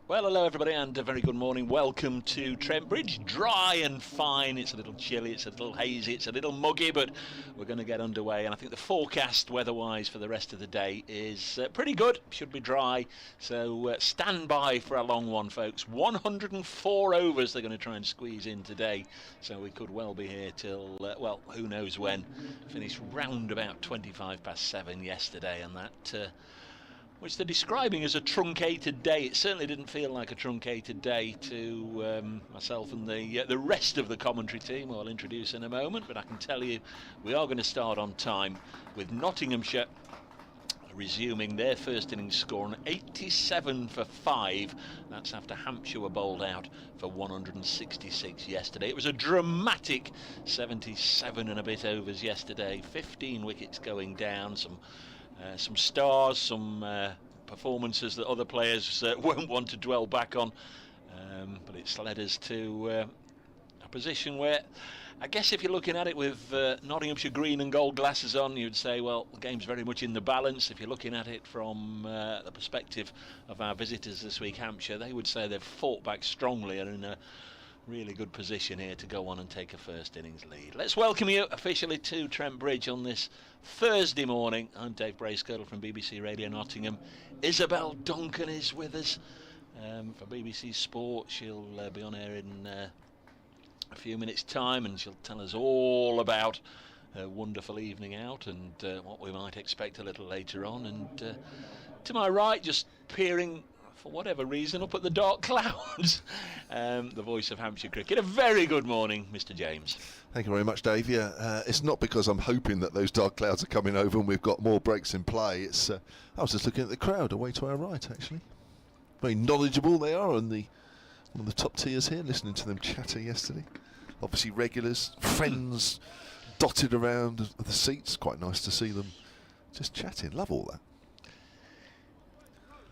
Well, hello everybody and a very good morning. Welcome to Trent Bridge. Dry and fine. It's a little chilly, it's a little hazy, it's a little muggy, but we're going to get underway. And I think the forecast weather-wise for the rest of the day is pretty good. Should be dry. So stand by for a long one, folks. 104 overs they're going to try and squeeze in today. So we could well be here till, well, who knows when. Finished round about 25 past 7 yesterday, and that... which they're describing as a truncated day. It certainly didn't feel like a truncated day to myself and the rest of the commentary team, who I'll introduce in a moment, but I can tell you we are going to start on time with Nottinghamshire resuming their first innings score on 87 for 5. That's after Hampshire were bowled out for 166 yesterday. It was a dramatic 77 and a bit overs yesterday, 15 wickets going down, some stars, some performances that other players won't want to dwell back on, but it's led us to a position where I guess if you're looking at it with Nottinghamshire green and gold glasses on, you'd say, well, the game's very much in the balance. If you're looking at it from the perspective of our visitors this week, Hampshire, they would say they've fought back strongly and in a really good position here to go on and take a first innings lead. Let's welcome you officially to Trent Bridge on this Thursday morning. I'm Dave Bracegirdle from BBC Radio Nottingham. Isabel Duncan is with us for BBC Sport. She'll be on air in a few minutes' time, and she'll tell us all about her wonderful evening out and what we might expect a little later on. And to my right, just peering for whatever reason up at the dark clouds, the voice of Hampshire cricket. A very good morning, Mr. James. Thank you very much, Dave. Yeah, it's not because I'm hoping that those dark clouds are coming over and we've got more breaks in play. It's I was just looking at the crowd away to our right, actually. Very knowledgeable they are, and one of the top tiers here, listening to them chatter yesterday. Obviously regulars, friends dotted around the seats. Quite nice to see them just chatting. Love all that.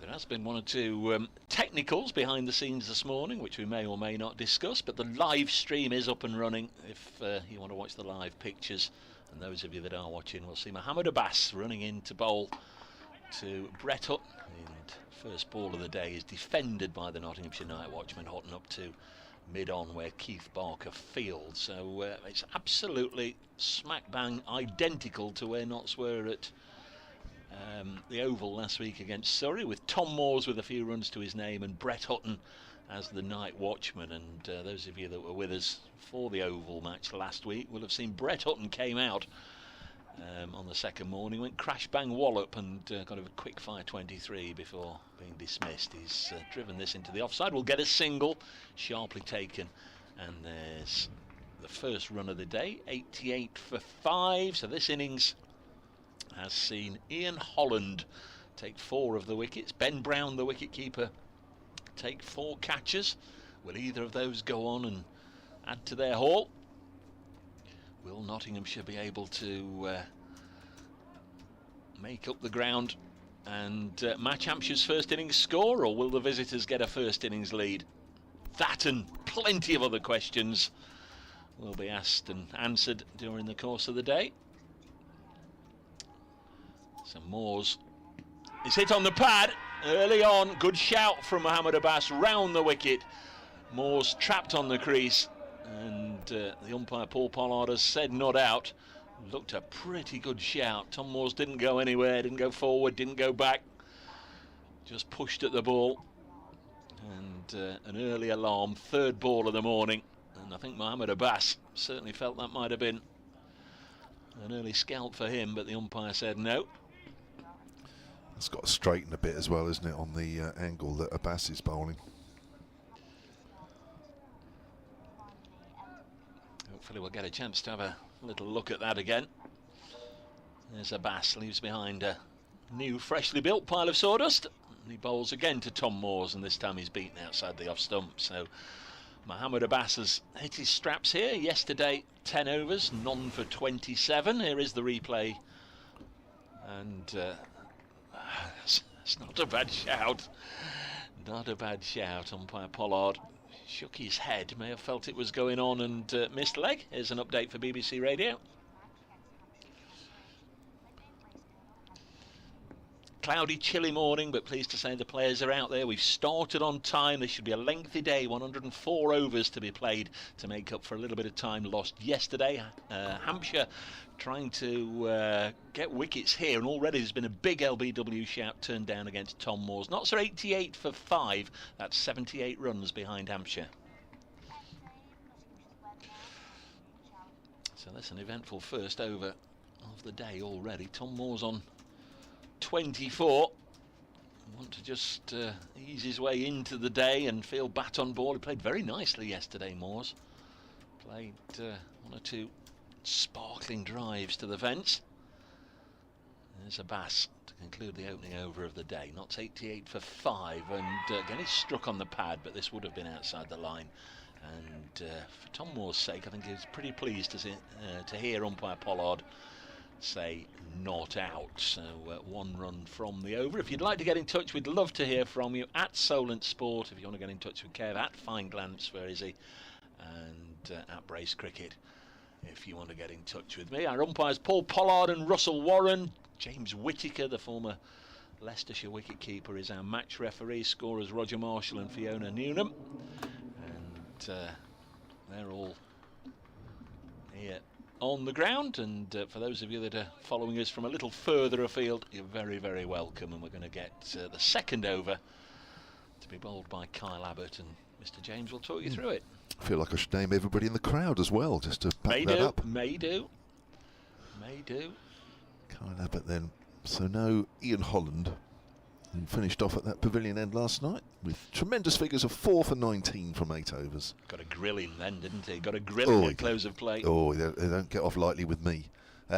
There has been one or two technicals behind the scenes this morning, which we may or may not discuss, but the live stream is up and running if you want to watch the live pictures. And those of you that are watching will see Mohamed Abbas running in to bowl to Brett Hutton. And first ball of the day is defended by the Nottinghamshire night watchman, Hutton up to mid-on where Keith Barker fields. So it's absolutely smack bang identical to where Notts were at the Oval last week against Surrey, with Tom Moores with a few runs to his name and Brett Hutton as the night watchman. And those of you that were with us for the Oval match last week will have seen Brett Hutton came out on the second morning, went crash bang wallop and got a quick fire 23 before being dismissed. He's driven this into the offside. We'll get a single sharply taken, and there's the first run of the day, 88 for 5. So this innings has seen Ian Holland take 4 of the wickets. Ben Brown, the wicketkeeper, take 4 catches. Will either of those go on and add to their haul? Will Nottinghamshire be able to make up the ground and match Hampshire's first innings score, or will the visitors get a first innings lead? That and plenty of other questions will be asked and answered during the course of the day. So Moores is hit on the pad early on. Good shout from Mohamed Abbas round the wicket. Moores trapped on the crease, and the umpire Paul Pollard has said not out. Looked a pretty good shout. Tom Moores didn't go anywhere, didn't go forward, didn't go back, just pushed at the ball. And an early alarm, third ball of the morning, and I think Mohamed Abbas certainly felt that might have been an early scalp for him, but the umpire said no. It's got to straighten a bit as well, isn't it, on the angle that Abbas is bowling. Hopefully we'll get a chance to have a little look at that again. There's Abbas, leaves behind a new freshly built pile of sawdust. And he bowls again to Tom Moores, and this time he's beaten outside the off stump. So Mohamed Abbas has hit his straps here. Yesterday 10 overs, none for 27. Here is the replay, and it's not a bad shout. Not a bad shout. Umpire Pollard shook his head, may have felt it was going on and missed leg. Here's an update for BBC Radio. Cloudy, chilly morning, but pleased to say the players are out there. We've started on time. This should be a lengthy day. 104 overs to be played to make up for a little bit of time lost yesterday. Hampshire trying to get wickets here, and already there's been a big LBW shout turned down against Tom Moores. Not so 88 for 5. That's 78 runs behind Hampshire. So that's an eventful first over of the day already. Tom Moores on 24. Want to just ease his way into the day and feel bat on ball. He played very nicely yesterday, Moores. Played one or two sparkling drives to the fence. There's a Bass to conclude the opening over of the day. Knots 88 for 5, and again he's struck on the pad, but this would have been outside the line. And for Tom Moore's sake, I think he's pretty pleased to hear umpire Pollard say not out. So 1 run from the over. If you'd like to get in touch, we'd love to hear from you at Solent Sport. If you want to get in touch with Kev, at Fine Glance, where is he, and at Brace Cricket if you want to get in touch with me. Our umpires Paul Pollard and Russell Warren. James Whittaker, the former Leicestershire wicketkeeper, is our match referee. Scorers Roger Marshall and Fiona Newnham, and they're all here on the ground. And for those of you that are following us from a little further afield, you're very, very welcome. And we're going to get the second over to be bowled by Kyle Abbott, and Mr. James will talk you through it. I feel like I should name everybody in the crowd as well, just to back that up. May do. Kyle Abbott then. So no Ian Holland, who finished off at that pavilion end last night with tremendous figures of 4 for 19 from 8 overs. Got a grilling then, didn't he? Got a grilling at close of play. Oh, they don't get off lightly with me.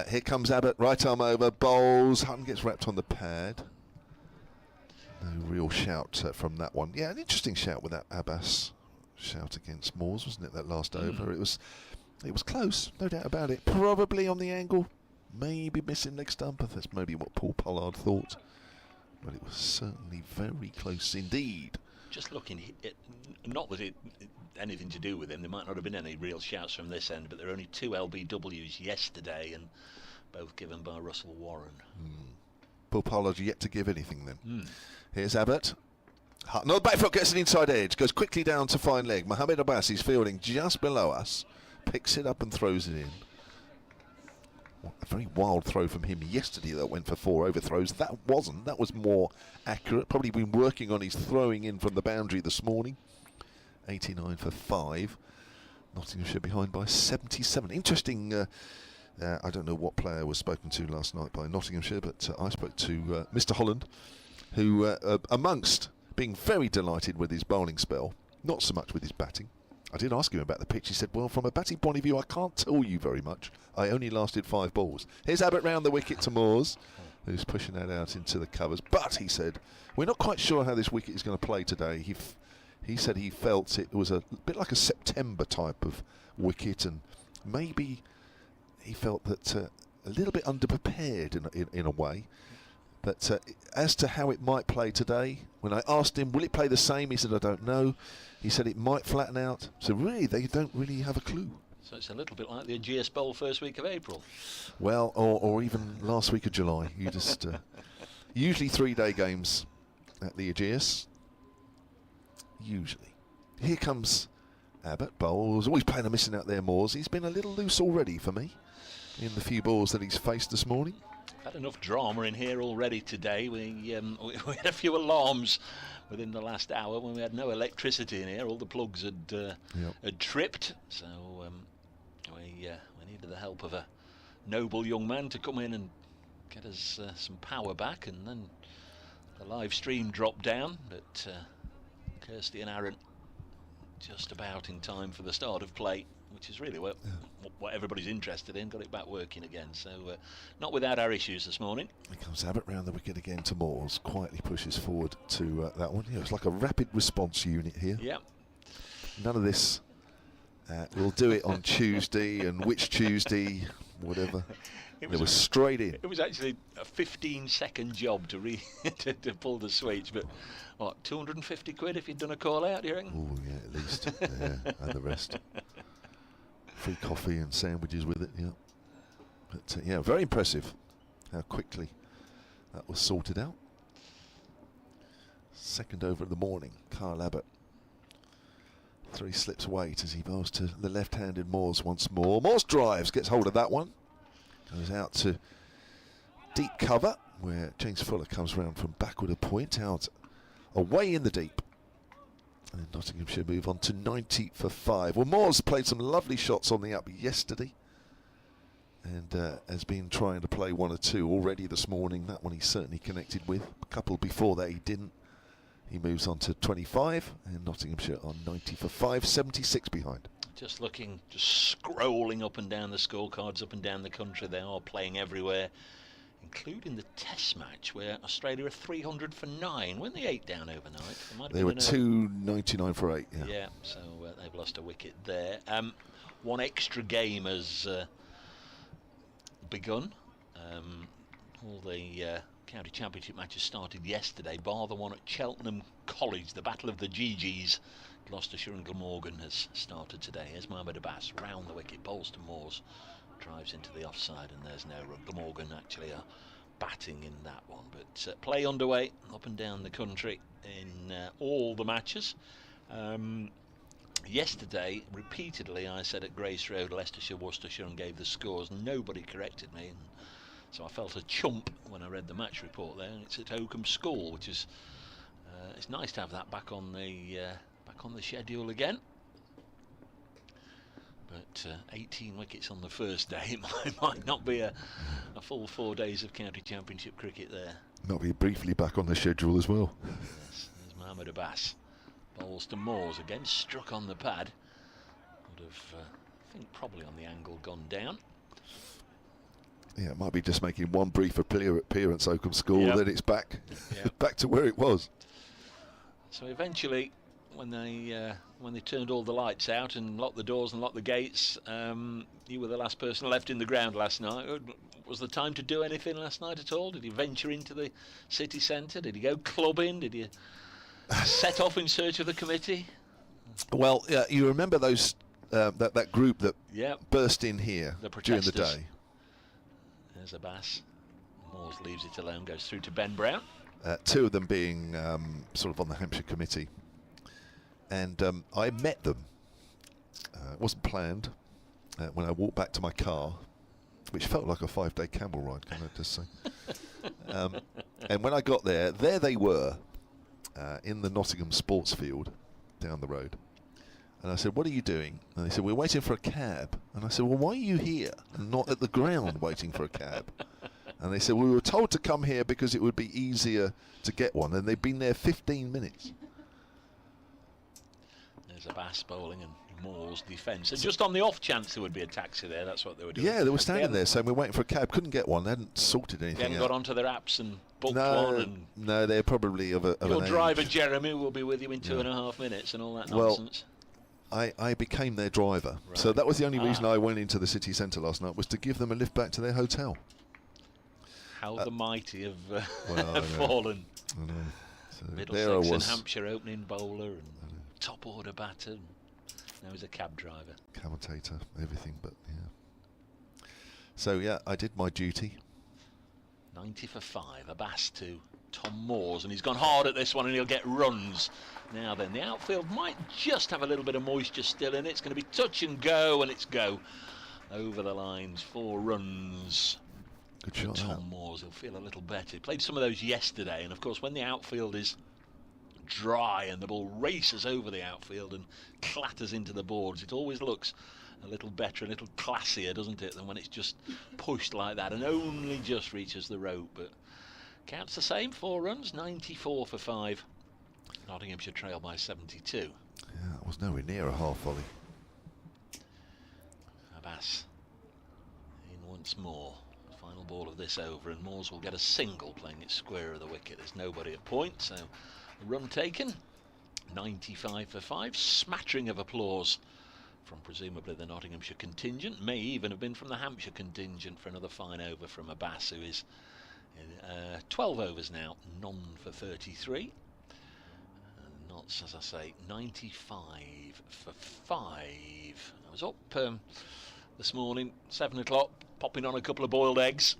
Here comes Abbott, right arm over, bowls. Hutton gets wrapped on the pad. No real shout from that one. Yeah, an interesting shout with that Abbas shout against Moores, wasn't it, that last over? It was close, no doubt about it. Probably on the angle, maybe missing leg stump. That's maybe what Paul Pollard thought. But it was certainly very close indeed. Just looking, not that it anything to do with him, there might not have been any real shouts from this end, but there were only 2 LBWs yesterday, and both given by Russell Warren. Paul Pollard yet to give anything then. Here's Abbott. Hutton on the back foot, gets an inside edge, goes quickly down to fine leg. Mohammed Abbas is fielding just below us, picks it up and throws it in. A very wild throw from him yesterday that went for 4 overthrows. That wasn't. That was more accurate. Probably been working on his throwing in from the boundary this morning. 89 for 5. Nottinghamshire behind by 77. Interesting. I don't know what player was spoken to last night by Nottinghamshire, but I spoke to Mr. Holland, who, amongst being very delighted with his bowling spell, not so much with his batting. I did ask him about the pitch. He said, well, from a batting point of view, I can't tell you very much. I only lasted 5 balls. Here's Abbott round the wicket to Moores, who's pushing that out into the covers. But, he said, we're not quite sure how this wicket is going to play today. He said he felt it was a bit like a September type of wicket, and maybe he felt that a little bit underprepared in a way. But as to how it might play today, when I asked him, will it play the same? He said, I don't know. He said it might flatten out. So really, they don't really have a clue. So it's a little bit like the Aegeus Bowl first week of April. Well, or even last week of July. You just usually 3-day games at the Aegeus. Usually. Here comes Abbott. Bowls. Always playing a missing out there, Moores. He's been a little loose already for me in the few balls that he's faced this morning. Had enough drama in here already today. We had a few alarms within the last hour when we had no electricity in here. All the plugs had tripped, so we needed the help of a noble young man to come in and get us some power back, and then the live stream dropped down, but Kirsty and Aaron just about in time for the start of play, which is really what everybody's interested in. Got it back working again, so not without our issues this morning. Here comes Abbott round the wicket again to Moores. Quietly pushes forward to that one. It's like a rapid response unit here. Yeah. None of this. We'll do it on Tuesday, and which Tuesday, whatever. It was straight in. It was actually a 15-second job to pull the switch, but what, 250 quid if you'd done a call out, do you reckon? Oh yeah, at least. Yeah, and the rest. Free coffee and sandwiches with it, yeah. But yeah, very impressive how quickly that was sorted out. Second over of the morning. Kyle Abbott. 3 slips weight as he bowls to the left-handed Moores once more. Moores drives, gets hold of that one. Goes out to deep cover, where James Fuller comes round from backward a point, out away in the deep. And Nottinghamshire move on to 90 for 5. Well, Moores played some lovely shots on the up yesterday, and has been trying to play 1 or 2 already this morning. That one he certainly connected with. A couple before that he didn't. He moves on to 25, and Nottinghamshire on 90 for 5, 76 behind. Just scrolling up and down the scorecards, up and down the country. They are playing everywhere, including the Test match where Australia are 300 for 9. Weren't they 8 down overnight? They were 299 for 8. Yeah. Yeah. So they've lost a wicket there. One extra game has begun. All the county championship matches started yesterday, bar the one at Cheltenham College. The Battle of the GGs, Gloucestershire and Glamorgan, has started today. Here's Mohamed Abbas round the wicket, bowls to Moores, drives into the offside, and there's no run. Glamorgan actually are batting in that one, but play underway up and down the country in all the matches. Yesterday, repeatedly, I said at Grace Road, Leicestershire, Worcestershire, and gave the scores. Nobody corrected me, and so I felt a chump when I read the match report there. And it's at Oakham School, which is it's nice to have that back on the schedule again. But 18 wickets on the first day. It might not be a full 4 days of county championship cricket there. Not be briefly back on the schedule as well. Yes, there's Mohamed Abbas. Bowls to Moores, again struck on the pad. Would have, I think, probably on the angle gone down. Yeah, it might be just making one brief appearance, Oakham School, yep. Then it's back, Yep. back to where it was. So eventually, when they turned all the lights out and locked the doors and locked the gates, you were the last person left in the ground last night. Was there time to do anything last night at all? Did you venture into the city centre? Did you go clubbing? Did you set off in search of the committee? Well, you remember those that group that yep. burst in here during the day? There's Abbas. Moores leaves it alone, goes through to Ben Brown. 2 of them being sort of on the Hampshire committee. And I met them. It wasn't planned. When I walked back to my car, which felt like a 5-day camel ride, can I just say. And when I got there they were in the Nottingham sports field down the road. And I said, "What are you doing?" And they said, "We're waiting for a cab." And I said, "Well, why are you here and not at the ground waiting for a cab?" And they said, "We were told to come here because it would be easier to get one." And they've been there 15 minutes. There's Abbas bowling and Moores defence. And just on the off chance there would be a taxi there, that's what they were doing. Yeah, they were standing there saying, "We're waiting for a cab." Couldn't get one. They hadn't sorted anything They hadn't out. got onto their apps and booked one. And no, they're probably of your an driver, age. Jeremy, will be with you in 2.5 minutes and all that Well, nonsense. I became their driver. Right. So that was the only reason I went into the city centre last night, was to give them a lift back to their hotel. How the mighty have well, fallen. I know. So Middlesex and Hampshire opening bowler and top order batter. Now he's a cab driver. Commentator, everything, but yeah. So yeah, I did my duty. 90 for 5. Abbas to Tom Moores, and he's gone hard at this one, and he'll get runs. Now then, the outfield might just have a little bit of moisture still in it. It's going to be touch and go, and it's go. Over the lines, 4 runs. Good shot. Tom Moores, he'll feel a little better. He played some of those yesterday, and of course when the outfield is dry and the ball races over the outfield and clatters into the boards, it always looks a little better, a little classier, doesn't it, than when it's just pushed like that and only just reaches the rope. But counts the same, 4 runs, 94 for 5. Nottinghamshire trail by 72. Yeah, it was nowhere near a half volley. Abbas in once more. Final ball of this over, and Moores will get a single, playing it square of the wicket. There's nobody at point, so a run taken. 95 for 5. Smattering of applause from presumably the Nottinghamshire contingent. May even have been from the Hampshire contingent for another fine over from Abbas, who is 12 overs now, none for 33. Knots, as I say, 95 for 5. I was up this morning, 7 o'clock, popping on a couple of boiled eggs,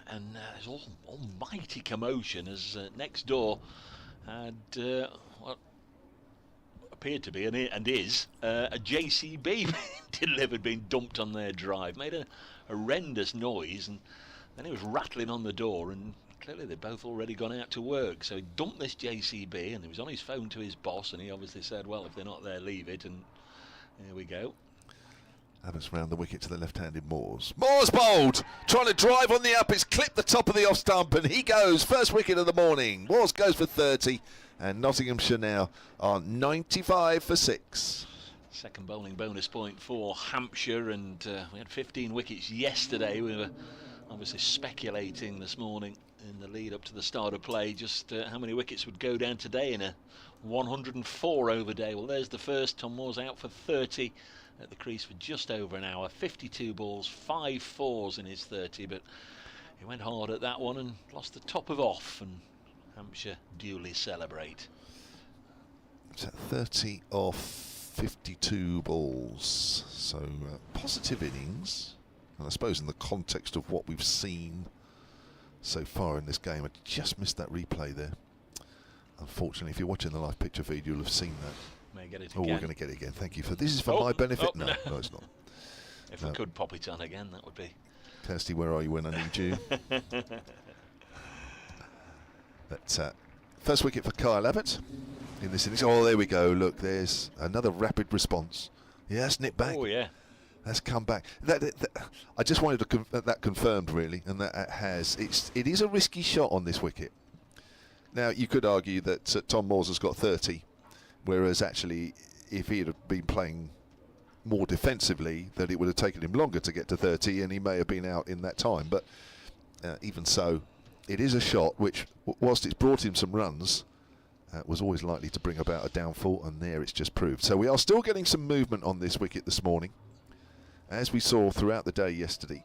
and there's almighty commotion as next door had what appeared to be and is a JCB delivered, being dumped on their drive. Made a horrendous noise, and then he was rattling on the door, and clearly they'd both already gone out to work. So he dumped this JCB, and he was on his phone to his boss, and he obviously said, well, if they're not there, leave it. And here we go. Abbott's round the wicket to the left-handed Moores. Moores bowled, trying to drive on the up. It's clipped the top of the off stump, and he goes. First wicket of the morning. Moores goes for 30, and Nottinghamshire now are 95 for 6. Second bowling bonus point for Hampshire, and we had 15 wickets yesterday. We were obviously speculating this morning in the lead up to the start of play just how many wickets would go down today in a 104 over day. Well, there's the first. Tom Moore's out for 30 at the crease for just over an hour. 52 balls, 5 fours in his 30, but he went hard at that one and lost the top of off, and Hampshire duly celebrate. It's at 30 off 52 balls, so positive innings, and I suppose in the context of what we've seen so far in this game. I just missed that replay there. Unfortunately, if you're watching the live picture feed, you'll have seen that. May get it again. Again. We're going to get it again. Thank you for this. Is for my benefit. No, it's not. If we could pop it on again, that would be. Kirsty, where are you when I need you? But first wicket for Kyle Abbott in this innings. Oh, there we go. Look, there's another rapid response. Yeah, snip back. Oh yeah. That's come back. I just wanted to that confirmed, really, and that it has. It is a risky shot on this wicket. Now, you could argue that Tom Moores has got 30, whereas actually, if he had been playing more defensively, that it would have taken him longer to get to 30, and he may have been out in that time. But even so, it is a shot which, whilst it's brought him some runs, was always likely to bring about a downfall, and there it's just proved. So we are still getting some movement on this wicket this morning, as we saw throughout the day yesterday.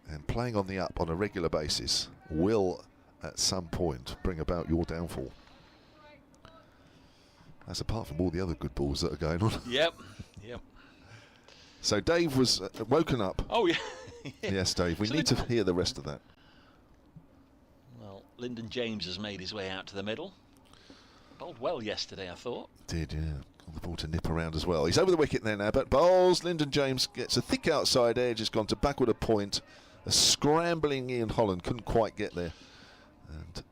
And playing on the up on a regular basis will, at some point, bring about your downfall. That's apart from all the other good balls that are going on. Yep. So Dave was woken up. Oh, yeah. Yes, Dave, we need to hear the rest of that. Well, Lyndon James has made his way out to the middle. Bowled well yesterday, I thought. Did, yeah. Got the ball to nip around as well. He's over the wicket then, Abbott. Bowls. Lyndon James gets a thick outside edge. Has gone to backward a point. A scrambling Ian Holland couldn't quite get there. And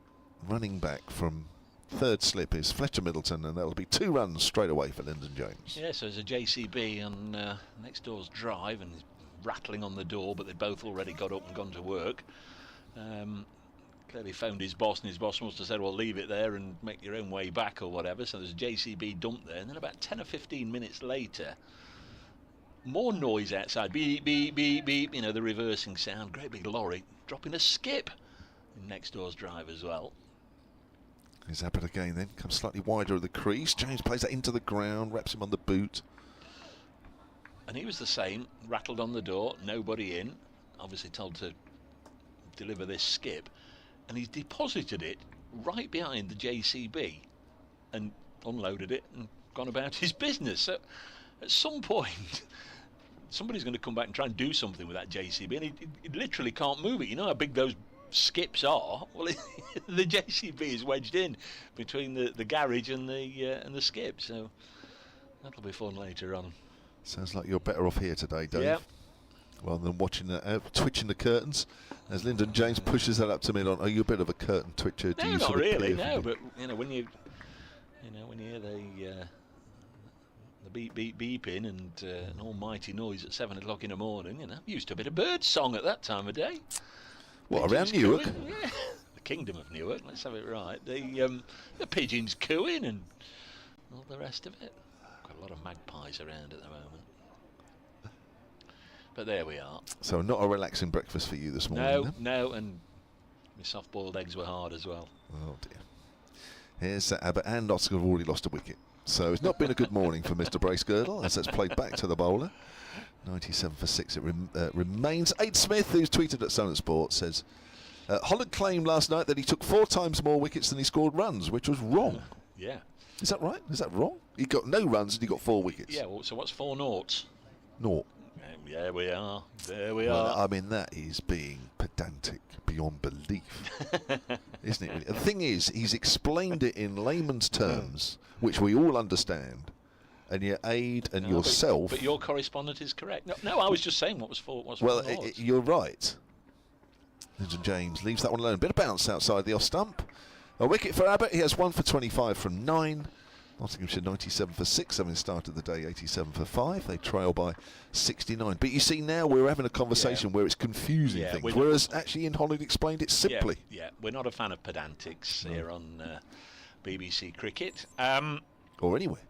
running back from third slip is Fletcher Middleton, and that'll be 2 runs straight away for Lyndon James. Yeah, so there's a JCB on next door's drive, and he's rattling on the door, but they'd both already got up and gone to work. Clearly phoned his boss, and his boss must have said, well, leave it there and make your own way back or whatever. So there's a JCB dump there, and then about 10 or 15 minutes later, more noise outside. Beep, beep, beep, beep, you know, the reversing sound. Great big lorry dropping a skip in next door's drive as well. Here's Abbott again then, comes slightly wider of the crease. James plays that into the ground, wraps him on the boot. And he was the same, rattled on the door, nobody in, obviously told to deliver this skip, and he's deposited it right behind the JCB and unloaded it and gone about his business. So at some point, somebody's going to come back and try and do something with that JCB, and he literally can't move it. You know how big those skips are? Well, the JCB is wedged in between the garage and the skip, so that'll be fun later on. Sounds like you're better off here today, Dave. Yep. Rather than watching twitching the curtains as Lyndon James pushes that up to mid on. Are you a bit of a curtain twitcher? No, not really. No, but you know when you hear the beep beep beeping and an almighty noise at 7 o'clock in the morning, you know, used to a bit of bird song at that time of day. What, around Newark? Yeah. The Kingdom of Newark, let's have it right. The pigeons cooing and all the rest of it. Got a lot of magpies around at the moment. But there we are. So not a relaxing breakfast for you this morning? No, and my soft-boiled eggs were hard as well. Oh dear. Here's Abbott, and Nottingham have already lost a wicket. So it's not been a good morning for Mr. Bracegirdle, as that's played back to the bowler. 97 for 6 it remains. Aid Smith, who's tweeted at Sun Sport, says Holland claimed last night that he took 4 times more wickets than he scored runs, which was wrong. Yeah. Is that right? Is that wrong? He got no runs and he got 4 wickets. Yeah, well, so what's 4 noughts? Naught. Yeah, we are. There we Well, are. I mean, that is being pedantic beyond belief, isn't it? Really? The thing is, he's explained it in layman's terms, which we all understand, and yet Aid and yourself... But your correspondent is correct. No, I was just saying what was for. Well, you're right. Lyndon James leaves that one alone. Bit of bounce outside the off stump. A wicket for Abbott. He has 1 for 25 from 9. Nottinghamshire 97 for 6, having started the day 87 for 5. They trail by 69. But you see, now we're having a conversation where it's confusing things, whereas actually Ian Holland explained it simply. Yeah, we're not a fan of pedantics here on BBC Cricket. Or anywhere.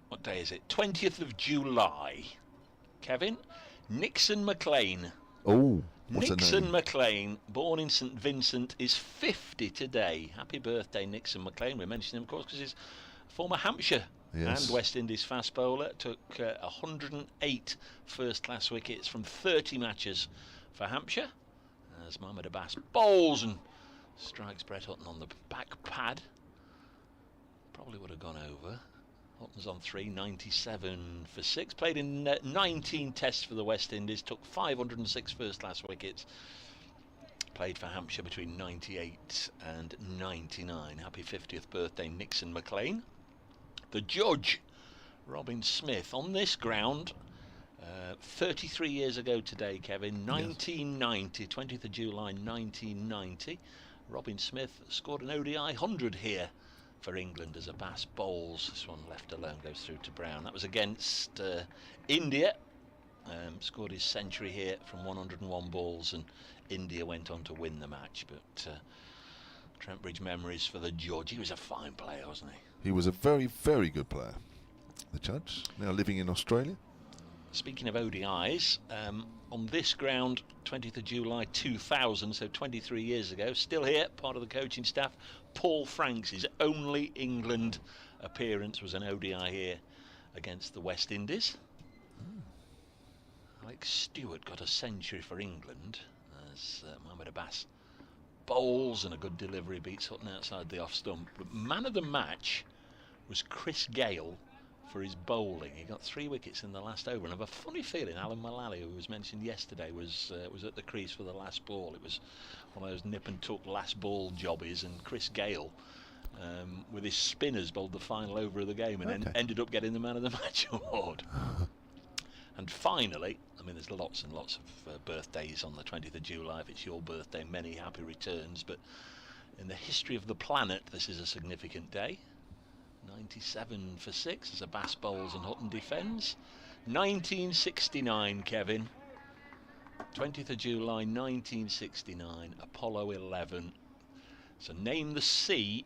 What day is it? 20th of July. Kevin? Nixon McLean. Oh, what's Nixon McLean, born in St Vincent, is 50 today. Happy birthday, Nixon McLean. We mentioned him, of course, because he's a former Hampshire and West Indies fast bowler. Took 108 first-class wickets from 30 matches for Hampshire. As Mohammad Abbas bowls and strikes Brett Hutton on the back pad. Probably would have gone over. Hutton's on 3, 97 for 6. Played in 19 tests for the West Indies. Took 506 first-class wickets. Played for Hampshire between 98 and 99. Happy 50th birthday, Nixon McLean. The judge, Robin Smith, on this ground 33 years ago today, Kevin, 1990, 20th of July 1990. Robin Smith scored an ODI 100 here for England as Abbas bowls. This one left alone goes through to Brown. That was against India. Scored his century here from 101 balls, and India went on to win the match. But Trent Bridge memories for the judge. He was a fine player, wasn't he? He was a very, very good player. The judge, now living in Australia. Speaking of ODIs, on this ground, 20th of July 2000, so 23 years ago, still here, part of the coaching staff, Paul Franks. His only England appearance was an ODI here against the West Indies. Alex Stewart got a century for England as Mohammad Abbas bowls, and a good delivery beats Hutton outside the off stump. But man of the match was Chris Gale for his bowling. He got 3 wickets in the last over, and I have a funny feeling Alan Mullally, who was mentioned yesterday, was at the crease for the last ball. It was one of those nip and tuck last ball jobbies, and Chris Gale with his spinners bowled the final over of the game and ended up getting the man of the match award. And finally, I mean, there's lots and lots of birthdays on the 20th of July. If it's your birthday, many happy returns, but in the history of the planet, this is a significant day. 97 for 6 as Abbas bowls and Hutton defends. 1969, Kevin. 20th of July 1969, Apollo 11. So name the sea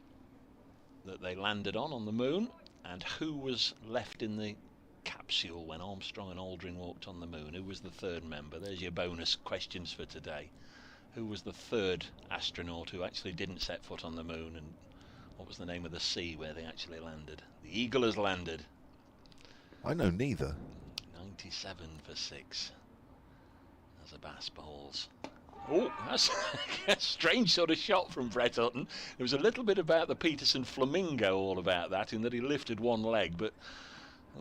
that they landed on the moon, and who was left in the capsule when Armstrong and Aldrin walked on the moon. Who was the third member? There's your bonus questions for today. Who was the third astronaut who actually didn't set foot on the moon, and what was the name of the sea where they actually landed? The Eagle has landed. I know neither. 97 for 6. As Abbas bowls. Oh, that's a strange sort of shot from Brett Hutton. There was a little bit about the Peterson flamingo all about that, in that he lifted one leg, but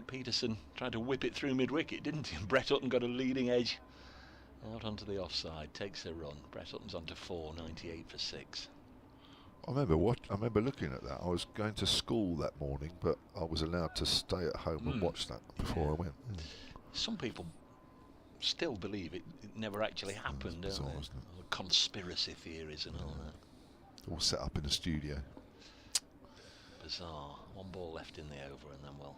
Peterson tried to whip it through mid-wicket, didn't he? And Brett Hutton got a leading edge out onto the offside. Takes a run. Brett Hutton's on to 4, 98 for 6. I remember looking at that. I was going to school that morning, but I was allowed to stay at home and watch that before I went. Some people still believe it never actually happened, don't they? All conspiracy theories and all that. All set up in a studio. Bizarre. One ball left in the over, and then we'll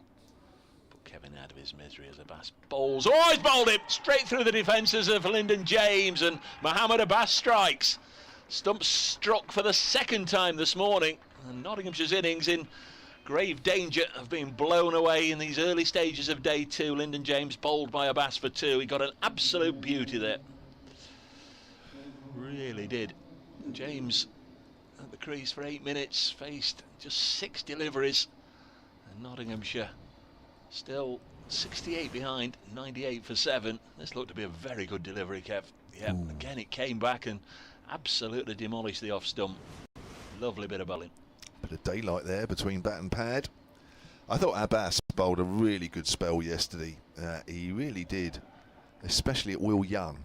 put Kevin out of his misery as Abbas bowls. Oh, he's bowled it straight through the defences of Lyndon James, and Mohammad Abbas strikes. Stump struck for the second time this morning, and Nottinghamshire's innings in grave danger of being blown away in these early stages of day 2. Lyndon James bowled by Abbas for 2. He got an absolute beauty there. Really did. James at the crease for 8 minutes, faced just 6 deliveries, and Nottinghamshire still 68 behind, 98 for 7. This looked to be a very good delivery, Kev. Yeah, again it came back and absolutely demolished the off stump. Lovely bit of bowling. Bit of daylight there between bat and pad. I thought Abbas bowled a really good spell yesterday. He really did, especially at Will Young,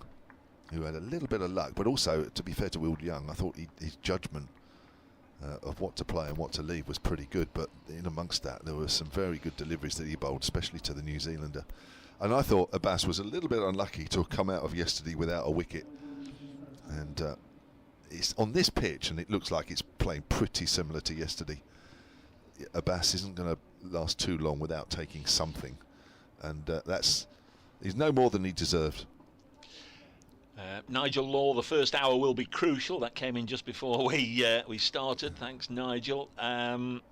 who had a little bit of luck. But also, to be fair to Will Young, I thought his judgment of what to play and what to leave was pretty good. But in amongst that, there were some very good deliveries that he bowled, especially to the New Zealander. And I thought Abbas was a little bit unlucky to have come out of yesterday without a wicket. And it's on this pitch, and it looks like it's playing pretty similar to yesterday. Abbas isn't going to last too long without taking something, and he's no more than he deserved. Nigel Law, the first hour will be crucial. That came in just before we started. Thanks, Nigel. No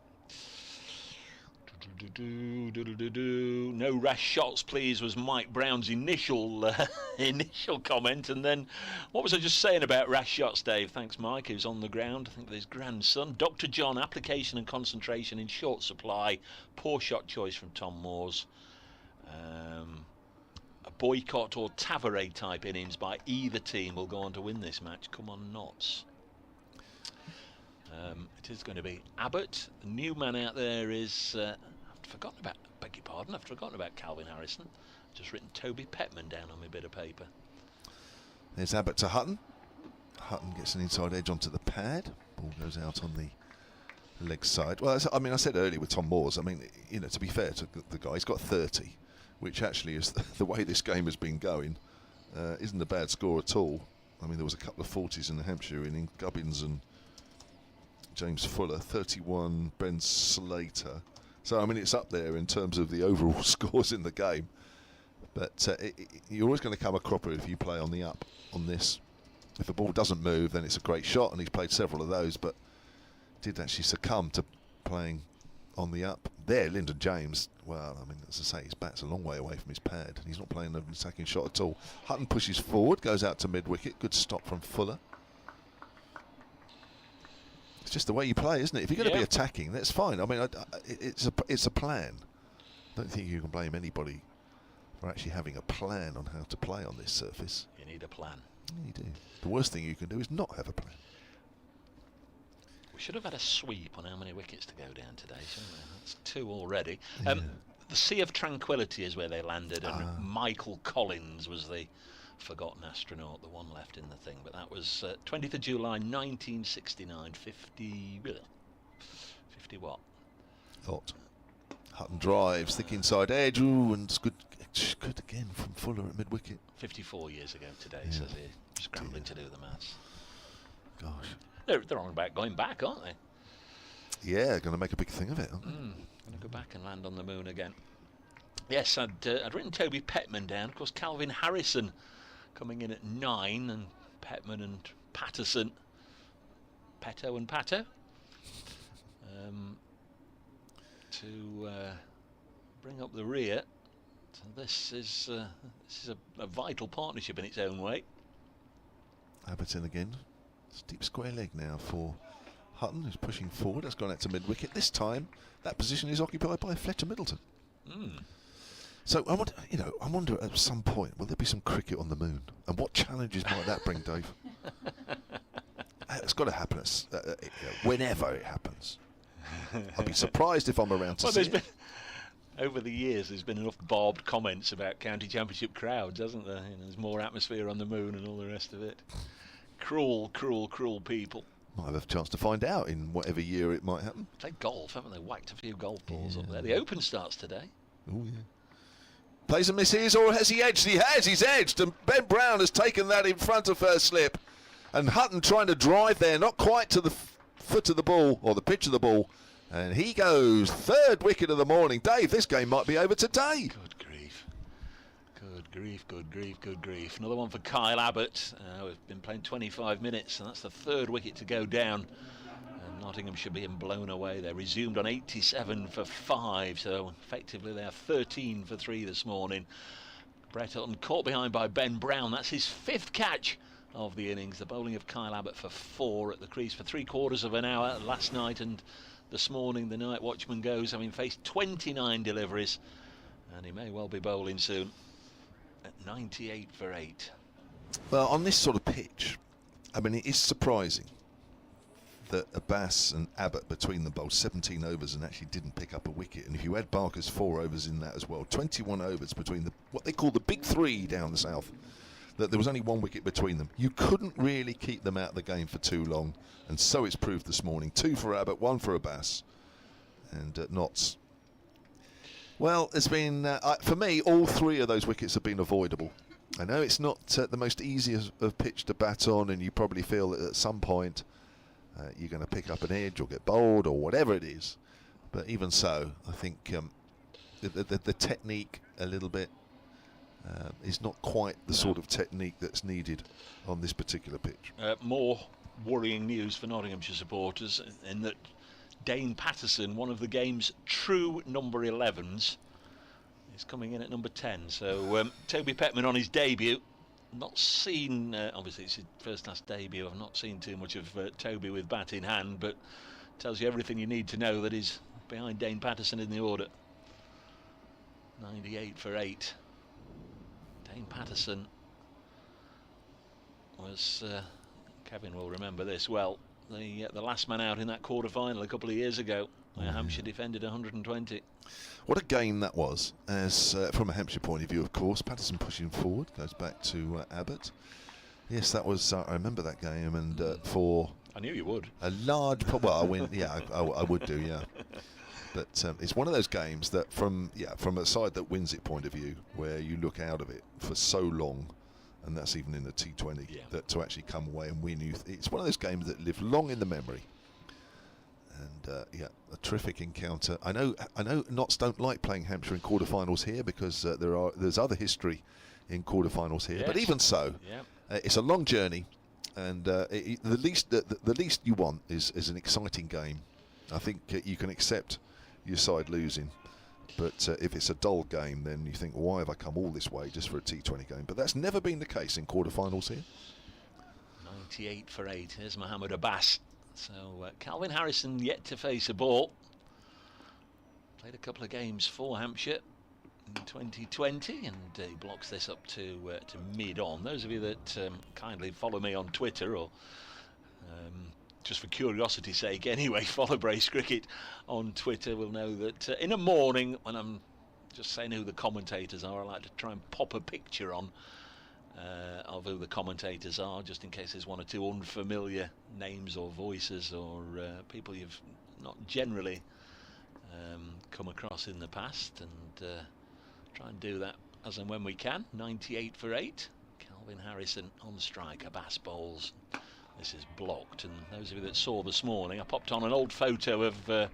rash shots, please, was Mike Brown's initial comment. And then, what was I just saying about rash shots, Dave? Thanks, Mike, who's on the ground, I think with his grandson. Dr. John, application and concentration in short supply. Poor shot choice from Tom Moores. A boycott or Tavares type innings by either team will go on to win this match. Come on, Notts. It is going to be Abbott. The new man out there is... I've forgotten about Calvin Harrison. I've just written Toby Petman down on my bit of paper. There's Abbott to Hutton. Hutton gets an inside edge onto the pad. Ball goes out on the leg side. Well, I said earlier with Tom Moores, to be fair to the guy, he's got 30, which actually is the way this game has been going. Isn't a bad score at all. There was a couple of 40s in the Hampshire inning. Gubbins and James Fuller, 31, Ben Slater. So, it's up there in terms of the overall scores in the game. But you're always going to come a cropper if you play on the up on this. If the ball doesn't move, then it's a great shot, and he's played several of those, but did actually succumb to playing on the up. There, Lyndon James, well, as I say, his bat's a long way away from his pad. He's not playing an attacking shot at all. Hutton pushes forward, goes out to mid-wicket. Good stop from Fuller. It's just the way you play, isn't it? If you're going to be attacking, that's fine. It's a plan. I don't think you can blame anybody for actually having a plan on how to play on this surface. You need a plan. You do. The worst thing you can do is not have a plan. We should have had a sweep on how many wickets to go down today, shouldn't we? That's 2 already. The Sea of Tranquility is where they landed, and Michael Collins was the forgotten astronaut, the one left in the thing. But that was 20th of July 1969. 50 what? Thought. Hutton drives, thick inside edge. Ooh, and it's good again from Fuller at mid-wicket. 54 years ago today, says here. Scrambling to do the maths. Gosh. They're on about going back, aren't they? Yeah, going to make a big thing of it. Going to go back and land on the moon again. Yes, I'd written Toby Petman down. Of course, Calvin Harrison coming in at 9, and Petman and Patterson. Petto and Pato. To bring up the rear. So this is a vital partnership in its own way. Abberton again. Deep square leg now for Hutton, who's pushing forward. That's gone out to mid-wicket. This time, that position is occupied by Fletcher Middleton. So I wonder at some point, will there be some cricket on the moon? And what challenges might that bring, Dave? It's got to happen whenever it happens. I'd be surprised if I'm around to see it. Over the years, there's been enough barbed comments about county championship crowds, hasn't there? There's more atmosphere on the moon and all the rest of it. Cruel, cruel, cruel people. Might have a chance to find out in whatever year it might happen. Played golf, haven't they? Whacked a few golf balls up there. The Open starts today. Oh, yeah. Plays and misses, or has he edged? He has, he's edged, and Ben Brown has taken that in front of first slip. And Hutton trying to drive there, not quite to the foot of the ball, or the pitch of the ball. And he goes, 3rd wicket of the morning. Dave, this game might be over today. Good grief. Good grief, good grief, good grief. Another one for Kyle Abbott. We've been playing 25 minutes, and that's the 3rd wicket to go down. And Nottinghamshire being blown away. They resumed on 87 for 5, so effectively they are 13 for 3 this morning. Brett Hutton caught behind by Ben Brown. That's his 5th catch of the innings. The bowling of Kyle Abbott for 4 at the crease for 3/4 of an hour last night, and this morning the night watchman goes, having faced 29 deliveries, and he may well be bowling soon at 98 for 8. Well, on this sort of pitch, it is surprising that Abbas and Abbott between them bowled 17 overs and actually didn't pick up a wicket. And if you add Barker's 4 overs in that as well, 21 overs between what they call the big three down the south, that there was only 1 wicket between them. You couldn't really keep them out of the game for too long, and so it's proved this morning. 2 for Abbott, 1 for Abbas, and Notts. Well, there's been, for me, all 3 of those wickets have been avoidable. I know it's not the most easy of pitch to bat on, and you probably feel that at some point you're going to pick up an edge or get bowled or whatever it is. But even so, I think the technique a little bit is not quite the sort of technique that's needed on this particular pitch. More worrying news for Nottinghamshire supporters in that Dane Patterson, one of the game's true number 11s, is coming in at number 10. So Toby Petman on his debut. Not seen, obviously it's his first class debut. I've not seen too much of Toby with bat in hand, but tells you everything you need to know that he's behind Dane Patterson in the order. 98 for 8. Dane Patterson was, Kevin will remember this well, the last man out in that quarter-final a couple of years ago, where Hampshire defended 120. What a game that was, as from a Hampshire point of view, of course. Patterson pushing forward, goes back to Abbott. Yes, that was, I remember that game, and for... I knew you would. A large, well, I win, yeah, I would do, yeah. But it's one of those games that from a side that wins it point of view, where you look out of it for so long, and that's even in the T20, that to actually come away and win, it's one of those games that live long in the memory. And a terrific encounter. I know Notts don't like playing Hampshire in quarterfinals here because there's other history in quarterfinals here. Yes. But even so, it's a long journey, and the least you want is an exciting game. I think you can accept your side losing, but if it's a dull game, then you think, why have I come all this way just for a T20 game? But that's never been the case in quarterfinals here. 98 for 8. Here's Mohammed Abbas. So Calvin Harrison yet to face a ball. Played a couple of games for Hampshire in 2020, and he blocks this up to mid-on. Those of you that kindly follow me on Twitter, or just for curiosity's sake anyway, follow Brace Cricket on Twitter, will know that in a morning when I'm just saying who the commentators are, I like to try and pop a picture on of who the commentators are, just in case there's 1 or 2 unfamiliar names or voices, or people you've not generally come across in the past, and try and do that as and when we can. 98 for 8. Calvin Harrison on strike. Abbas bowls. This is blocked, and those of you that saw this morning, I popped on an old photo of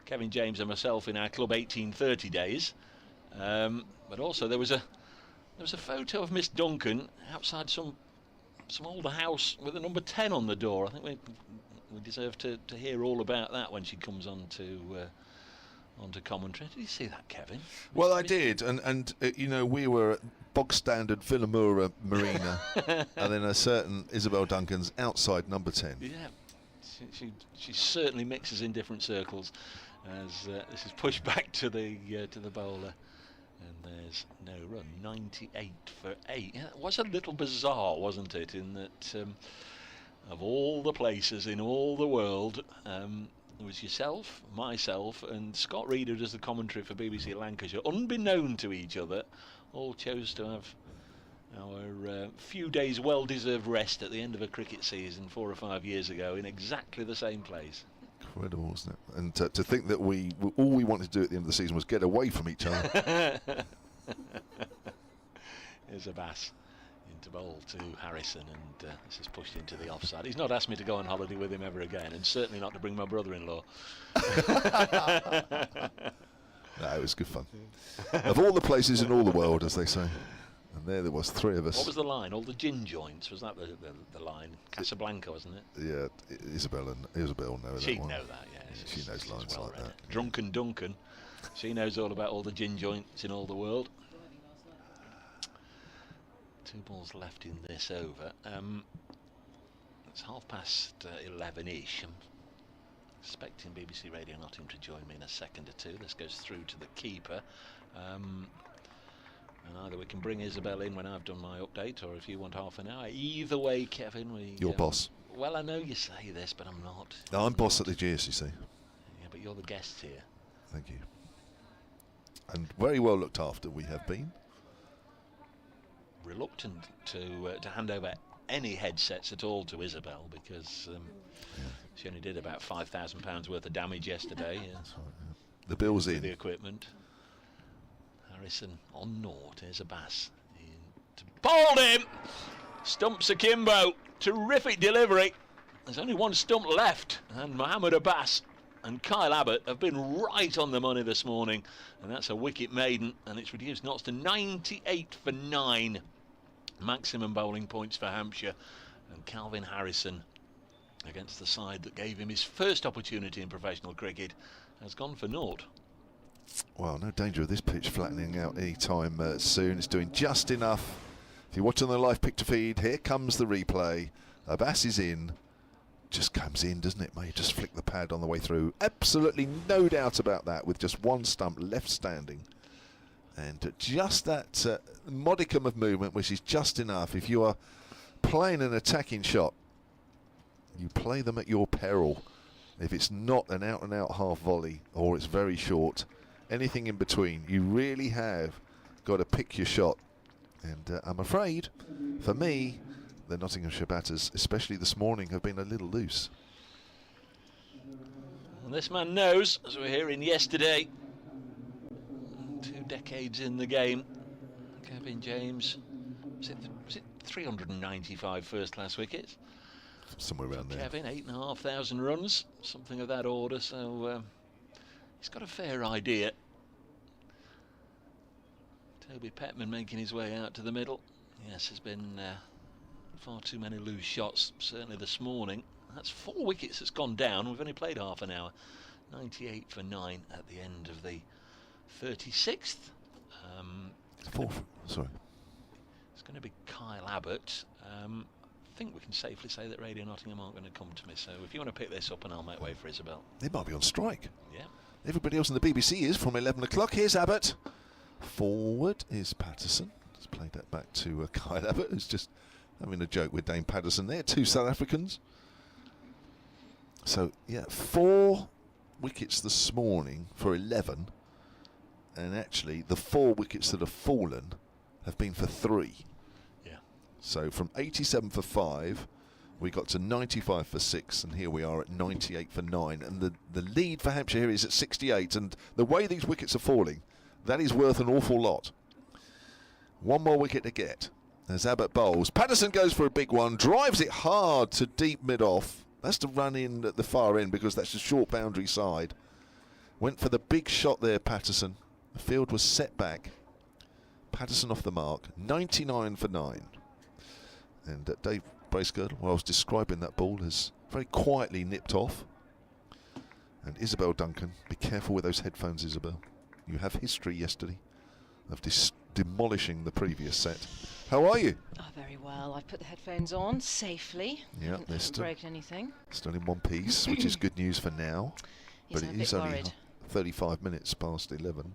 Kevin James and myself in our club 1830 days, but also there was a photo of Miss Duncan outside some older house with a number 10 on the door. I think we deserve to hear all about that when she comes on to onto commentary. Did you see that, Kevin? Well, I did, and you know, we were at bog standard Villamura Marina, and then a certain Isabel Duncan's outside number 10. Yeah, she certainly mixes in different circles as this is pushed back to the bowler. And there's no run. 98 for 8. Yeah, it was a little bizarre, wasn't it, in that of all the places in all the world, it was yourself, myself, and Scott Reed, who does the commentary for BBC Lancashire, unbeknown to each other, all chose to have our few days well-deserved rest at the end of a cricket season 4 or 5 years ago in exactly the same place. Incredible, wasn't it? And to think that all we wanted to do at the end of the season was get away from each other. Here's Abbas into bowl to Harrison, and this is pushed into the offside. He's not asked me to go on holiday with him ever again, and certainly not to bring my brother-in-law. No, it was good fun. Of all the places in all the world, as they say. And there was 3 of us. What was the line? All the gin joints, was that the line? Casablanca, wasn't it? Yeah, Isabel knows She'd that one. She'd know that, yeah. She knows lines well like that. Drunken Duncan. She knows all about all the gin joints in all the world. 2 balls left in this over. It's 11:30-ish. I'm expecting BBC Radio Nottingham to join me in a second or 2. This goes through to the keeper. And either we can bring Isabel in when I've done my update, or if you want half an hour. Either way, Kevin, Your boss. Well, I know you say this, but I'm not. No, I'm boss at the GS, you see. Yeah, but you're the guest here. Thank you. And very well looked after we have been. Reluctant to hand over any headsets at all to Isabel because she only did about £5,000 worth of damage yesterday. That's right, yeah. The bill's in. The equipment. Harrison on naught. Here's a bass. Bowled him! Stumps akimbo. Terrific delivery. There's only one stump left, and Mohammed Abbas and Kyle Abbott have been right on the money this morning, and that's a wicket maiden, and it's reduced knots to 98 for 9. Maximum bowling points for Hampshire, and Calvin Harrison, against the side that gave him his first opportunity in professional cricket, has gone for naught. Well, no danger of this pitch flattening out any time soon. It's doing just enough. If you're watching the live picture feed, here comes the replay. Abbas is in. Just comes in, doesn't it, mate? Just flick the pad on the way through. Absolutely no doubt about that, with just one stump left standing. And just that modicum of movement, which is just enough. If you are playing an attacking shot, you play them at your peril. If it's not an out-and-out half volley, or it's very short, anything in between, you really have got to pick your shot. And I'm afraid, for me, the Nottinghamshire batters, especially this morning, have been a little loose. And this man knows, as we were hearing yesterday, 2 decades in the game. Kevin James, was it 395 first-class wickets? Somewhere around there. Kevin, 8,500 runs, something of that order, so he's got a fair idea. Toby Petman making his way out to the middle. Yes, there's been far too many loose shots, certainly this morning. That's 4 wickets that's gone down. We've only played half an hour. 98 for 9 at the end of the 36th. Sorry. It's going to be Kyle Abbott. I think we can safely say that Radio Nottingham aren't going to come to me, so if you want to pick this up, and I'll make way for Isabel. They might be on strike. Yeah. Everybody else in the BBC is from 11 o'clock. Here's Abbott. Forward is Patterson. Let's play that back to Kyle Abbott, who's just having a joke with Dame Patterson there. 2 South Africans. So, yeah, 4 wickets this morning for 11. And actually, the 4 wickets that have fallen have been for 3. Yeah. So from 87 for 5, we got to 95 for 6, and here we are at 98 for 9. And the lead for Hampshire here is at 68. And the way these wickets are falling, that is worth an awful lot. 1 more wicket to get as Abbott bowls. Patterson goes for a big one, drives it hard to deep mid-off. That's to run in at the far end because that's a short boundary side. Went for the big shot there, Patterson. The field was set back. Patterson off the mark, 99 for 9. And Dave Bracegirdle, while I was describing that ball, has very quietly nipped off. And Isabel Duncan, be careful with those headphones, Isabel. You have history yesterday of demolishing the previous set. How are you? Oh, very well. I've put the headphones on safely. Yeah, haven't broken anything. Still in one piece, which is good news for now. Yes, but it is only 35 minutes past 11.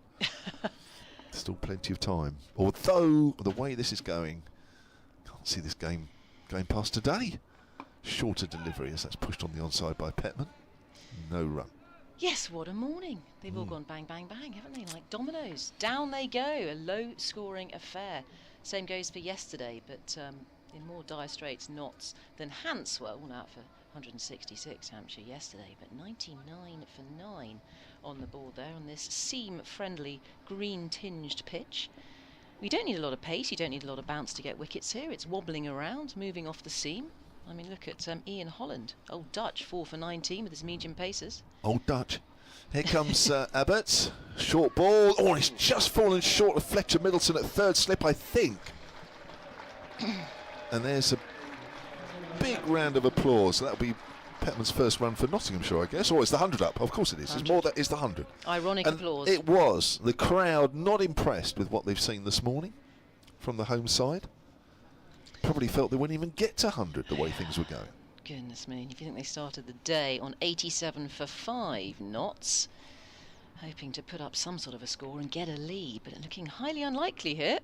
Still plenty of time. Although the way this is going, can't see this game going past today. Shorter delivery as that's pushed on the onside by Petman. No run. Yes, what a morning. They've all gone bang, bang, bang, haven't they? Like dominoes. Down they go. A low-scoring affair. Same goes for yesterday, but in more dire straits knots than Hanswell. All out for 166 Hampshire yesterday, but 99 for 9 on the board there on this seam-friendly, green-tinged pitch. We don't need a lot of pace. You don't need a lot of bounce to get wickets here. It's wobbling around, moving off the seam. I mean, look at Ian Holland, old Dutch, 4 for 19 with his medium paces. Old Dutch. Here comes Abbott. Short ball. Oh, he's just fallen short of Fletcher Middleton at third slip, I think. And there's a big round of applause. That'll be Petman's first run for Nottinghamshire, I guess. Or it's the 100 up. Of course it is. 100. It's more that is the 100. Ironic and applause. It was. The crowd not impressed with what they've seen this morning from the home side. Probably felt they wouldn't even get to 100 the way things were going. Goodness me, if you think they started the day on 87 for 5 knots, hoping to put up some sort of a score and get a lead, but looking highly unlikely here.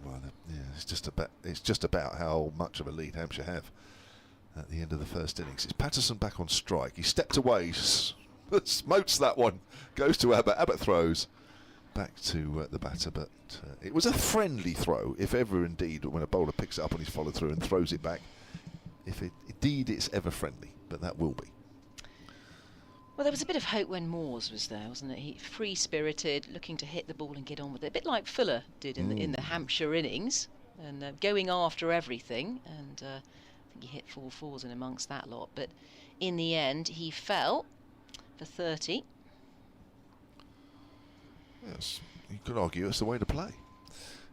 Well, yeah, it's just about how much of a lead Hampshire have. at the end of the first innings. It's Patterson back on strike. He stepped away, smokes that one, goes to Abbott. Abbott throws back to the batter, but it was a friendly throw, if ever indeed, when a bowler picks it up on his follow through and throws it back. If indeed it's ever friendly, but that will be. Well, there was a bit of hope when Moores was there, wasn't it? He free-spirited, looking to hit the ball and get on with it, a bit like Fuller did in the Hampshire innings, and going after everything. And I think he hit 4 fours in amongst that lot. But in the end, he fell for 30. Yes, you could argue it's the way to play.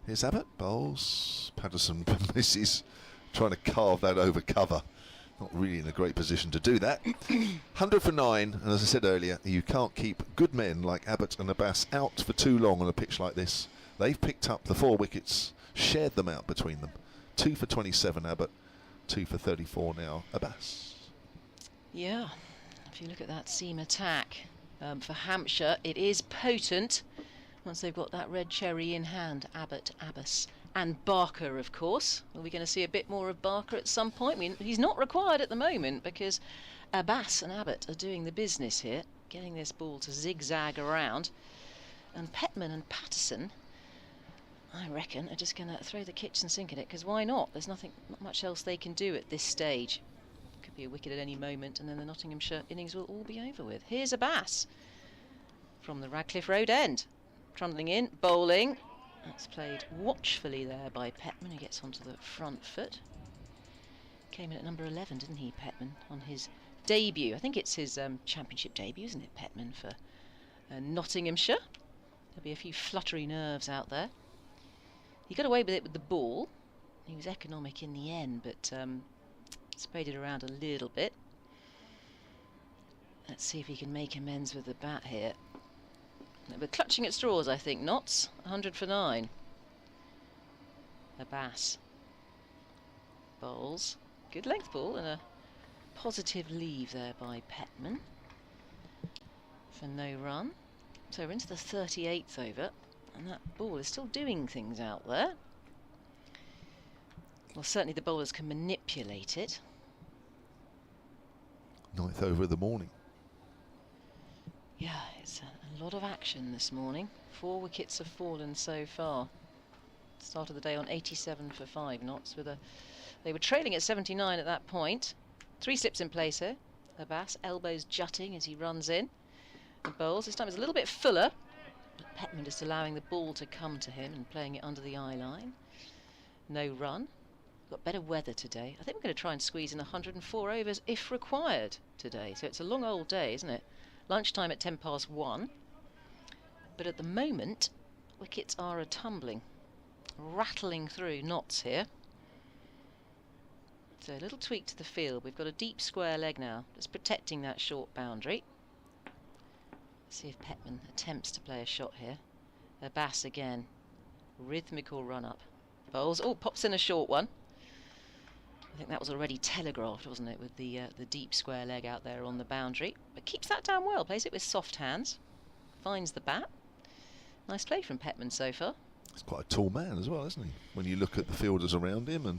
Here's Abbott, bowls. Patterson misses, trying to carve that over cover. Not really in a great position to do that. 100 for 9, and as I said earlier, you can't keep good men like Abbott and Abbas out for too long on a pitch like this. They've picked up the 4 wickets, shared them out between them. 2 for 27 Abbott, 2 for 34 now Abbas. Yeah, if you look at that seam attack for Hampshire, it is potent once they've got that red cherry in hand. Abbott, Abbas and Barker, of course. Are we going to see a bit more of Barker at some point? I mean, he's not required at the moment because Abbas and Abbott are doing the business here, getting this ball to zigzag around. And Petman and Patterson, I reckon, are just going to throw the kitchen sink at it, because why not? There's not much else they can do at this stage. Could be a wicket at any moment, and then the Nottinghamshire innings will all be over with. Here's Abbas from the Radcliffe Road end. Trundling in, bowling. That's played watchfully there by Petman, who gets onto the front foot. Came in at number 11, didn't he, Petman, on his debut? I think it's his championship debut, isn't it, Petman, for Nottinghamshire? There'll be a few fluttery nerves out there. He got away with it with the ball. He was economic in the end, but sprayed it around a little bit. Let's see if he can make amends with the bat here. We're clutching at straws, I think. Knots, 100 for 9. Abbas bowls. Good length ball and a positive leave there by Petman for no run. So we're into the 38th over, and that ball is still doing things out there. Well, certainly the bowlers can manipulate it. 9th over of the morning. Yeah, it's a lot of action this morning. 4 wickets have fallen so far. Start of the day on 87 for 5 knots. They were trailing at 79 at that point. 3 slips in place here. Abbas, elbows jutting as he runs in. The bowls, this time is a little bit fuller. But Petman just allowing the ball to come to him and playing it under the eye line. No run. Got better weather today. I think we're going to try and squeeze in 104 overs if required today. So it's a long old day, isn't it? Lunchtime at 1:10. But at the moment, wickets are a-tumbling, rattling through knots here. So a little tweak to the field. We've got a deep square leg now, just protecting that short boundary. Let's see if Petman attempts to play a shot here. Abbas again, rhythmical run-up. Bowls, oh, pops in a short one. I think that was already telegraphed, wasn't it, with the deep square leg out there on the boundary. But keeps that down well, plays it with soft hands. Finds the bat. Nice play from Petman so far. He's quite a tall man as well, isn't he? When you look at the fielders around him, and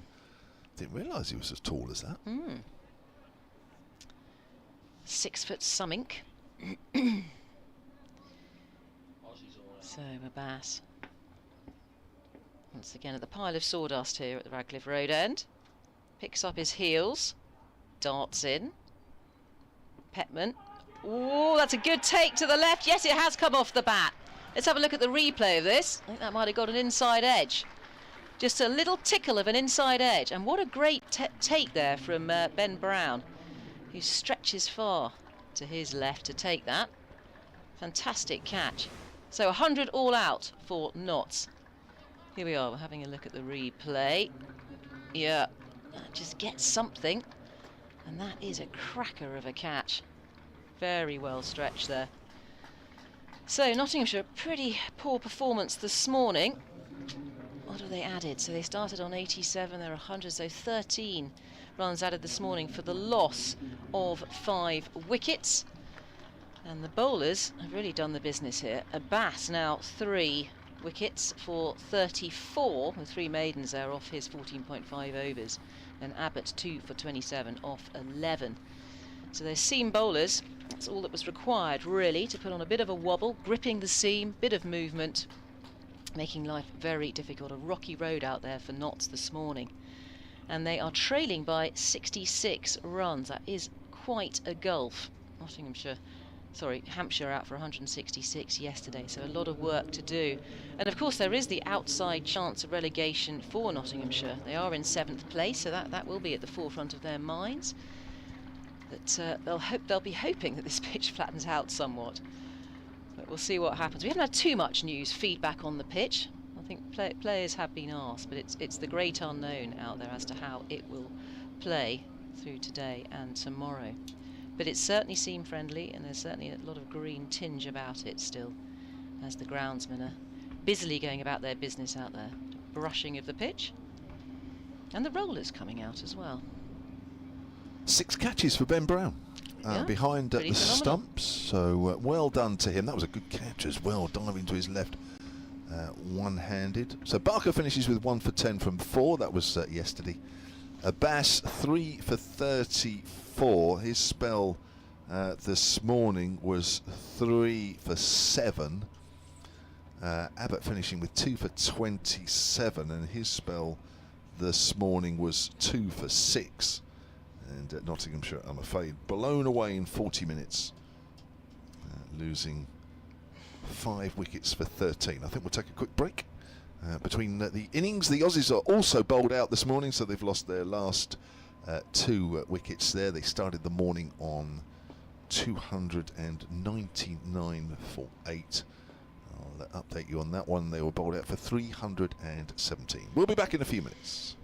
didn't realise he was as tall as that. 6 foot something. So Abbas once again at the pile of sawdust here at the Radcliffe Road end. Picks up his heels, darts in. Petman. Oh, that's a good take to the left. Yes, it has come off the bat. Let's have a look at the replay of this. I think that might have got an inside edge. Just a little tickle of an inside edge. And what a great take there from Ben Brown, who stretches far to his left to take that. Fantastic catch. So 100 all out for Notts. Here we are, we're having a look at the replay. Yeah. Just get something, and that is a cracker of a catch. Very well stretched there. So Nottinghamshire, pretty poor performance this morning. What have they added? So they started on 87, they're 100, so 13 runs added this morning for the loss of 5 wickets. And the bowlers have really done the business here. Abbas now 3 wickets for 34, with 3 maidens there off his 14.5 overs. and Abbott 2 for 27 off 11. So they're seam bowlers. That's all that was required, really, to put on a bit of a wobble, gripping the seam, bit of movement, making life very difficult. A rocky road out there for Notts this morning. And they are trailing by 66 runs. That is quite a gulf. Hampshire out for 166 yesterday, so a lot of work to do. And of course there is the outside chance of relegation for Nottinghamshire. They are in 7th place, so that will be at the forefront of their minds. But they'll be hoping that this pitch flattens out somewhat. But we'll see what happens. We haven't had too much feedback on the pitch. I think players have been asked, but it's the great unknown out there as to how it will play through today and tomorrow. But it's certainly seam friendly, and there's certainly a lot of green tinge about it still, as the groundsmen are busily going about their business out there, brushing of the pitch, and the rollers coming out as well. 6 catches for Ben Brown behind the phenomenal stumps, so well done to him. That was a good catch as well, diving to his left, one-handed. So Barker finishes with 1 for 10 from 4. That was yesterday. Abbas 3 for 34. His spell this morning was 3 for 7. Abbott finishing with 2 for 27, and his spell this morning was 2 for 6. And Nottinghamshire, I'm afraid, blown away in 40 minutes, losing 5 wickets for 13. I think we'll take a quick break. Between the innings, the Aussies are also bowled out this morning, so they've lost their last 2 wickets there. They started the morning on 299 for 8. I'll update you on that one. They were bowled out for 317. We'll be back in a few minutes.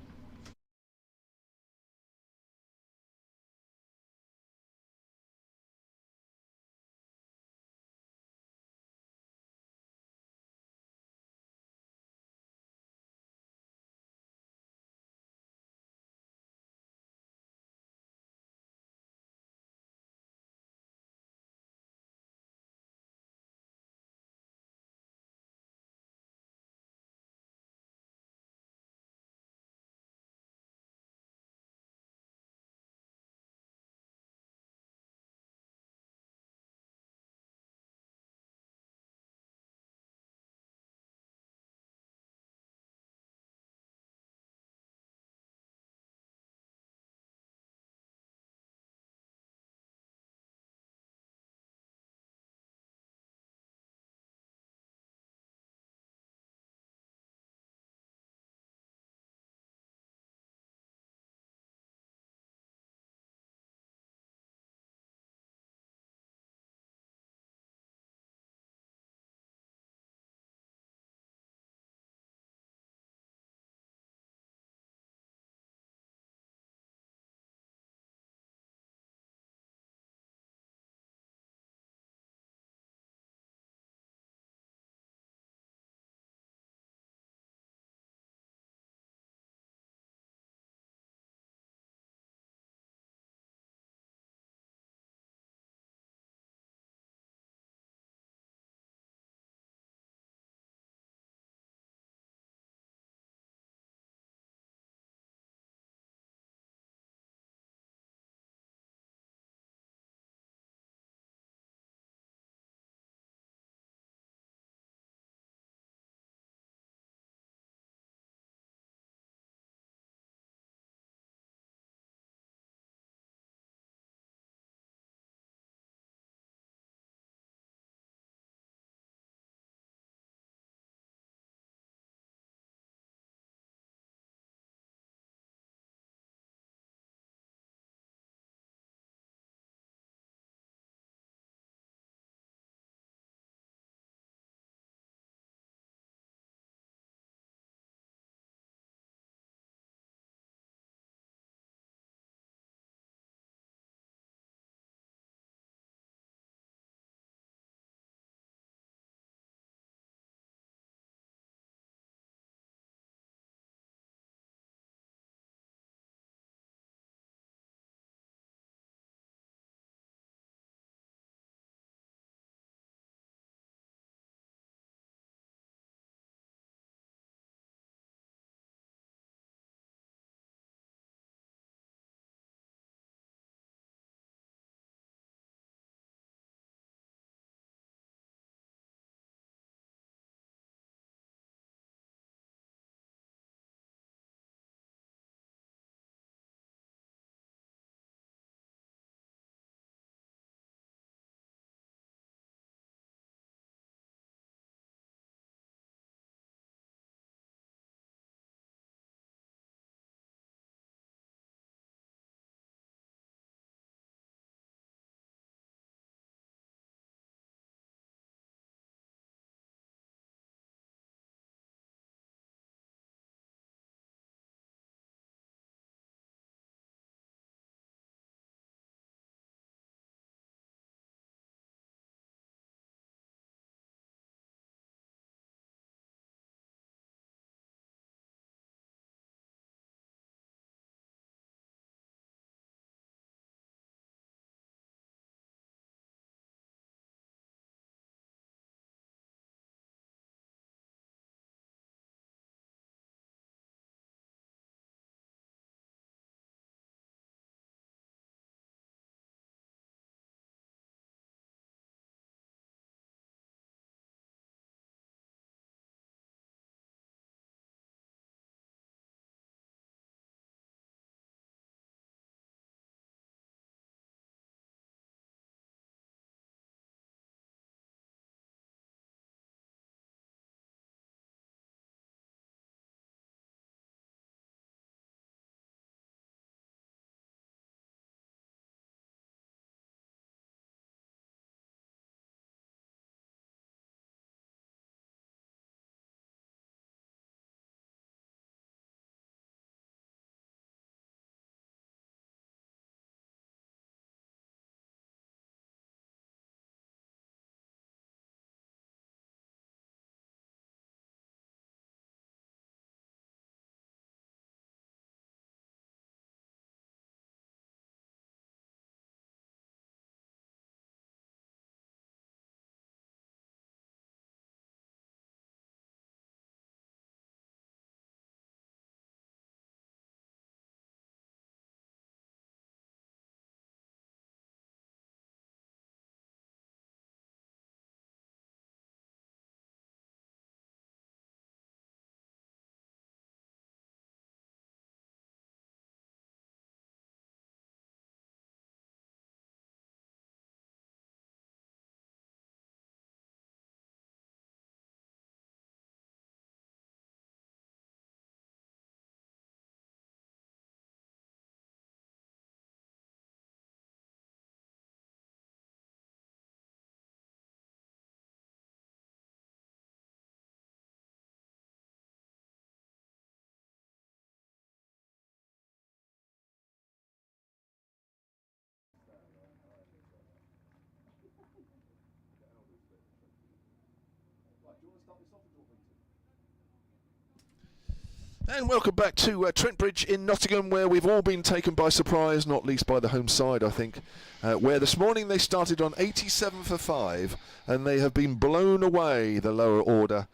And welcome back to Trent Bridge in Nottingham, where we've all been taken by surprise, not least by the home side, I think, where this morning they started on 87 for 5 and they have been blown away, the lower order.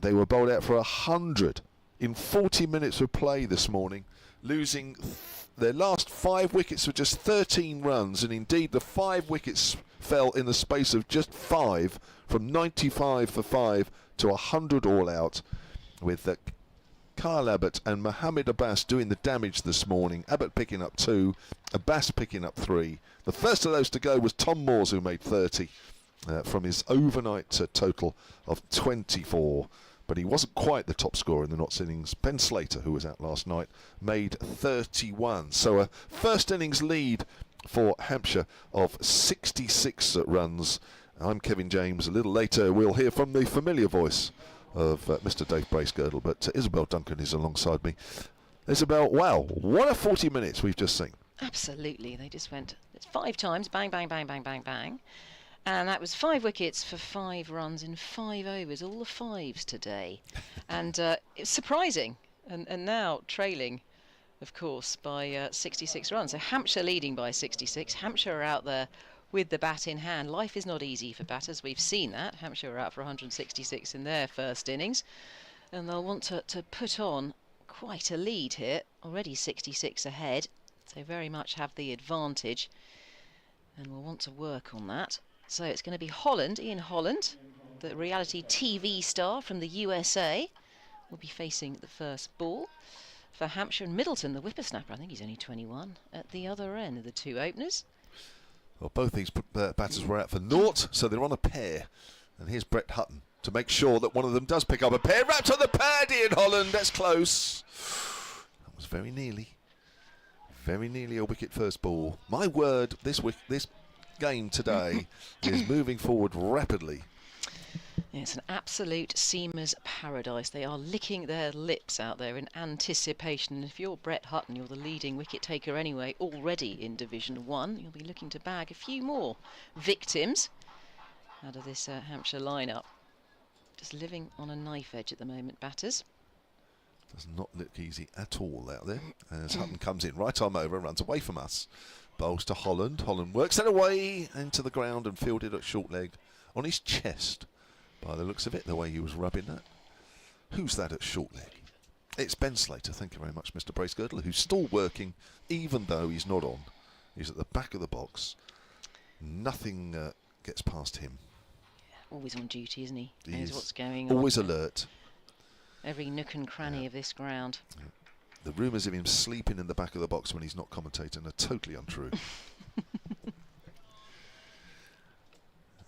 They were bowled out for 100 in 40 minutes of play this morning, losing their last 5 wickets for just 13 runs, and indeed the 5 wickets fell in the space of just 5, from 95 for 5 to 100 all out, with Kyle Abbott and Mohammed Abbas doing the damage this morning. Abbott picking up 2, Abbas picking up 3. The first of those to go was Tom Moores, who made 30 from his overnight total of 24. But he wasn't quite the top scorer in the Notts innings. Ben Slater, who was out last night, made 31. So a first innings lead for Hampshire of 66 runs. I'm Kevin James. A little later we'll hear from the familiar voice of Mr. Dave Bracegirdle, but Isabel Duncan is alongside me. Isabel, wow, what a 40 minutes we've just seen. Absolutely, they just went 5 times, bang, bang, bang, bang, bang, bang. And that was 5 wickets for 5 runs in 5 overs, all the 5s today. And it's surprising, and now trailing, of course, by 66 runs. So Hampshire leading by 66. Hampshire are out there with the bat in hand. Life is not easy for batters, we've seen that. Hampshire are out for 166 in their first innings, and they'll want to put on quite a lead here. Already 66 ahead, so very much have the advantage, and we'll want to work on that. So it's going to be Holland, Ian Holland, the reality TV star from the USA, will be facing the first ball for Hampshire, and Middleton, the whippersnapper, I think he's only 21, at the other end of the 2 openers. Well, both these batters were out for naught, so they're on a pair. And here's Brett Hutton to make sure that one of them does pick up a pair. Wrapped on the pad, Ian Holland. That's close. That was very nearly a wicket first ball. My word, this game today is moving forward rapidly. It's an absolute seamer's paradise. They are licking their lips out there in anticipation. And if you're Brett Hutton, you're the leading wicket taker anyway, already in Division 1. You'll be looking to bag a few more victims out of this Hampshire lineup. Just living on a knife edge at the moment, batters. Does not look easy at all out there. As Hutton comes in, right arm over, runs away from us. Bowls to Holland. Holland works that away into the ground and fielded at short leg on his chest. By the looks of it, the way he was rubbing that. Who's that at short leg? It's Ben Slater, thank you very much, Mr. Bracegirdle, who's still working, even though he's not on. He's at the back of the box. Nothing gets past him. Yeah, always on duty, isn't he? He knows is what's going on. Always alert. Every nook and cranny of this ground. Yeah. The rumours of him sleeping in the back of the box when he's not commentating are totally untrue.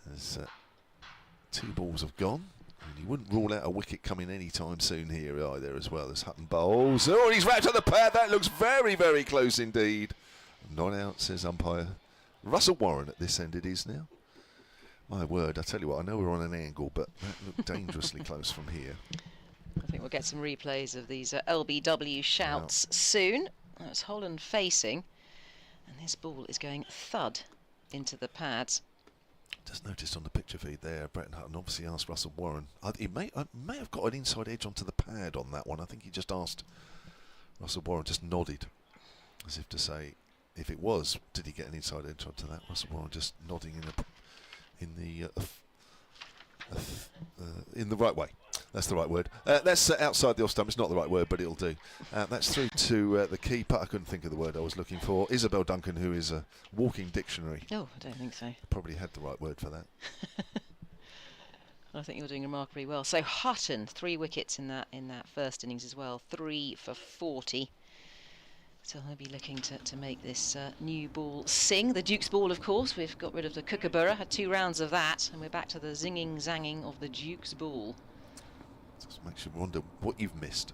There's 2 balls have gone, and you wouldn't rule out a wicket coming any time soon here either as well as Hutton bowls. Oh, and he's wrapped on the pad. That looks very, very close indeed. Not out, says umpire. Russell Warren at this end it is now. My word, I tell you what, I know we're on an angle, but that looked dangerously close from here. I think we'll get some replays of these LBW shouts soon. That's Holland facing, and this ball is going thud into the pads. Just noticed on the picture feed there, Brett Hutton obviously asked Russell Warren. He may have got an inside edge onto the pad on that one. I think he just asked Russell Warren, just nodded, as if to say, if it was, did he get an inside edge onto that? Russell Warren just nodding in the right way. That's the right word. That's outside the off stump. It's not the right word, but it'll do. That's through to the keeper. I couldn't think of the word I was looking for. Isabel Duncan, who is a walking dictionary. Oh, I don't think so. Probably had the right word for that. I think you're doing remarkably well. So Hutton, 3 wickets in that first innings as well. 3 for 40. So he'll be looking to make this new ball sing. The Duke's ball, of course. We've got rid of the Kookaburra, had 2 rounds of that, and we're back to the zinging, zanging of the Duke's ball. Just makes you wonder what you've missed.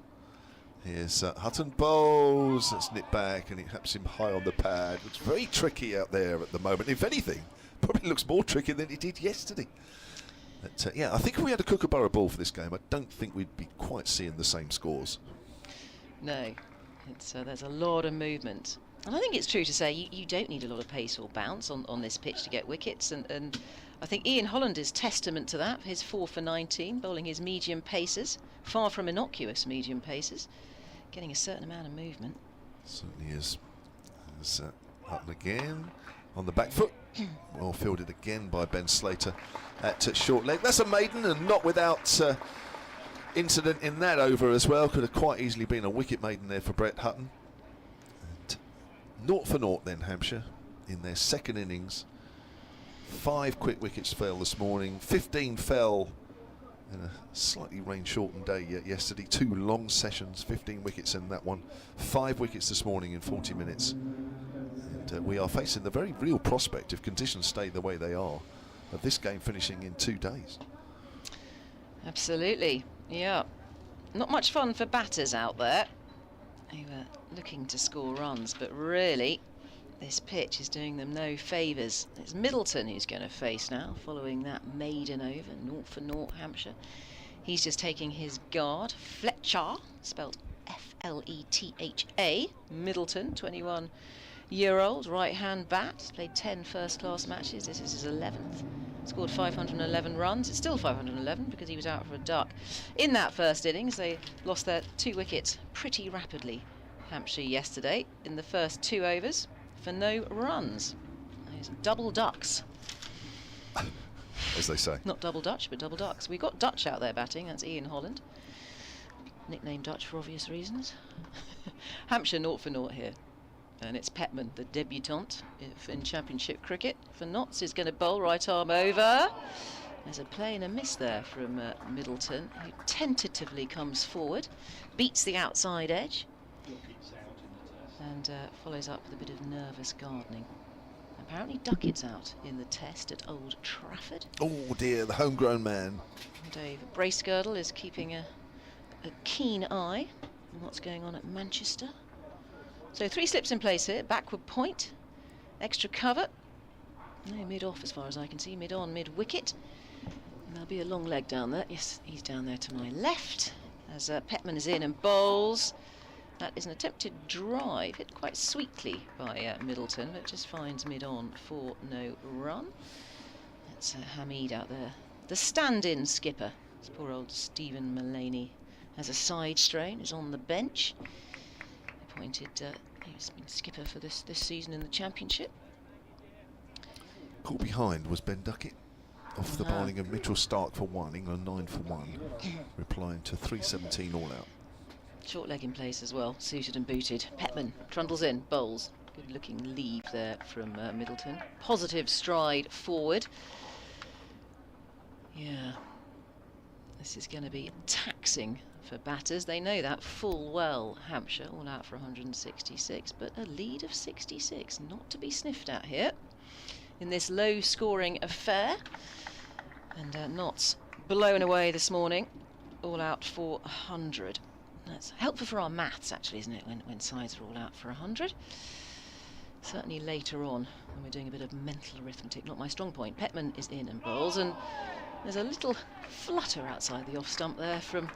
Here's Hutton bowls. That's nipped back, and it haps him high on the pad. Looks very tricky out there at the moment. If anything, probably looks more tricky than it did yesterday. But, yeah, I think if we had a Kookaburra ball for this game, I don't think we'd be quite seeing the same scores. No. It's, there's a lot of movement And I think it's true to say you don't need a lot of pace or bounce on this pitch to get wickets, and I think Ian Holland is testament to that. His 4 for 19, bowling his medium paces, far from innocuous medium paces, getting a certain amount of movement. Certainly is. There's Hutton again on the back foot. Well fielded again by Ben Slater at short leg. That's a maiden, and not without incident in that over as well. Could have quite easily been a wicket maiden there for Brett Hutton. And 0 for 0 then, Hampshire, in their second innings. 5 quick wickets fell this morning. 15 fell in a slightly rain-shortened day yesterday. 2 long sessions, 15 wickets in that one. 5 wickets this morning in 40 minutes. And we are facing the very real prospect, if conditions stay the way they are, of this game finishing in 2 days. Absolutely, yeah. Not much fun for batters out there who are looking to score runs, but really this pitch is doing them no favours. It's Middleton who's going to face now, following that maiden over, 0 for 0 Hampshire. He's just taking his guard. Fletcher, spelled F-L-E-T-H-A, Middleton, 21-year-old, right-hand bat. He's played 10 first-class matches. This is his 11th. Scored 511 runs. It's still 511 because he was out for a duck. In that first innings, they lost their 2 wickets pretty rapidly, Hampshire, yesterday, in the first 2 overs. For no runs. Those double ducks. As they say. Not double Dutch, but double ducks. We've got Dutch out there batting. That's Ian Holland. Nicknamed Dutch for obvious reasons. Hampshire 0 for 0 here. And it's Petman, the debutant in Championship cricket. For Notts is going to bowl right arm over. There's a play and a miss there from Middleton, who tentatively comes forward, beats the outside edge, and follows up with a bit of nervous gardening. Apparently Duckett's out in the test at Old Trafford. Oh dear, the homegrown man. Dave Bracegirdle is keeping a keen eye on what's going on at Manchester. So 3 slips in place here, backward point, extra cover. No mid-off as far as I can see, mid-on, mid-wicket. And there'll be a long leg down there. Yes, he's down there to my left as Petman is in and bowls. That is an attempted drive, hit quite sweetly by Middleton, but just finds mid-on for no run. That's Hamid out there, the stand-in skipper. This poor old Stephen Mullaney has a side strain, is on the bench. Appointed, he's been skipper for this season in the Championship. Caught behind was Ben Duckett, off the bowling of Mitchell Stark for 1, England 9 for 1, replying to 317 all out. Short leg in place as well, suited and booted. Petman trundles in, bowls. Good looking leave there from Middleton. Positive stride forward. Yeah, this is going to be taxing for batters. They know that full well, Hampshire, all out for 166, but a lead of 66, not to be sniffed at here in this low scoring affair. And Notts blown away this morning, all out for 100. That's helpful for our maths, actually, isn't it, when sides are all out for 100. Certainly later on, when we're doing a bit of mental arithmetic, not my strong point. Petman is in and bowls, and there's a little flutter outside the off stump there from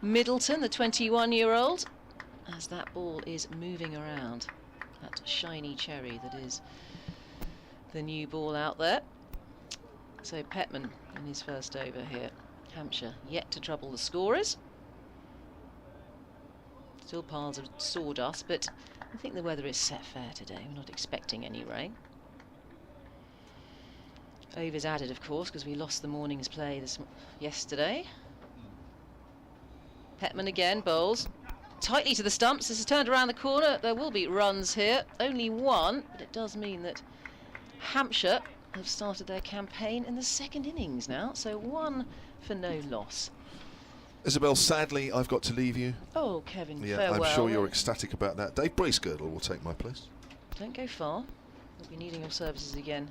Middleton, the 21-year-old, as that ball is moving around. That shiny cherry that is the new ball out there. So Petman in his first over here. Hampshire yet to trouble the scorers. Still piles of sawdust, but I think the weather is set fair today. We're not expecting any rain. Overs added, of course, because we lost the morning's play yesterday. Petman again bowls tightly to the stumps. This is turned around the corner. There will be runs here. Only 1, but it does mean that Hampshire have started their campaign in the second innings now. So 1 for no loss. Isabel, sadly, I've got to leave you. Oh, Kevin, yeah, farewell. I'm sure you're ecstatic about that. Dave Bracegirdle will take my place. Don't go far. We'll be needing your services again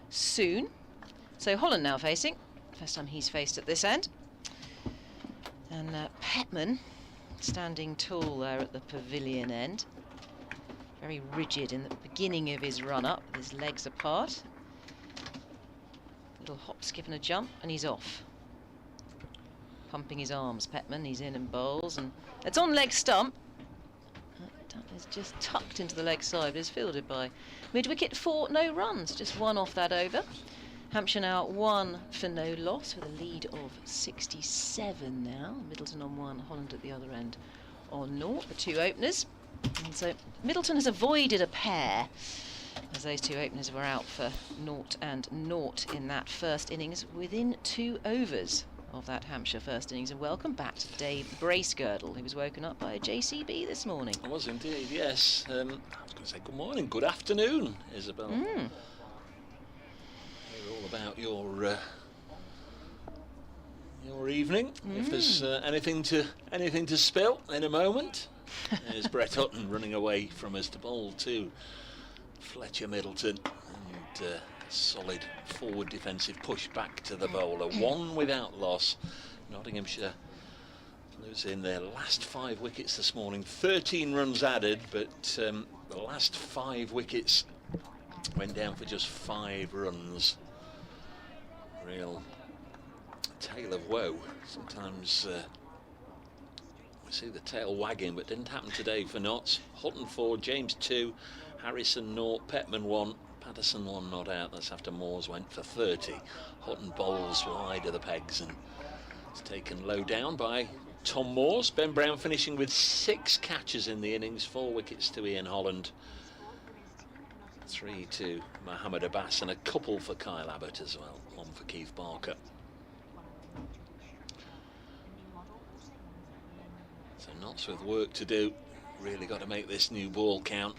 soon. So Holland now facing. First time he's faced at this end. And Petman standing tall there at the pavilion end. Very rigid in the beginning of his run-up, with his legs apart. Little hop, skip and a jump, and he's off. Pumping his arms, Petman, he's in and bowls, and it's on leg stump. That is just tucked into the leg side, but is fielded by mid-wicket for no runs. Just one off that over. Hampshire now 1 for no loss with a lead of 67 now. Middleton on 1, Holland at the other end on 0, the 2 openers. And so Middleton has avoided a pair, as those 2 openers were out for 0 and 0 in that first innings within 2 overs of that Hampshire first innings. And welcome back to Dave Bracegirdle, who was woken up by a JCB this morning. I was indeed, yes. I was going to say good morning, good afternoon, Isabel. We're all about your evening. If there's anything to spill in a moment. There's Brett Hutton running away from us to bowl to Fletcher Middleton, and solid forward defensive push back to the bowler. 1 without loss. Nottinghamshire losing their last 5 wickets this morning. 13 runs added, but the last 5 wickets went down for just 5 runs. Real tale of woe. Sometimes we see the tail wagging, but didn't happen today for Notts. Hutton 4, James 2, Harrison 0, Petman 1, Patterson 1 not out. That's after Moores went for 30. Hutton bowls wide of the pegs and it's taken low down by Tom Moores. Ben Brown finishing with 6 catches in the innings, 4 wickets to Ian Holland, 3 to Mohammed Abbas, and a couple for Kyle Abbott as well, 1 for Keith Barker. So Notts with work to do. Really got to make this new ball count.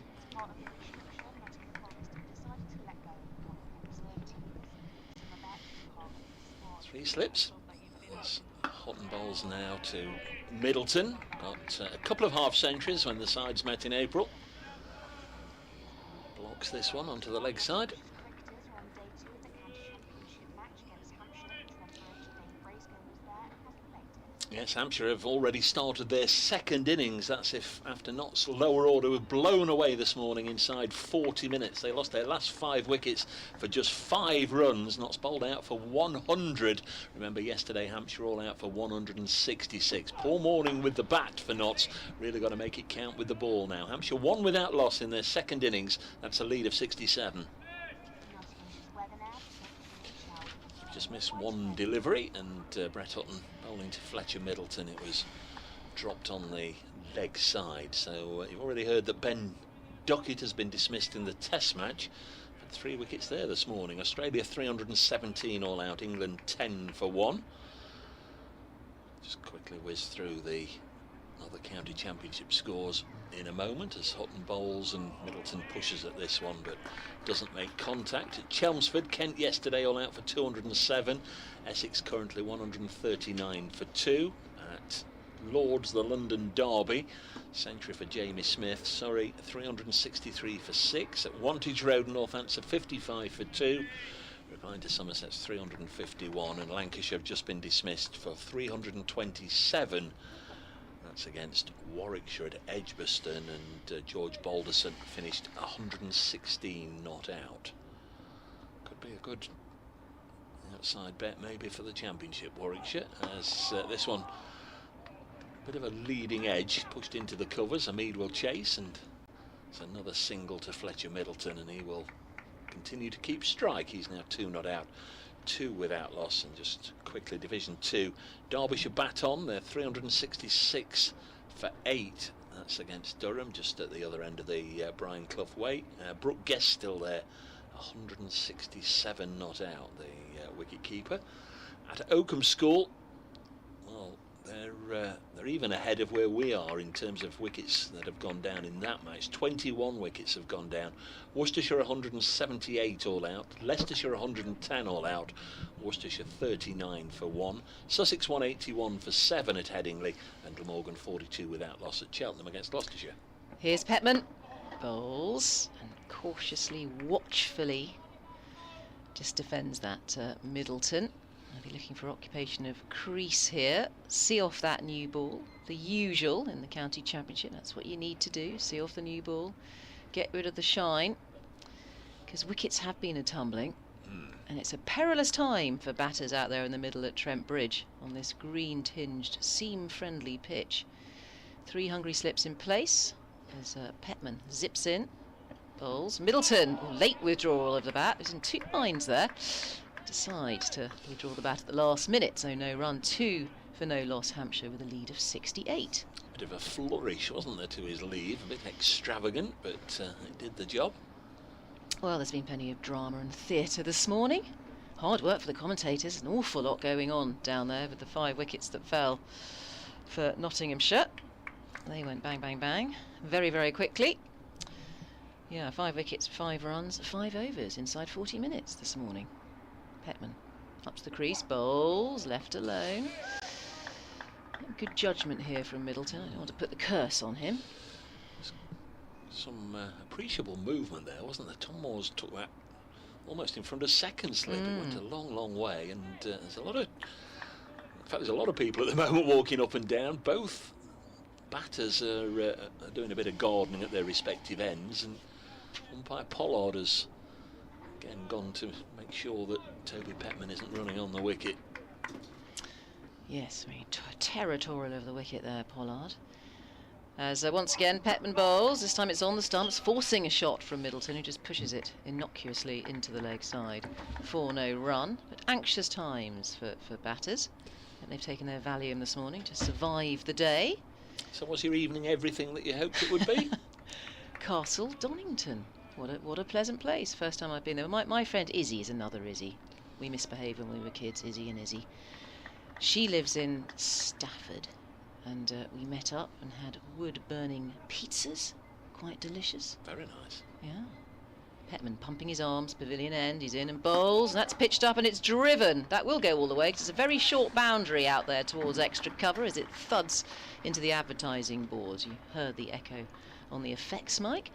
3 slips. Yes. Hutton bowls now to Middleton. Got a couple of half centuries when the sides met in April. Blocks this one onto the leg side. Yes, Hampshire have already started their second innings. That's if after Notts' lower order were blown away this morning inside 40 minutes. They lost their last 5 wickets for just 5 runs. Notts bowled out for 100. Remember yesterday Hampshire all out for 166. Poor morning with the bat for Notts. Really got to make it count with the ball now. Hampshire 1 without loss in their second innings. That's a lead of 67. Just missed 1 delivery, and Brett Hutton bowling to Fletcher Middleton. It was dropped on the leg side. So you've already heard that Ben Duckett has been dismissed in the Test match. Had 3 wickets there this morning. Australia 317 all out, England 10 for 1. Just quickly whiz through the other county championship scores in a moment as Hutton bowls and Middleton pushes at this one but doesn't make contact. At Chelmsford, Kent yesterday all out for 207. Essex currently 139 for 2. At Lords, the London Derby, century for Jamie Smith. Surrey 363 for 6. At Wantage Road, Northampton 55 for 2. Replying to Somerset's 351, and Lancashire have just been dismissed for 327. That's against Warwickshire at Edgbaston, and George Balderson finished 116 not out. Could be a good outside bet maybe for the championship, Warwickshire, as this one bit of a leading edge pushed into the covers. Hamid will chase, and it's another single to Fletcher Middleton, and he will continue to keep strike. He's now 2 not out, 2 without loss. And just quickly, Division 2, Derbyshire bat on. They're 366 for 8. That's against Durham, just at the other end of the Brian Clough Way. Brooke Guest still there, 167 not out, the wicket keeper. At Oakham School, well, they're even ahead of where we are in terms of wickets that have gone down in that match. 21 wickets have gone down. Worcestershire 178 all out. Leicestershire 110 all out. Worcestershire 39 for 1. Sussex 181 for 7 at Headingley. And Glamorgan 42 without loss at Cheltenham against Gloucestershire. Here's Petman. Bowls and cautiously, watchfully just defends that Middleton. I'll be looking for occupation of crease here. See off that new ball. The usual in the county championship. That's what you need to do. See off the new ball. Get rid of the shine. Because wickets have been a-tumbling. And it's a perilous time for batters out there in the middle at Trent Bridge on this green-tinged, seam-friendly pitch. 3 hungry slips in place. as Petman zips in, bowls. Middleton, late withdrawal of the bat. He's in 2 minds there. Decides to withdraw the bat at the last minute, so no run, 2 for no loss. Hampshire with a lead of 68. Bit of a flourish, wasn't there, to his leave? A bit extravagant, but it did the job. Well, there's been plenty of drama and theatre this morning. Hard work for the commentators. An awful lot going on down there with the 5 wickets that fell for Nottinghamshire. They went bang, bang, bang very, very quickly. Yeah, 5 wickets, 5 runs, 5 overs inside 40 minutes this morning. Petman up to the crease, bowls, left alone. Good judgment here from Middleton. I don't want to put the curse on him. Some appreciable movement there, wasn't there? Tom Moore's took that almost in front of second slip. It went a long, long way, and there's a lot of, in fact, there's a lot of people at the moment walking up and down. Both batters are doing a bit of gardening at their respective ends, and umpire Pollard has again gone to make sure that Toby Petman isn't running on the wicket. Yes, very territorial over the wicket there, Pollard. As once again Petman bowls. This time it's on the stumps, forcing a shot from Middleton, who just pushes it innocuously into the leg side for no run. But anxious times for batters, and they've taken their Valium this morning to survive the day. So was your evening everything that you hoped it would be? Castle Donington. What a pleasant place. First time I've been there. My friend Izzy is another Izzy. We misbehaved when we were kids, Izzy and Izzy. She lives in Stafford, and we met up and had wood-burning pizzas. Quite delicious. Very nice. Yeah. Petman pumping his arms, pavilion end, he's in and bowls. That's pitched up and it's driven. That will go all the way because it's a very short boundary out there towards extra cover as it thuds into the advertising boards. You heard the echo on the effects mic.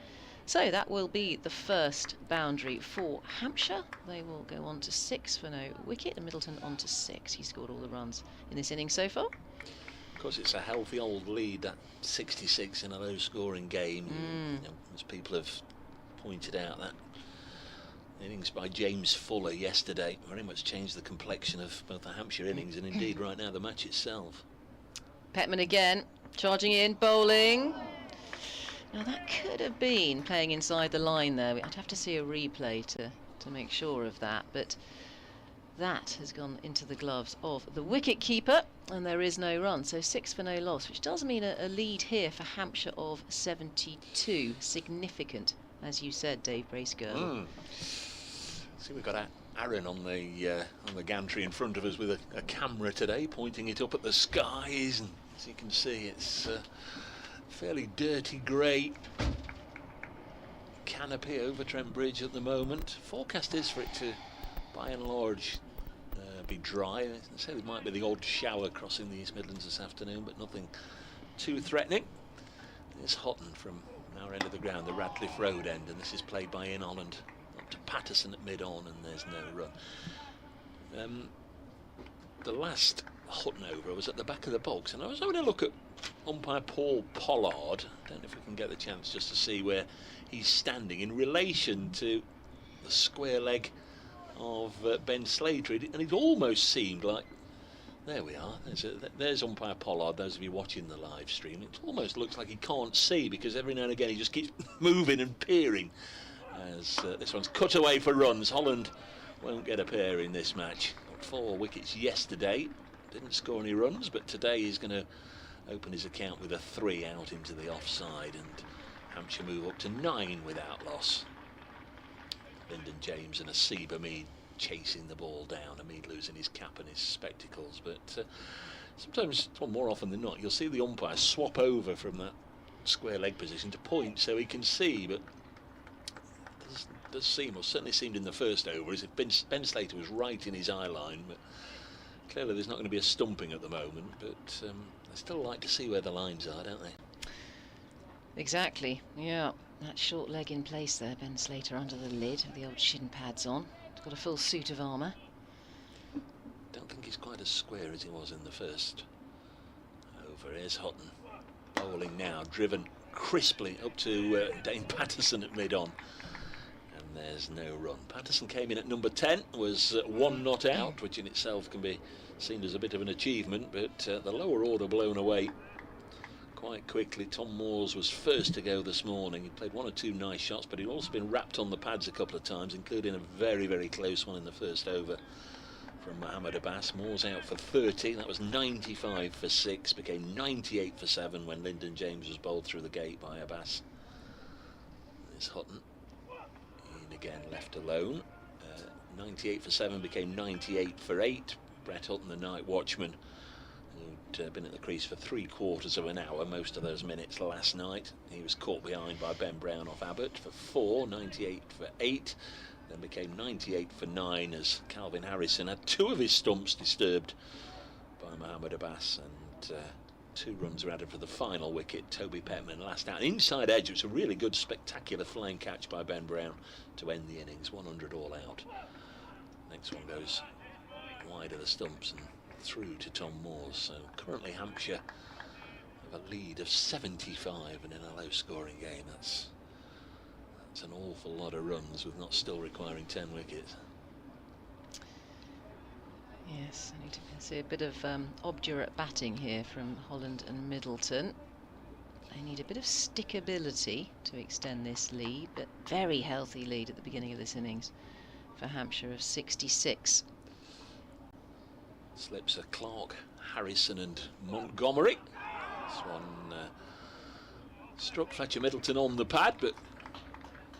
So that will be the first boundary for Hampshire. They will go on to 6 for no wicket, and Middleton on to 6. He scored all the runs in this inning so far. Of course, it's a healthy old lead, that 66 in a low-scoring game. You know, as people have pointed out, that innings by James Fuller yesterday very much changed the complexion of both the Hampshire innings and indeed right now the match itself. Petman again, charging in, bowling. Now that could have been playing inside the line there. I'd have to see a replay to make sure of that, but that has gone into the gloves of the wicket keeper, and there is no run, so 6 for no loss, which does mean a lead here for Hampshire of 72. Significant, as you said, Dave Bracegirdle. See, we've got Aaron on the gantry in front of us with a camera today, pointing it up at the skies, and as you can see, it's fairly dirty grey canopy over Trent Bridge at the moment. Forecast is for it to, by and large, be dry. I say there might be the odd shower crossing the East Midlands this afternoon, but nothing too threatening. There's Houghton from our end of the ground, the Radcliffe Road end, and this is played by In Holland up to Patterson at mid-on, and there's no run. The last Houghton over was at the back of the box, and I was having a look at umpire Paul Pollard. I don't know if we can get the chance just to see where he's standing in relation to the square leg of Ben Slater, and it almost seemed like, there we are, there's umpire Pollard. Those of you watching the live stream, it almost looks like he can't see, because every now and again he just keeps moving and peering as this one's cut away for runs. Holland won't get a pair in this match. Got 4 wickets yesterday, didn't score any runs, but today he's going to open his account with a 3 out into the offside, and Hampshire move up to 9 without loss. Lyndon James and a Seba Mead chasing the ball down, a Mead losing his cap and his spectacles, but sometimes, well, more often than not, you'll see the umpire swap over from that square leg position to point so he can see, but it does seem, or certainly seemed in the first over, as if Ben Slater was right in his eye line, but clearly there's not going to be a stumping at the moment, but they still like to see where the lines are, don't they? Exactly, yeah. That short leg in place there, Ben Slater under the lid with the old shin pads on. He's got a full suit of armour. Don't think he's quite as square as he was in the first over. Here's Houghton bowling now, driven crisply up to Dane Patterson at mid-on. And there's no run. Patterson came in at number 10, was 1 not out, which in itself can be seen as a bit of an achievement, but the lower order blown away quite quickly. Tom Moores was first to go this morning. He played one or two nice shots, but he'd also been wrapped on the pads a couple of times, including a very, very close one in the first over from Mohamed Abbas. Moores out for 30. That was 95 for 6, became 98 for 7 when Lyndon James was bowled through the gate by Abbas. There's Hutton. And again left alone. 98 for 7 became 98 for 8. Brett Hutton, the night watchman, who'd been at the crease for 3/4 of an hour, most of those minutes last night. He was caught behind by Ben Brown off Abbott for 4, 98 for 8. Then became 98 for 9 as Calvin Harrison had 2 of his stumps disturbed by Mohamed Abbas, and 2 runs were added for the final wicket. Toby Petman last out. Inside edge, it was a really good, spectacular flying catch by Ben Brown to end the innings. 100 all out. Next one goes wide of the stumps and through to Tom Moores. So currently Hampshire have a lead of 75, and in a low-scoring game, that's an awful lot of runs with not still requiring 10 wickets. Yes, I need to see a bit of obdurate batting here from Holland and Middleton. They need a bit of stickability to extend this lead, but very healthy lead at the beginning of this innings for Hampshire of 66. Slips are Clark, Harrison and Montgomery. This one struck Fletcher Middleton on the pad, but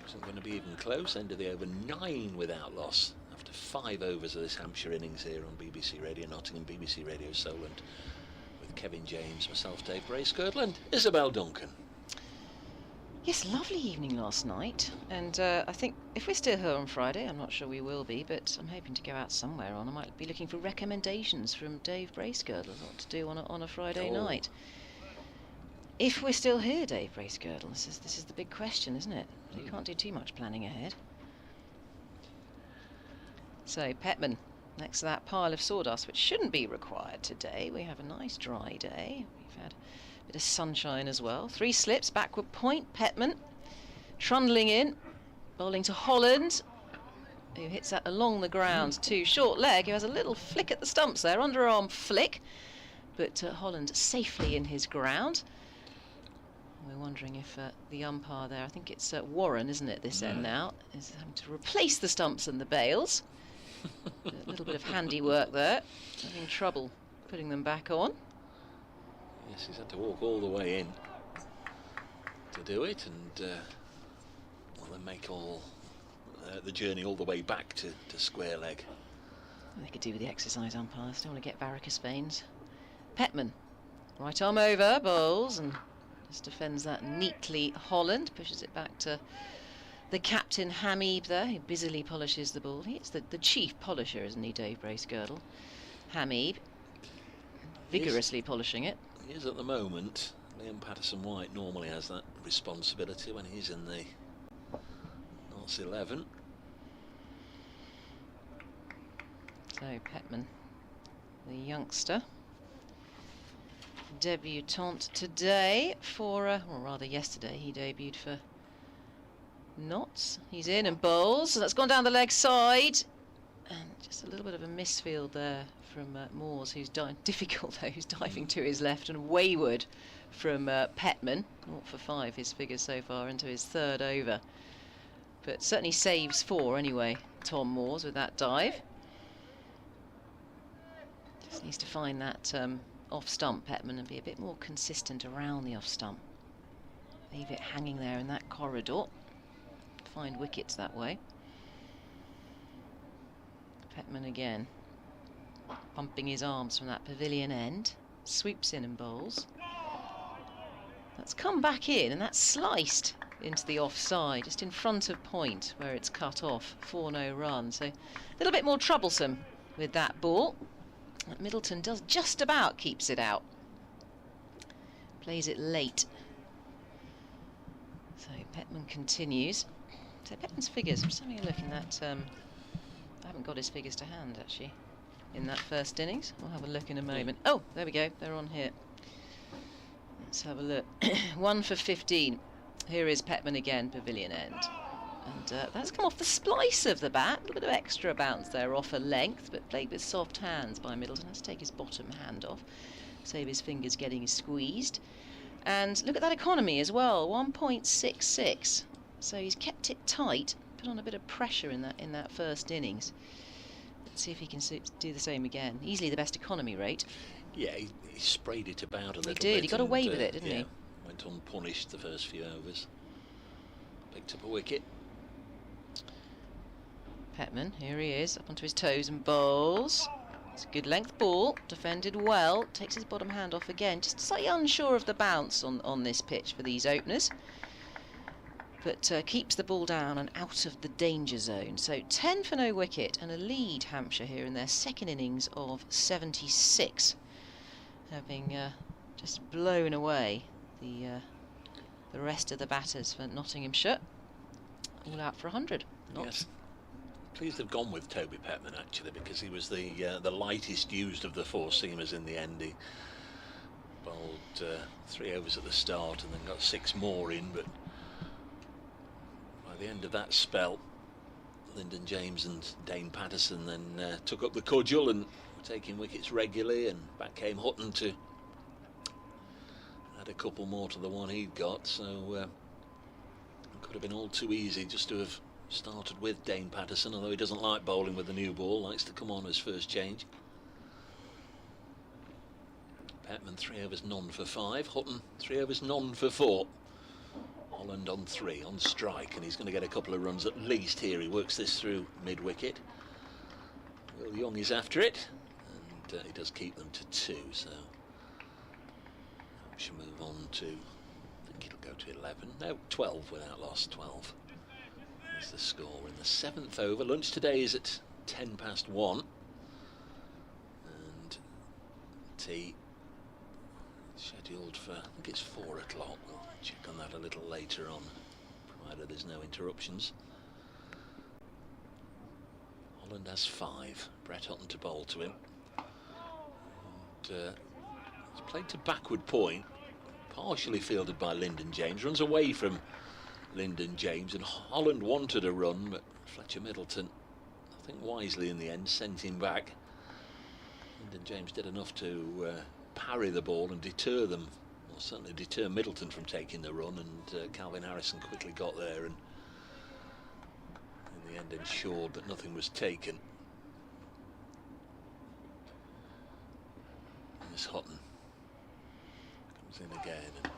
wasn't going to be even close. End of the over, 9 without loss after 5 overs of this Hampshire innings here on BBC Radio Nottingham, BBC Radio Solent, with Kevin James, myself, Dave Bracegirdle, and Isabel Duncan. Yes, lovely evening last night, and I think if we're still here on Friday, I'm not sure we will be, but I'm hoping to go out somewhere on. I might be looking for recommendations from Dave Bracegirdle what to do on a Friday night. If we're still here, Dave Bracegirdle, this is the big question, isn't it? You can't do too much planning ahead. So Petman next to that pile of sawdust, which shouldn't be required today. We have a nice dry day. We've had a bit of sunshine as well. 3 slips, backward point. Petman trundling in, bowling to Holland, who hits that along the ground to short leg, who has a little flick at the stumps there, underarm flick, but Holland safely in his ground. We're wondering if the umpire there, I think it's Warren, isn't it, this end now, is having to replace the stumps and the bails. A little bit of handiwork there, having trouble putting them back on. Yes, he's had to walk all the way in to do it, and then make all the journey all the way back to square leg. They could do with the exercise umpires, don't want to get varicose veins. Petman, right arm over, bowls, and just defends that neatly. Holland pushes it back to the captain Hamid there, who busily polishes the ball. He's the chief polisher, isn't he, Dave Bracegirdle? Hamid vigorously polishing it. He is at the moment. Liam Patterson-White normally has that responsibility when he's in the North 11. So Petman, the youngster, debutant today for, or rather yesterday, he debuted for Notts. He's in and bowls, so that's gone down the leg side, and just a little bit of a misfield there from Moores, who's difficult though, who's diving to his left, and wayward from Petman. 0 for 5 his figures so far into his 3rd over, but certainly saves 4 anyway. Tom Moores with that dive. Just needs to find that off stump, Petman, and be a bit more consistent around the off stump. Leave it hanging there in that corridor. Find wickets that way. Petman again, bumping his arms from that pavilion end, sweeps in and bowls. That's come back in, and that's sliced into the offside, just in front of point where it's cut off. 4-no run, so a little bit more troublesome with that ball. Middleton does just about keeps it out. Plays it late. So Petman continues. So Petman's figures, I'm just having a look in that. I haven't got his figures to hand actually in that first innings. We'll have a look in a moment. Oh, there we go. They're on here. Let's have a look. 1 for 15. Here is Petman again, pavilion end. And that's come off the splice of the bat. A little bit of extra bounce there off a length, but played with soft hands by Middleton. Has to take his bottom hand off, save his fingers getting squeezed. And look at that economy as well, 1.66. So he's kept it tight, put on a bit of pressure in that first innings. Let's see if he can do the same again. Easily the best economy rate. Yeah, he sprayed it about a little bit. He did. He got away with it, didn't yeah, he? Went unpunished the first few overs. Picked up a wicket. Petman, here he is, up onto his toes and bowls. It's a good length ball, defended well, takes his bottom hand off again. Just slightly unsure of the bounce on this pitch for these openers. But keeps the ball down and out of the danger zone. So 10 for no wicket and a lead Hampshire here in their second innings of 76. Having just blown away the rest of the batters for Nottinghamshire. All out for 100. Yes. Pleased to have gone with Toby Petman actually, because he was the lightest used of the four seamers in the end. He bowled 3 overs at the start and then got 6 more in, but by the end of that spell, Lyndon James and Dane Patterson then took up the cudgel and were taking wickets regularly, and back came Hutton to add a couple more to the one he'd got. So it could have been all too easy just to have started with Dane Patterson, although he doesn't like bowling with the new ball, likes to come on as first change. Petman 3 overs none for 5, Hutton 3 overs none for 4. Holland on 3 on strike, and he's going to get a couple of runs at least here. He works this through mid-wicket. Will Young is after it, and he does keep them to 2, so we should move on to, I think it'll go to 11, no, 12 without loss, 12. That's the score in the 7th over. Lunch today is at 1:10 and tea scheduled for, I think it's 4 o'clock. We'll check on that a little later on, provided there's no interruptions. Holland has 5. Brett Hutton to bowl to him. And he's played to backward point, partially fielded by Lyndon James. Runs away from Lyndon James, and Holland wanted a run, but Fletcher Middleton, I think wisely in the end, sent him back. Lyndon James did enough to parry the ball and deter them, or certainly deter Middleton from taking the run, and Calvin Harrison quickly got there and in the end ensured that nothing was taken. Miss Hutton comes in again and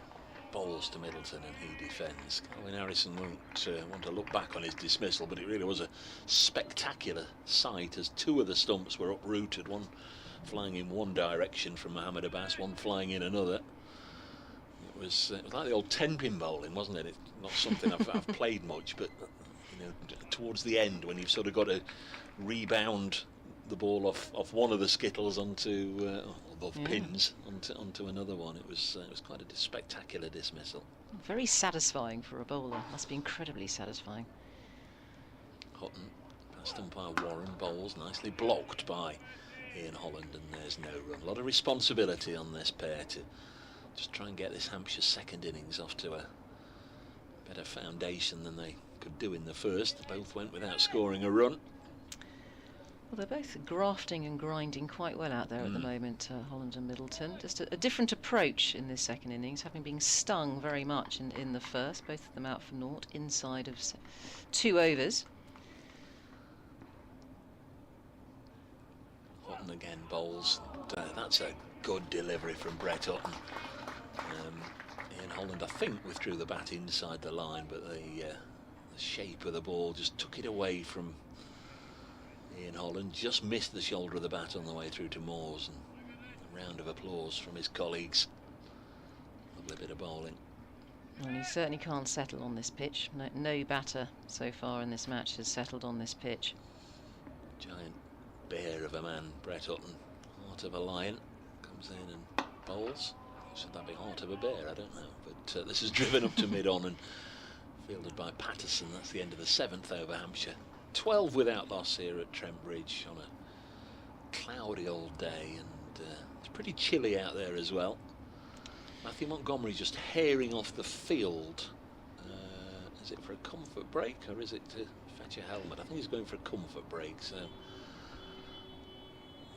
bowls to Middleton, and he defends. Calvin Harrison won't want to look back on his dismissal, but it really was a spectacular sight as 2 of the stumps were uprooted, one flying in one direction from Mohammed Abbas, one flying in another. It was like the old 10-pin bowling, wasn't it? It's not something I've played much, but you know, towards the end, when you've sort of got to rebound the ball off one of the skittles onto pins onto another one, it was quite a spectacular dismissal. Very satisfying for a bowler. Must be incredibly satisfying. Hutton, past umpire Warren, bowls nicely blocked by Ian Holland, and there's no run. A lot of responsibility on this pair to just try and get this Hampshire second innings off to a better foundation than they could do in the first. They both went without scoring a run. Well, they're both grafting and grinding quite well out there at the moment, Holland and Middleton. Just a different approach in this second innings, having been stung very much in the first. Both of them out for naught inside of 2 overs. Hutton again bowls. That's a good delivery from Brett Hutton. Ian Holland, I think, withdrew the bat inside the line, but the shape of the ball just took it away from Ian Holland, just missed the shoulder of the bat on the way through to Moores, and a round of applause from his colleagues. Lovely bit of bowling. Well, he certainly can't settle on this pitch. No batter so far in this match has settled on this pitch. Giant bear of a man, Brett Hutton, heart of a lion, comes in and bowls. Should that be heart of a bear? I don't know, but this is driven up to mid-on and fielded by Patterson. That's the end of the 7th over Hampshire. 12 without loss here at Trent Bridge on a cloudy old day, and it's pretty chilly out there as well. Matthew Montgomery just herring off the field. Is it for a comfort break, or is it to fetch a helmet? I think he's going for a comfort break, so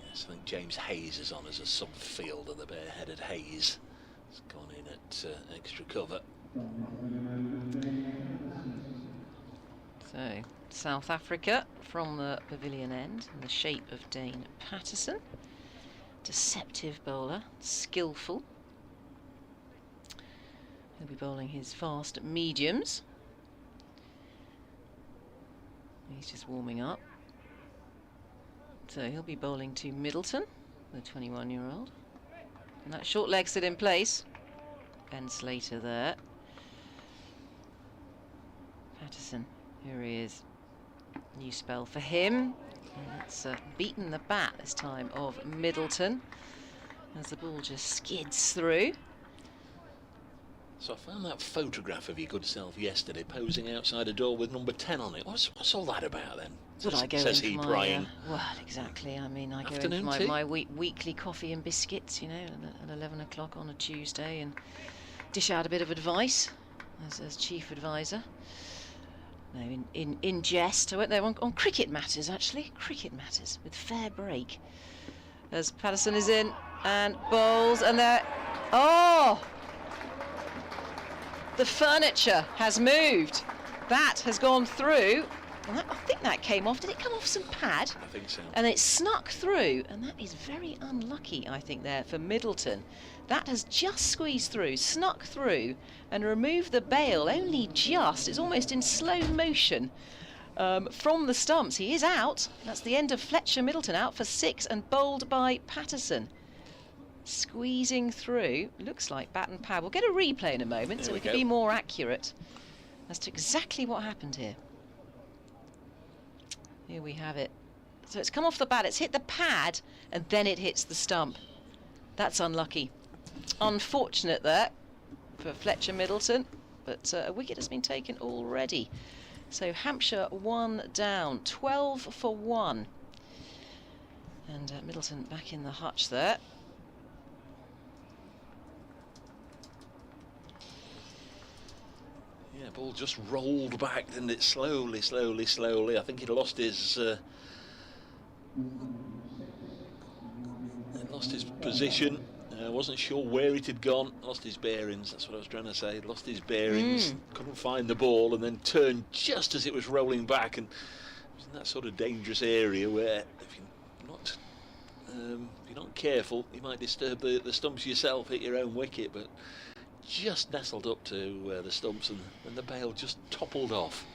yes, I think James Hayes is on as a sub-fielder, the bare-headed Hayes. It's gone in at extra cover. So, South Africa from the pavilion end in the shape of Dane Patterson. Deceptive bowler, skillful. He'll be bowling his fast mediums. He's just warming up. So he'll be bowling to Middleton, the 21-year-old. And that short leg still in place. Ben Slater there. Patterson, here he is. New spell for him. And it's beaten the bat this time of Middleton as the ball just skids through. So I found that photograph of your good self yesterday, posing outside a door with number 10 on it. What's all that about then? Says he, Brian. Well, exactly. I mean, I go Afternoon in for tea? my weekly coffee and biscuits, you know, at 11 o'clock on a Tuesday, and dish out a bit of advice as chief advisor. No, in jest. I went there on cricket matters, actually. Cricket matters with fair break. As Patterson is in and bowls, and there. Oh! The furniture has moved. That has gone through. And I think that came off. Did it come off some pad? I think so. And it snuck through, and that is very unlucky, I think, there for Middleton. That has just squeezed through, snuck through, and removed the bail only just. It's almost in slow motion from the stumps. He is out. That's the end of Fletcher Middleton, out for 6 and bowled by Patterson. Squeezing through, looks like bat and pad. We'll get a replay in a moment so we can be more accurate as to exactly what happened here. Here we have it. So it's come off the bat, it's hit the pad, and then it hits the stump. That's unlucky. Unfortunate there for Fletcher Middleton, but a wicket has been taken already. So Hampshire 1 down, 12 for 1. And Middleton back in the hutch there. Yeah, ball just rolled back, didn't it? Slowly. I think he'd lost his position. Wasn't sure where it had gone. Lost his bearings. That's what I was trying to say. Lost his bearings. Couldn't find the ball, and then turned just as it was rolling back. And it was in that sort of dangerous area where, if you're not careful, you might disturb the stumps yourself, hit your own wicket. But just nestled up to the stumps, and the bail just toppled off.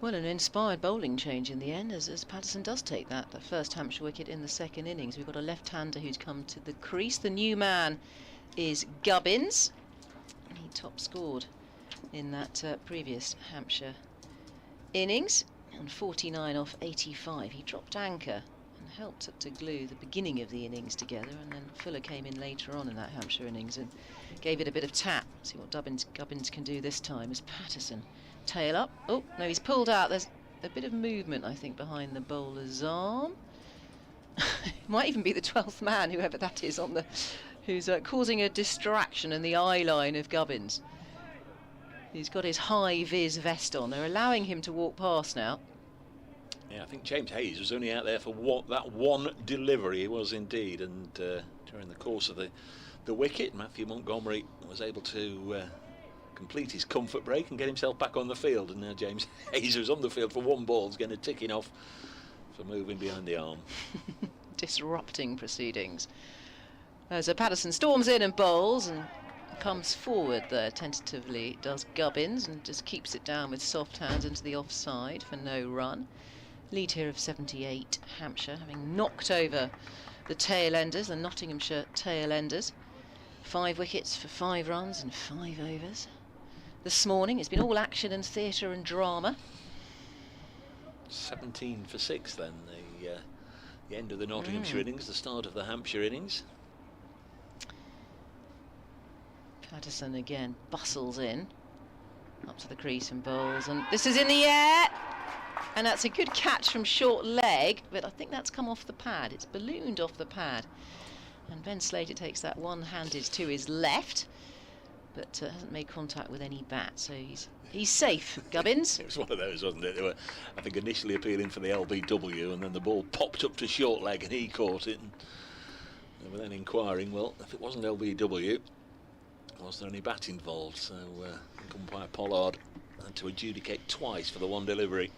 Well, an inspired bowling change in the end, as Patterson does take the first Hampshire wicket in the second innings. We've got a left-hander who's come to the crease. The new man is Gubbins. He top scored in that previous Hampshire innings on 49 off 85. He dropped anchor and helped to glue the beginning of the innings together, and then Fuller came in later on in that Hampshire innings and gave it a bit of tap. See what Gubbins can do this time as Patterson tail up. Oh no, he's pulled out. There's a bit of movement, I think, behind the bowler's arm. Might even be the 12th man, whoever that is, who's causing a distraction in the eye line of Gubbins. He's got his high-vis vest on. They're allowing him to walk past now. Yeah, I think James Hayes was only out there for that one delivery. He was indeed, and during the course of the wicket, Matthew Montgomery was able to complete his comfort break and get himself back on the field. And now James Hayes, who's on the field for one ball, is getting a ticking off for moving behind the arm. Disrupting proceedings. So Patterson storms in and bowls and comes forward there tentatively, does Gubbins, and just keeps it down with soft hands into the offside for no run. Lead here of 78, Hampshire, having knocked over the tail enders, the Nottinghamshire tail enders. 5 wickets for 5 runs and 5 overs. This morning it's been all action and theatre and drama. 17 for 6 then, the end of the Nottinghamshire innings, the start of the Hampshire innings. Patterson again bustles in, up to the crease and bowls, and this is in the air! And that's a good catch from short leg, but I think that's come off the pad. It's ballooned off the pad. And Ben Slater takes that one-handed to his left, but hasn't made contact with any bat, so he's safe, Gubbins. It was one of those, wasn't it? They were, I think, initially appealing for the LBW, and then the ball popped up to short leg, and he caught it. They were then inquiring, well, if it wasn't LBW, was there any bat involved? So umpire Pollard had to adjudicate twice for the one delivery.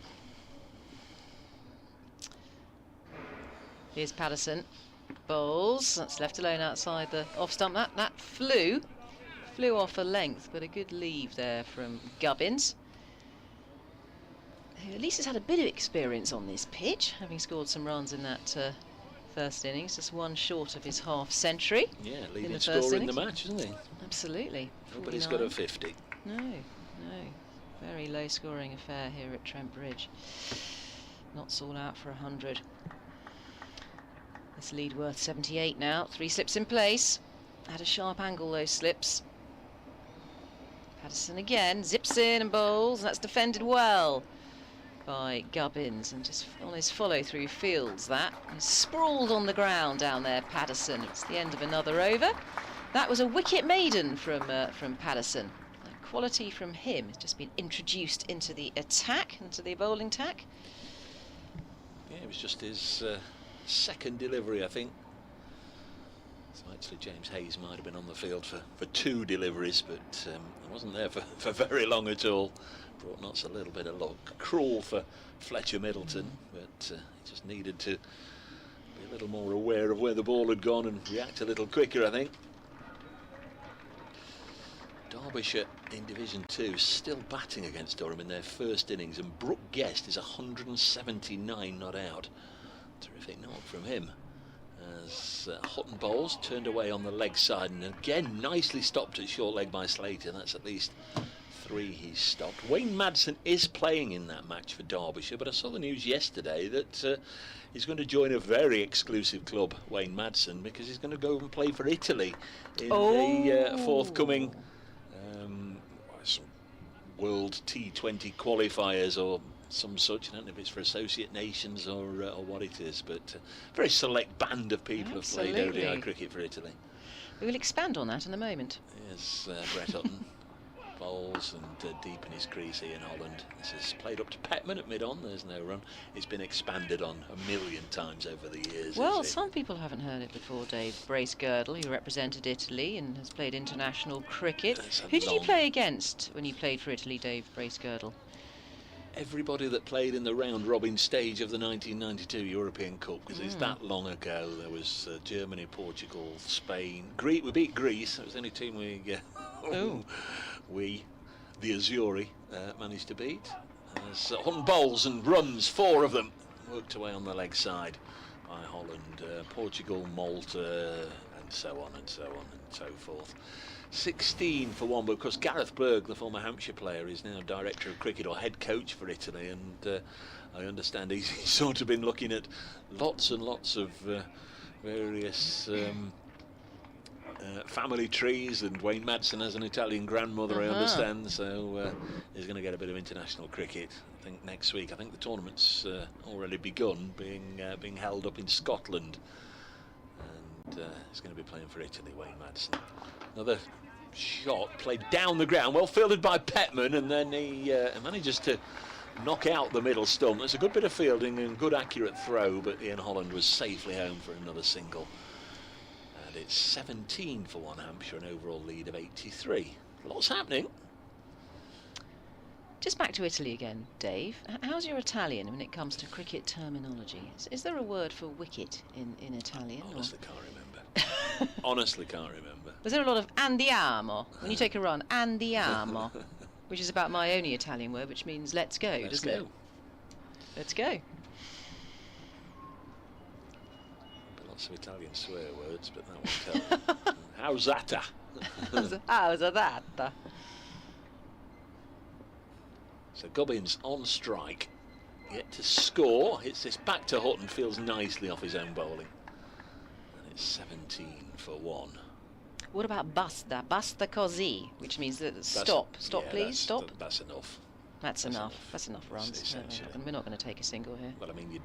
Here's Patterson. Bowls. That's left alone outside the off stump. That flew off a length, but a good leave there from Gubbins, who at least has had a bit of experience on this pitch, having scored some runs in that first innings, just one short of his half century. Yeah, in leading the scorer in the match, isn't he? Absolutely. Nobody's 49. got a 50. No. Very low scoring affair here at Trent Bridge. Not sought out for 100. This lead worth 78 now. 3 slips in place. At a sharp angle, those slips. Patterson again, zips in and bowls, and that's defended well by Gubbins, and just on his follow-through fields that. He's sprawled on the ground down there, Patterson. It's the end of another over. That was a wicket maiden from Patterson. The quality from him has just been introduced into the attack, into the bowling tack. Yeah, it was just his second delivery, I think. So actually James Hayes might have been on the field for 2 deliveries, but he wasn't there for very long at all. Brought Notts a little bit of luck. Cruel for Fletcher Middleton, but he just needed to be a little more aware of where the ball had gone and react a little quicker, I think. Derbyshire in Division 2 still batting against Durham in their first innings, and Brooke Guest is 179 not out. Terrific knock from him. As Hutton bowls, turned away on the leg side, and again nicely stopped at short leg by Slater. That's at least 3 he's stopped. Wayne Madsen is playing in that match for Derbyshire, but I saw the news yesterday that he's going to join a very exclusive club, Wayne Madsen, because he's going to go and play for Italy in the forthcoming World T20 qualifiers or some such. I don't know if it's for Associate Nations or what it is, but a very select band of people have played ODI cricket for Italy. We will expand on that in a moment. Here's Brett Hutton. Bowls and deep in his crease, Ian Holland. This is played up to Petman at mid-on. There's no run. It's been expanded on 1,000,000 times over the years. Well, some people haven't heard it before, Dave. Bracegirdle, who represented Italy and has played international cricket. Who did you play against when you played for Italy, Dave Bracegirdle? Everybody that played in the round-robin stage of the 1992 European Cup, because it's that long ago. There was Germany, Portugal, Spain. We beat Greece. That was the only team we, the Azzurri, managed to beat. As Hutton bowls and runs, 4 of them, worked away on the leg side by Holland, Portugal, Malta, and so on and so on and so forth. 16 for 1, but of course Gareth Berg, the former Hampshire player, is now director of cricket or head coach for Italy, and I understand he's sort of been looking at lots and lots of various family trees, and Wayne Madsen has an Italian grandmother, I understand, so he's going to get a bit of international cricket, I think, next week. I think the tournament's already begun, being held up in Scotland, and he's going to be playing for Italy, Wayne Madsen. Another shot played down the ground, well fielded by Petman, and then he manages to knock out the middle stump. It's a good bit of fielding and good accurate throw, but Ian Holland was safely home for another single. And it's 17 for 1 Hampshire, an overall lead of 83. Lots happening. Just back to Italy again, Dave. How's your Italian when it comes to cricket terminology? Is there a word for wicket in Italian? Honestly, can't remember. Honestly, can't remember. Was there a lot of andiamo when you take a run? Andiamo, which is about my only Italian word, which means let's go, doesn't it? Let's go. Lots of Italian swear words, but that won't tell. How's that? How's that? So Gubbins on strike, yet to score. Hits this back to Hutton, feels nicely off his own bowling. And it's 17 for 1. What about basta? Basta così, which means that stop, please, stop. That's enough. That's enough. That's enough runs. We're not going to take a single here. Well, I mean,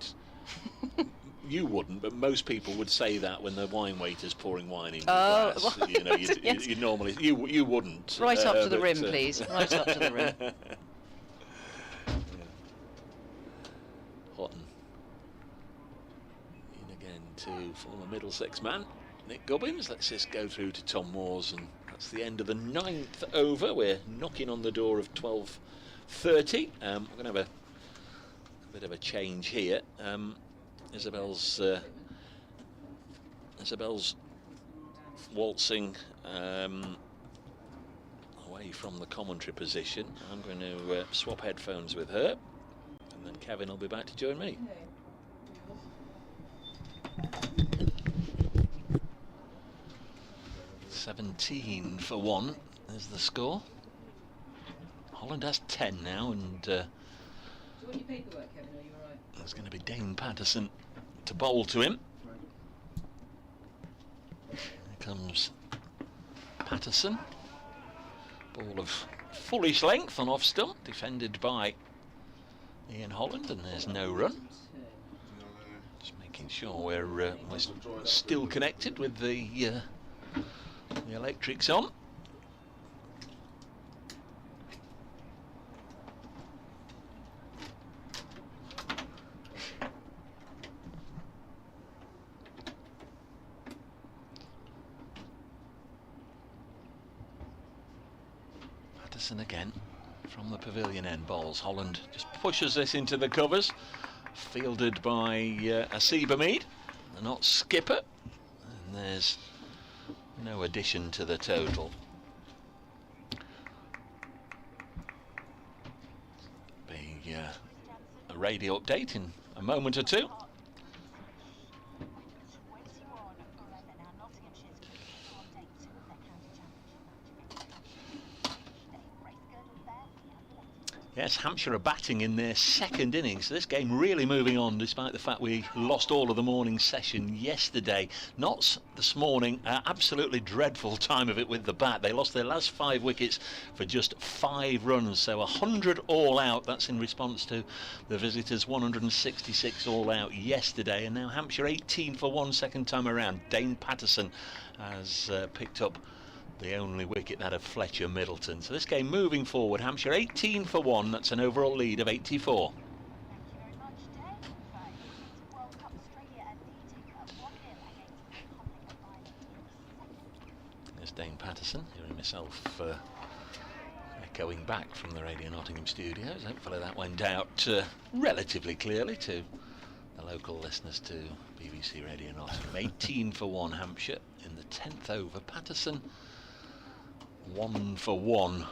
you wouldn't, but most people would say that when the wine waiter's pouring wine in your glass. Well, you know, you normally you wouldn't. Right up to the rim, please. Right up to the rim. Hutton in again to former Middlesex man. Nick Gubbins. Let's just go through to Tom Moores, and that's the end of the 9th over. We're knocking on the door of 12:30. We're going to have a bit of a change here. Isabel's waltzing away from the commentary position. I'm going to swap headphones with her, and then Kevin will be back to join me. 17 for 1 is the score. Holland has 10 now, and there's going to be Dane Patterson to bowl to him. Here comes Patterson. Ball of fullish length on off stump, defended by Ian Holland, and there's no run. Just making sure we're still connected with the electrics on. Patterson again from the pavilion end bowls. Holland just pushes this into the covers, fielded by Asiba Mead, the not skipper, and there's no addition to the total. Be a radio update in a moment or two. Yes, Hampshire are batting in their second innings. So this game really moving on, despite the fact we lost all of the morning session yesterday. Notts this morning, absolutely dreadful time of it with the bat. They lost their last 5 wickets for just 5 runs. So 100 all out. That's in response to the visitors' 166 all out yesterday. And now Hampshire 18 for 1 second time around. Dane Patterson has picked up the only wicket, that of Fletcher Middleton. So this game moving forward, Hampshire 18 for 1, that's an overall lead of 84. There's Dane Patterson, hearing myself echoing back from the Radio Nottingham studios. Hopefully that went out relatively clearly to the local listeners to BBC Radio Nottingham. 18 for 1 Hampshire in the 10th over. Patterson 1 for 1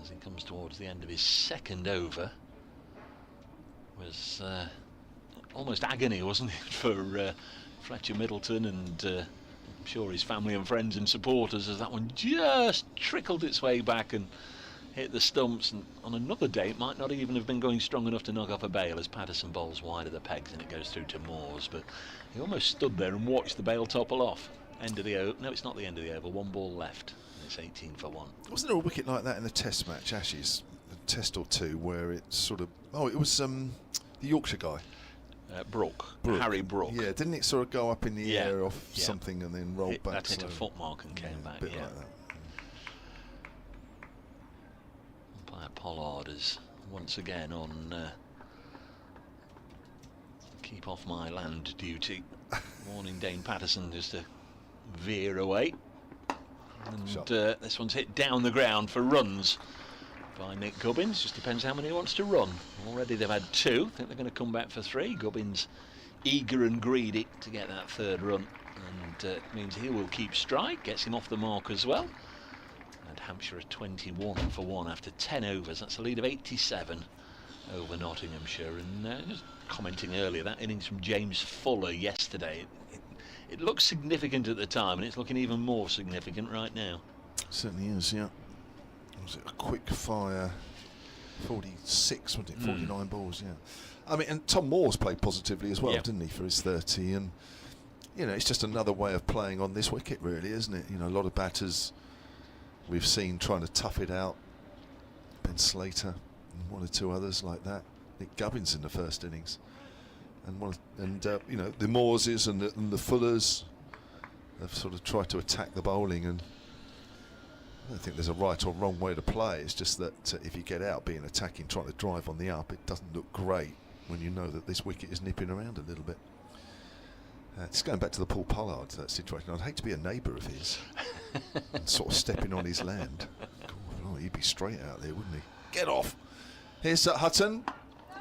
as he comes towards the end of his second over. Was almost agony, wasn't it, for Fletcher Middleton and I'm sure his family and friends and supporters, as that one just trickled its way back and hit the stumps. And on another day it might not even have been going strong enough to knock off a bail, as Patterson bowls wide of the pegs and it goes through to Moores. But he almost stood there and watched the bail topple off. End of the over. No, it's not the end of the over. 1 ball left. It's 18 for 1. Wasn't there a wicket like that in the Test match, Ashes? A Test or two, where it sort of... Oh, it was the Yorkshire guy. Brooke. Harry Brooke. Yeah, didn't it sort of go up in the air off something and then roll back? That hit a footmark and came back, a bit like that. Umpire Pollard is once again on keep off my land duty. Warning Dane Patterson just to veer away. And this one's hit down the ground for runs by Nick Gubbins. Just depends how many he wants to run. Already they've had 2. I think they're going to come back for 3. Gubbins eager and greedy to get that 3rd run, and it means he will keep strike, gets him off the mark as well. And Hampshire are 21 for 1 after 10 overs. That's a lead of 87 over Nottinghamshire. And just commenting earlier, that innings from James Fuller yesterday, it looked significant at the time, and it's looking even more significant right now. Certainly is, yeah. Was it a quick fire 46, wasn't it? 49 balls, yeah. I mean, and Tom Moores played positively as well, didn't he, for his 30? And, you know, it's just another way of playing on this wicket, really, isn't it? You know, a lot of batters we've seen trying to tough it out. Ben Slater and 1 or 2 others like that. Nick Gubbins in the first innings. And you know, the Mooreses and the Fullers have sort of tried to attack the bowling, and I don't think there's a right or wrong way to play. It's just that if you get out being attacking, trying to drive on the up, it doesn't look great when you know that this wicket is nipping around a little bit. Just going back to the Paul Pollard situation, I'd hate to be a neighbour of his and sort of stepping on his land. God, he'd be straight out there, wouldn't he? Get off! Here's Hutton.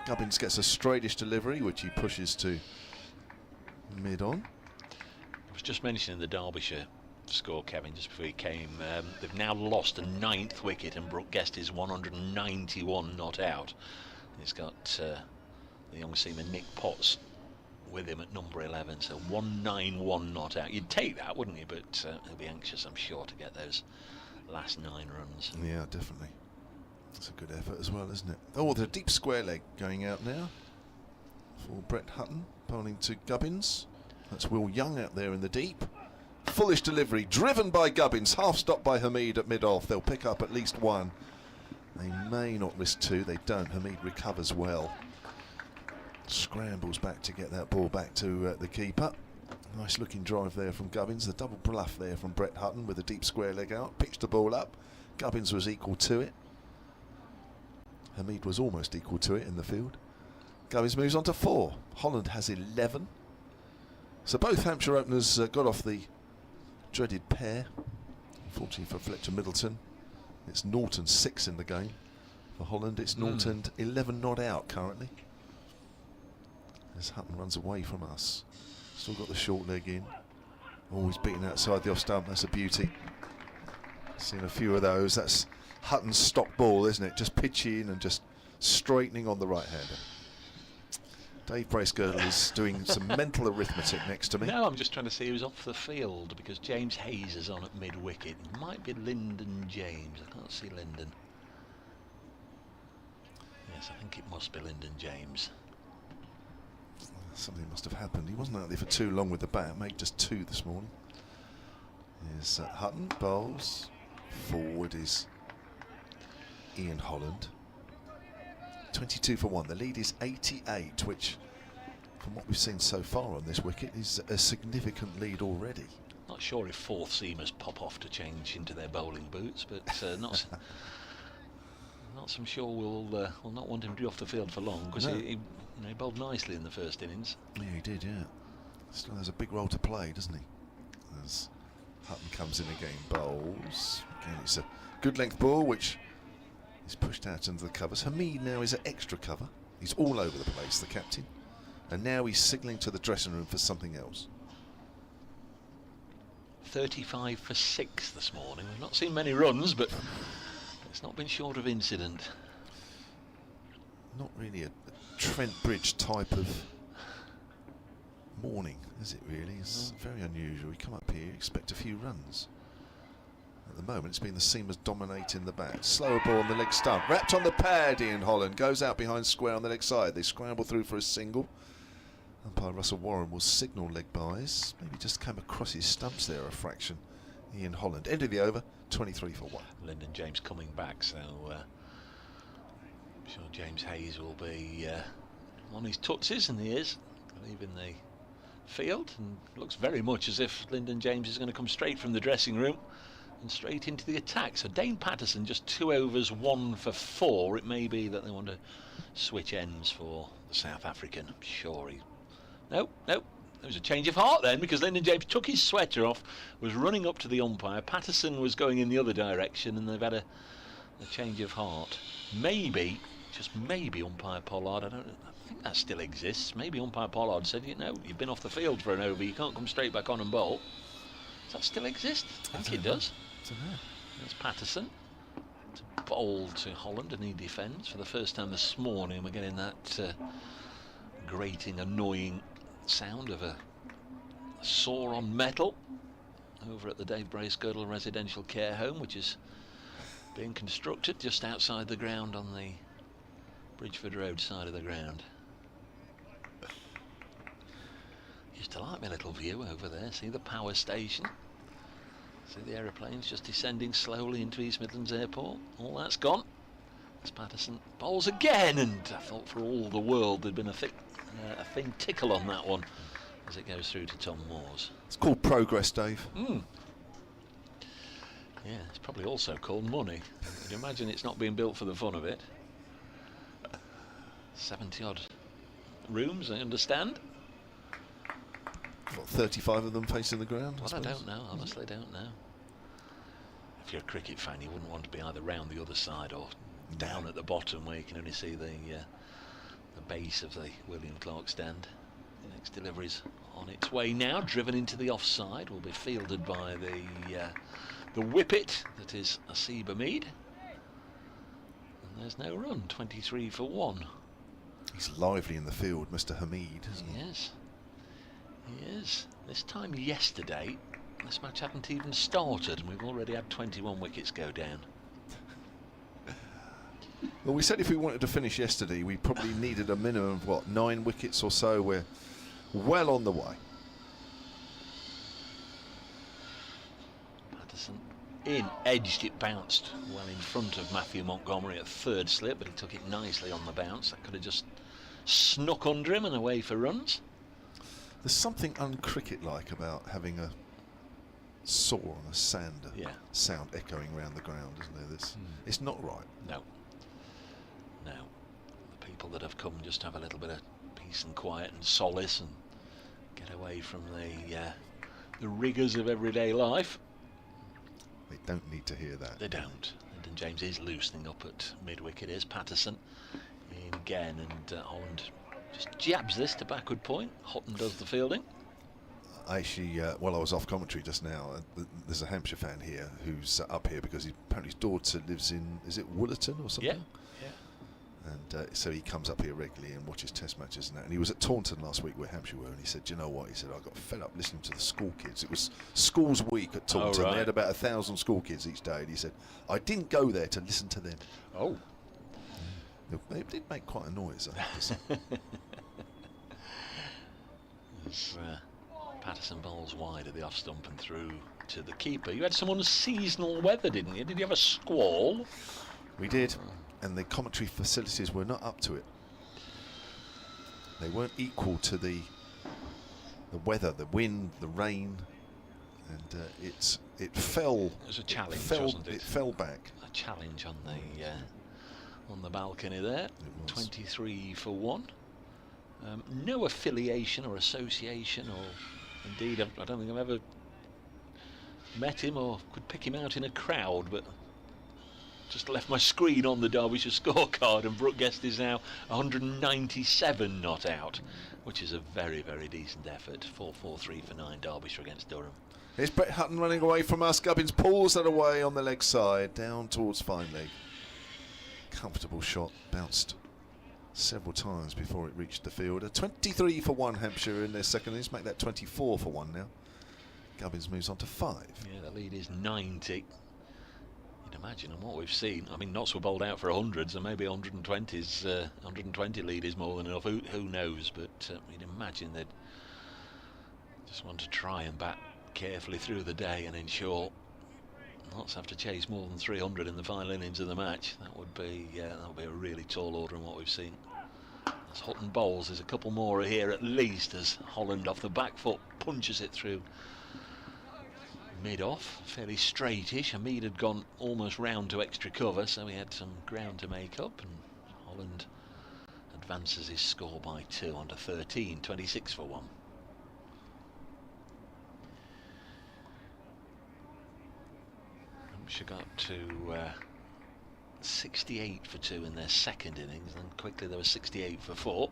Gubbins gets a straightish delivery, which he pushes to mid-on. I was just mentioning the Derbyshire score, Kevin, just before he came. They've now lost a 9th wicket, and Brooke Guest is 191 not out. He's got the young seaman Nick Potts with him at number 11, so 191 not out. You'd take that, wouldn't you? But he'll be anxious, I'm sure, to get those last 9 runs. Yeah, definitely. That's a good effort as well, isn't it? Oh, the deep square leg going out now for Brett Hutton, bowling to Gubbins. That's Will Young out there in the deep. Foolish delivery, driven by Gubbins, half stopped by Hamid at mid-off. They'll pick up at least 1. They may not risk 2, they don't. Hamid recovers well. Scrambles back to get that ball back to the keeper. Nice looking drive there from Gubbins. The double bluff there from Brett Hutton with a deep square leg out. Pitched the ball up. Gubbins was equal to it. Hamid was almost equal to it in the field. Gubbins moves on to 4. Holland has 11. So both Hampshire openers got off the dreaded pair. Unfortunately for Fletcher Middleton, it's Norton 6 in the game. For Holland, it's Norton 11 not out currently. As Hutton runs away from us. Still got the short leg in. Always beaten outside the off stump. That's a beauty. Seen a few of those. That's Hutton's stock ball, isn't it? Just pitching and just straightening on the right-hander. Dave Bracegirdle is doing some mental arithmetic next to me. No, I'm just trying to see who's off the field, because James Hayes is on at mid-wicket. It might be Lyndon James. I can't see Lyndon. Yes, I think it must be Lyndon James. Something must have happened. He wasn't out there for too long with the bat. Made just 2 this morning. Here's Hutton, bowls. Forward is Ian Holland. 22 for 1. The lead is 88, which, from what we've seen so far on this wicket, is a significant lead already. Not sure if fourth seamers pop off to change into their bowling boots, but not some sure we'll not want him to be off the field for long, because he bowled nicely in the first innings. Yeah, he did, yeah. Still has a big role to play, doesn't he? As Hutton comes in again, bowls. Again, it's a good length ball, which is pushed out into the covers. Hamid now is at extra cover. He's all over the place, the captain. And now he's signalling to the dressing room for something else. 35 for 6 this morning. We've not seen many runs, but it's not been short of incident. Not really a Trent Bridge type of morning, is it really? It's very unusual. You come up here, you expect a few runs. At the moment, it's been the seamers dominating the bat. Slower ball on the leg stump. Wrapped on the pad, Ian Holland. Goes out behind square on the leg side. They scramble through for a single. Umpire Russell Warren will signal leg buys. Maybe just came across his stumps there a fraction. Ian Holland. End of the over, 23 for 1. Lyndon James coming back, so I'm sure James Hayes will be on his tootsies, and he is, leaving the field. And looks very much as if Lyndon James is going to come straight from the dressing room and straight into the attack. So Dane Patterson just 2 overs, 1 for 4. It may be that they want to switch ends for the South African. I'm sure he... No. There was a change of heart then, because Lyndon James took his sweater off, was running up to the umpire. Patterson was going in the other direction, and they've had a change of heart. Maybe, just maybe, umpire Pollard, I think that still exists. Maybe umpire Pollard said, you've been off the field for an over, you can't come straight back on and bowl. Does that still exist? I think it does. There's Patterson to bowl to Holland, and he defends for the first time this morning. We're getting that grating, annoying sound of a saw on metal over at the Dave Bracegirdle Residential Care Home, which is being constructed just outside the ground on the Bridgeford Road side of the ground. Used to like my little view over there. See the power station, see the aeroplanes just descending slowly into East Midlands Airport. All that's gone. As Patterson bowls again, and I thought for all the world there'd been a thin tickle on that one as it goes through to Tom Moores. It's called progress, Dave. Yeah, it's probably also called money. You'd imagine it's not being built for the fun of it. 70 odd rooms, I understand. what, 35 of them facing the ground? Well, I don't know. Honestly, don't know. If you're a cricket fan, you wouldn't want to be either round the other side or down at the bottom where you can only see the base of the William Clark stand. The next delivery's on its way now, driven into the offside, will be fielded by the wicket that is Asiba Mead. And there's no run, 23 for 1. He's lively in the field, Mr. Hamid, isn't he? Yes, he is. This time yesterday, this match hadn't even started and we've already had 21 wickets go down. Well, we said if we wanted to finish yesterday, we probably needed a minimum of, what, 9 wickets or so. We're well on the way. Patterson in, edged, it bounced well in front of Matthew Montgomery at third slip, but he took it nicely on the bounce. That could have just snuck under him and away for runs. There's something uncricket-like about having a saw on a sander sound echoing around the ground, isn't there? It's not right. No. The people that have come just to have a little bit of peace and quiet and solace and get away from the rigours of everyday life. They don't need to hear that. They don't. And James is loosening up at mid-wicket. Here's Patterson in again, and Holland just jabs this to backward point. Houghton does the fielding. Actually, while I was off commentary just now, there's a Hampshire fan here who's up here because apparently his daughter lives in, is it Woollerton or something? Yeah. And so he comes up here regularly and watches test matches and that. And he was at Taunton last week where Hampshire were, and he said, "Do you know what?" He said, "I got fed up listening to the school kids." It was schools week at Taunton. Oh, right. They had about 1,000 school kids each day, and he said, "I didn't go there to listen to them." Oh. They did make quite a noise, I have to say. As Patterson bowls wide at the off stump and through to the keeper. You had some unseasonal weather, didn't you? Did you have a squall? We did, and the commentary facilities were not up to it. They weren't equal to the weather, the wind, the rain, and it fell. It was a challenge, wasn't it? It fell back. A challenge on the balcony there. 23 for 1. No affiliation or association, or indeed, I don't think I've ever met him or could pick him out in a crowd, but just left my screen on the Derbyshire scorecard, and Brooke Guest is now 197 not out, which is a very, very decent effort. 4-4-3 for 9 Derbyshire against Durham. Here's Brett Hutton running away from us. Gubbins pulls that away on the leg side, down towards fine leg. Comfortable shot, bounced several times before it reached the fielder. 23 for 1 Hampshire in their second innings, make that 24 for 1 now. Gubbins moves on to 5. Yeah, the lead is 90. You'd imagine, and what we've seen, I mean, Notts were bowled out for 100s, and maybe 120s, 120 lead is more than enough. Who knows? But you'd imagine they'd just want to try and bat carefully through the day and ensure Notts have to chase more than 300 in the final innings of the match. That would be a really tall order in what we've seen. As Houghton bowls, there's a couple more here at least, as Holland off the back foot punches it through mid-off, fairly straightish. Hamid had gone almost round to extra cover, so he had some ground to make up, and Holland advances his score by 2 onto 13, 26 for 1. Hampshire got to 68 for 2 in their second innings, and quickly there was 68 for 4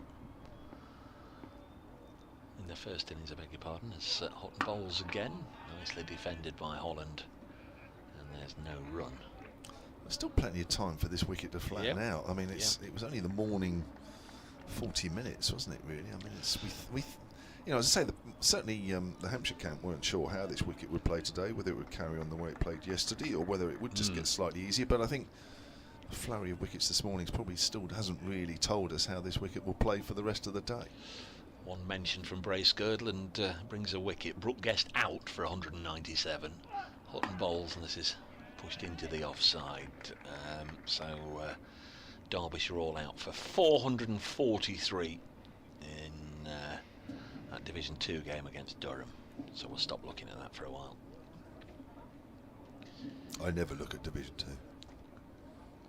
in the first innings, I beg your pardon, as Houghton bowls again, nicely defended by Holland, and there's no run. There's still plenty of time for this wicket to flatten out. I mean, it was only the morning 40 minutes, wasn't it, really? I mean, it's you know, as I say, certainly the Hampshire camp weren't sure how this wicket would play today, whether it would carry on the way it played yesterday or whether it would just get slightly easier. But I think the flurry of wickets this morning probably still hasn't really told us how this wicket will play for the rest of the day. One mention from Brace Girdland brings a wicket. Brooke Guest out for 197. Houghton bowls, and this is pushed into the offside. So Derbyshire all out for 443 in that Division 2 game against Durham. So we'll stop looking at that for a while. I never look at Division 2.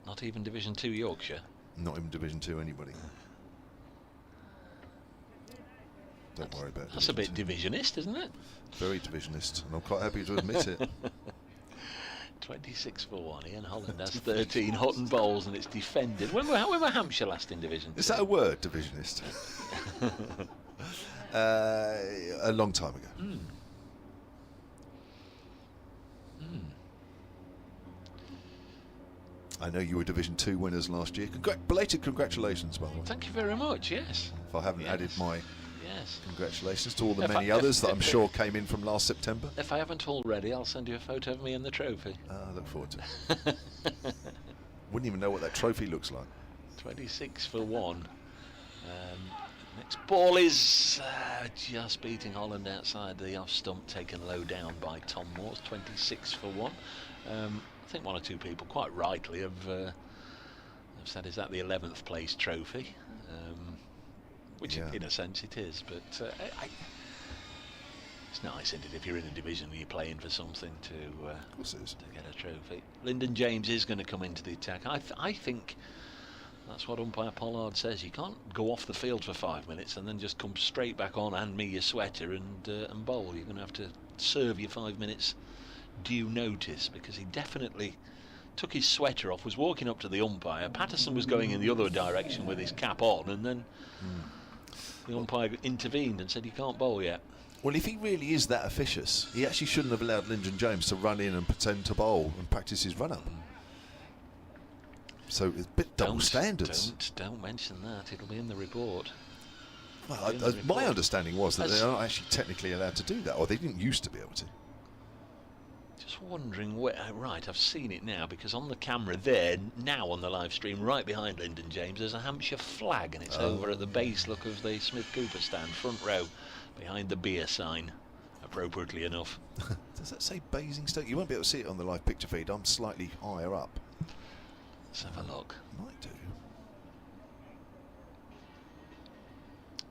Not even Division 2 Yorkshire? Not even Division 2 anybody. Don't worry about it. That's a bit divisionist, isn't it? Very divisionist, and I'm quite happy to admit it. 26 for 1. Ian Holland has 13 Hutton bowls, and it's defended. When were Hampshire last in Division 2? Is that a word, divisionist? A long time ago. I know you were Division 2 winners last year. Belated congratulations, by the way. Thank you very much, yes. If I haven't added my Yes. congratulations to all the many others that I'm sure came in from last September. If I haven't already, I'll send you a photo of me and the trophy. I look forward to it. Wouldn't even know what that trophy looks like. 26 for 1. Next ball is just beating Holland outside the off stump, taken low down by Tom Moores. 26 for 1. I think one or two people quite rightly have said, is that the 11th place trophy? Which in a sense it is, but it's nice, isn't it, if you're in a division and you're playing for something Of course it is. to get a trophy. Lyndon James is going to come into the attack. I think that's what umpire Pollard says. You can't go off the field for 5 minutes and then just come straight back on, hand me your sweater and bowl. You're going to have to serve your 5 minutes due notice, because he definitely took his sweater off, was walking up to the umpire. Patterson was going in the other direction with his cap on, and then the umpire intervened and said, you can't bowl yet. Well, if he really is that officious, he actually shouldn't have allowed Lyndon James to run in and pretend to bowl and practice his run-up. So it's a bit double standards. Don't mention that. It'll be in the report. Well, my understanding was that they're not actually technically allowed to do that, or they didn't used to be able to. Just wondering where. Right, I've seen it now, because on the camera there now on the live stream, right behind Lyndon James, there's a Hampshire flag, and it's over at the base look of the Smith Cooper stand, front row, behind the beer sign, appropriately enough. Does that say Basingstoke? You won't be able to see it on the live picture feed. I'm slightly higher up. Let's have a look. Might do.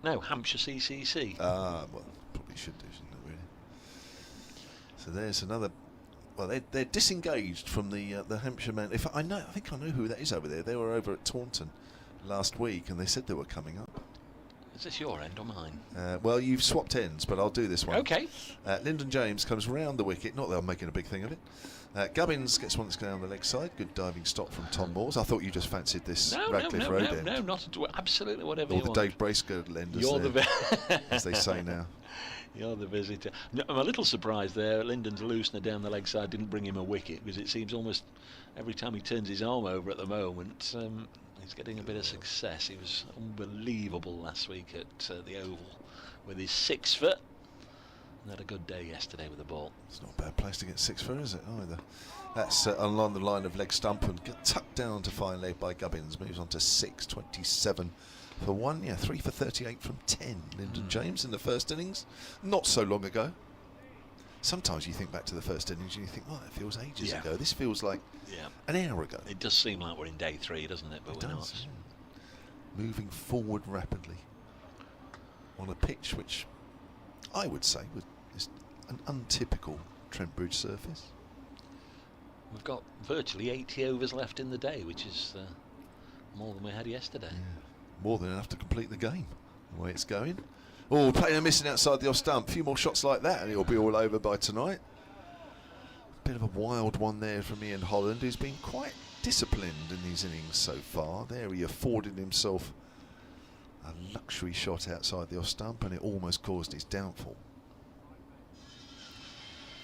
No, Hampshire CCC. Well, probably should do, shouldn't it, really? So there's another. Well, they're disengaged from the Hampshire man. I think I know who that is over there. They were over at Taunton last week, and they said they were coming up. Is this your end or mine? Well, you've swapped ends, but I'll do this one. Okay. Lyndon James comes round the wicket. Not that I'm making a big thing of it. Gubbins gets one that's going down the leg side. Good diving stop from Tom Moores. I thought you just fancied this Radcliffe Road end. No, not at all. Absolutely whatever or you the want. Dave Bracegirdle end, as they say now. You're the visitor. No, I'm a little surprised there. Lyndon's loosener down the leg side didn't bring him a wicket, because it seems almost every time he turns his arm over at the moment, he's getting a bit of success. He was unbelievable last week at the Oval with his 6 foot. And had a good day yesterday with the ball. It's not a bad place to get 6 foot, is it, either? That's along the line of leg stump and tucked down to fine leg by Gubbins. Moves on to 6, 27 for 1. Yeah, 3 for 38 from 10. Lyndon James in the first innings, not so long ago. Sometimes you think back to the first innings and you think, well, it feels ages ago. This feels like an hour ago. It does seem like we're in day 3, doesn't it? But we're not. Moving forward rapidly on a pitch which I would say is an untypical Trent Bridge surface. We've got virtually 80 overs left in the day, which is more than we had yesterday. Yeah. More than enough to complete the game, the way it's going. Oh, playing and missing outside the off stump. A few more shots like that and it'll be all over by tonight. Bit of a wild one there from Ian Holland, who's been quite disciplined in these innings so far. There he afforded himself a luxury shot outside the off stump, and it almost caused his downfall.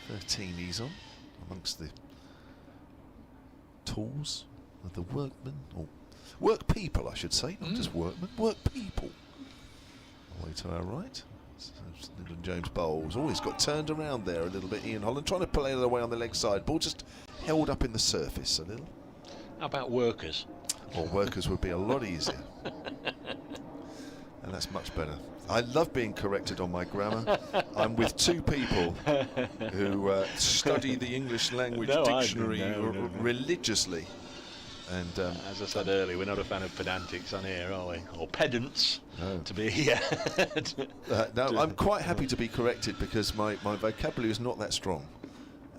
13 he's on, amongst the tools of the workmen, or work people I should say, not just workmen, work people. Away to our right, Lyndon James bowls. Oh, he's got turned around there a little bit, Ian Holland, trying to play it away on the leg side. Ball just held up in the surface a little. How about workers? Well, workers would be a lot easier. And that's much better. I love being corrected on my grammar. I'm with two people who study the English language dictionary religiously. And as I said earlier, we're not a fan of pedantics on here, are we? Or pedants, to be here. No, I'm quite happy to be corrected, because my vocabulary is not that strong.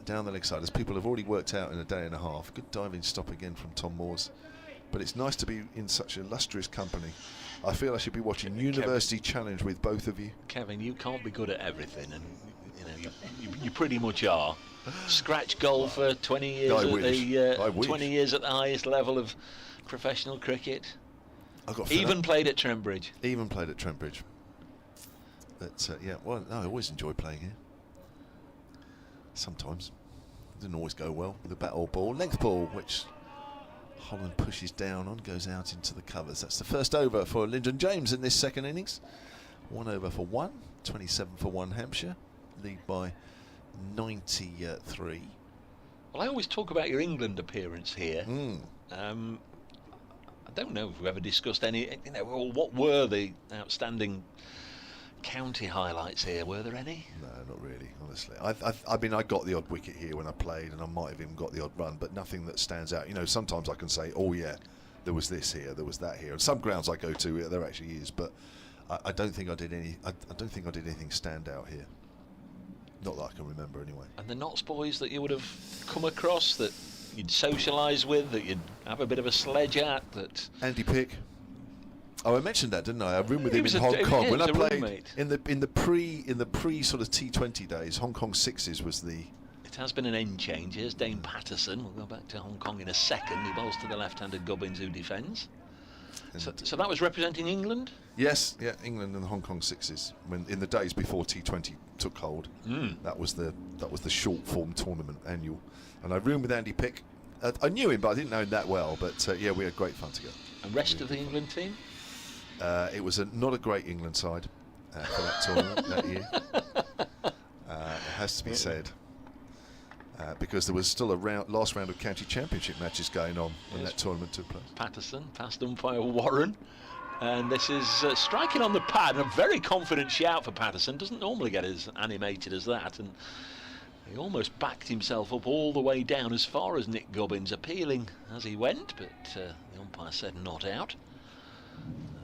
Down the leg side, as people have already worked out in a day and a half. Good diving stop again from Tom Moores. but it's nice to be in such illustrious company. I feel I should be watching University Challenge with both of you. Kevin, you can't be good at everything, and you pretty much are. Scratch golfer, 20 years I wish. 20 years at the highest level of professional cricket. Even played at Trent Bridge. Even played at Trent Bridge. But yeah, well, no, I always enjoy playing here. Sometimes it didn't always go well with a bat or ball. Length ball, which Holland pushes down on, goes out into the covers. That's the first over for Lyndon James in this second innings. 1 over for 1, 27 for 1 Hampshire. Lead by 93. Well, I always talk about your England appearance here. I don't know if we've ever discussed any, what were the outstanding county highlights here? Were there any? No, not really, honestly. I mean, I got the odd wicket here when I played, and I might have even got the odd run, but nothing that stands out. Sometimes I can say, oh yeah, there was this here, there was that here. And some grounds I go to, there actually is, but I don't think I did any. I don't think I did anything stand out here. Not that I can remember, anyway. And the Notts boys that you would have come across, that you'd socialise with, that you'd have a bit of a sledge at, that Andy Pick. Oh, I mentioned that, didn't I? I roomed with him in Hong Kong when I played roommate. in the pre sort of T20 days. Hong Kong Sixes was the. It has been an end change. Here's Dane Patterson. We'll go back to Hong Kong in a second. He bowls to the left-handed Gubbins, who defends. So that was representing England? Yes, yeah, England and the Hong Kong Sixes. When in the days before T20 took hold, that was the short form tournament annual. And I roomed with Andy Pick. I knew him, but I didn't know him that well. But yeah, we had great fun together. And rest of the England team? It was not a great England side for that tournament that year. It has to be said. Because there was still a last round of county championship matches going on when that tournament took place. Patterson, past umpire Warren. And this is striking on the pad, and a very confident shout for Patterson. Doesn't normally get as animated as that. And he almost backed himself up all the way down as far as Nick Gubbins, appealing as he went. But the umpire said not out.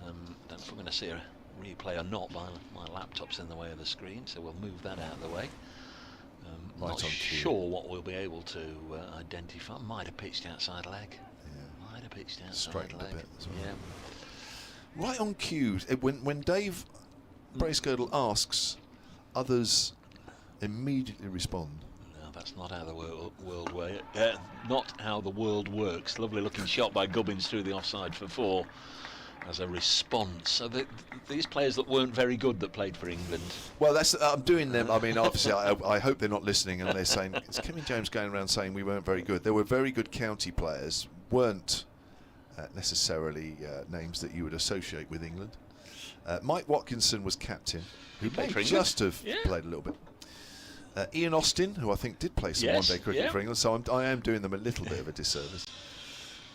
Don't know if we're going to see a replay or not. My laptop's in the way of the screen, so we'll move that out of the way. Not sure what we'll be able to identify. Might have pitched outside leg. Yeah. Might have pitched outside leg. A bit as well. Yeah. Right on cue. When Dave Bracegirdle asks, others immediately respond. No, that's not how the world way. Not how the world works. Lovely looking shot by Gubbins through the offside for 4. As a response. So these players that weren't very good that played for England. Well, I'm doing them. I mean, obviously, I hope they're not listening and they're saying, it's Kevin James going around saying we weren't very good. There were very good county players, weren't necessarily names that you would associate with England. Mike Watkinson was captain, who may just have played a little bit. Ian Austin, who I think did play some one-day cricket for England, so I am doing them a little bit of a disservice.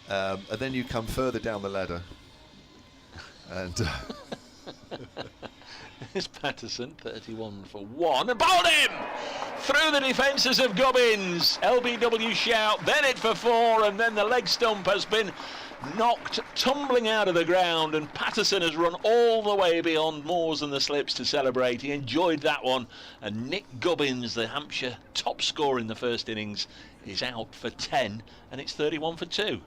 And then you come further down the ladder. And here's Patterson, 31 for 1, and bowled him through the defences of Gubbins. LBW shout, then it for 4, and then the leg stump has been knocked tumbling out of the ground, and Patterson has run all the way beyond Moors and the Slips to celebrate. He enjoyed that one, and Nick Gubbins, the Hampshire top scorer in the first innings, is out for 10, and it's 31 for 2.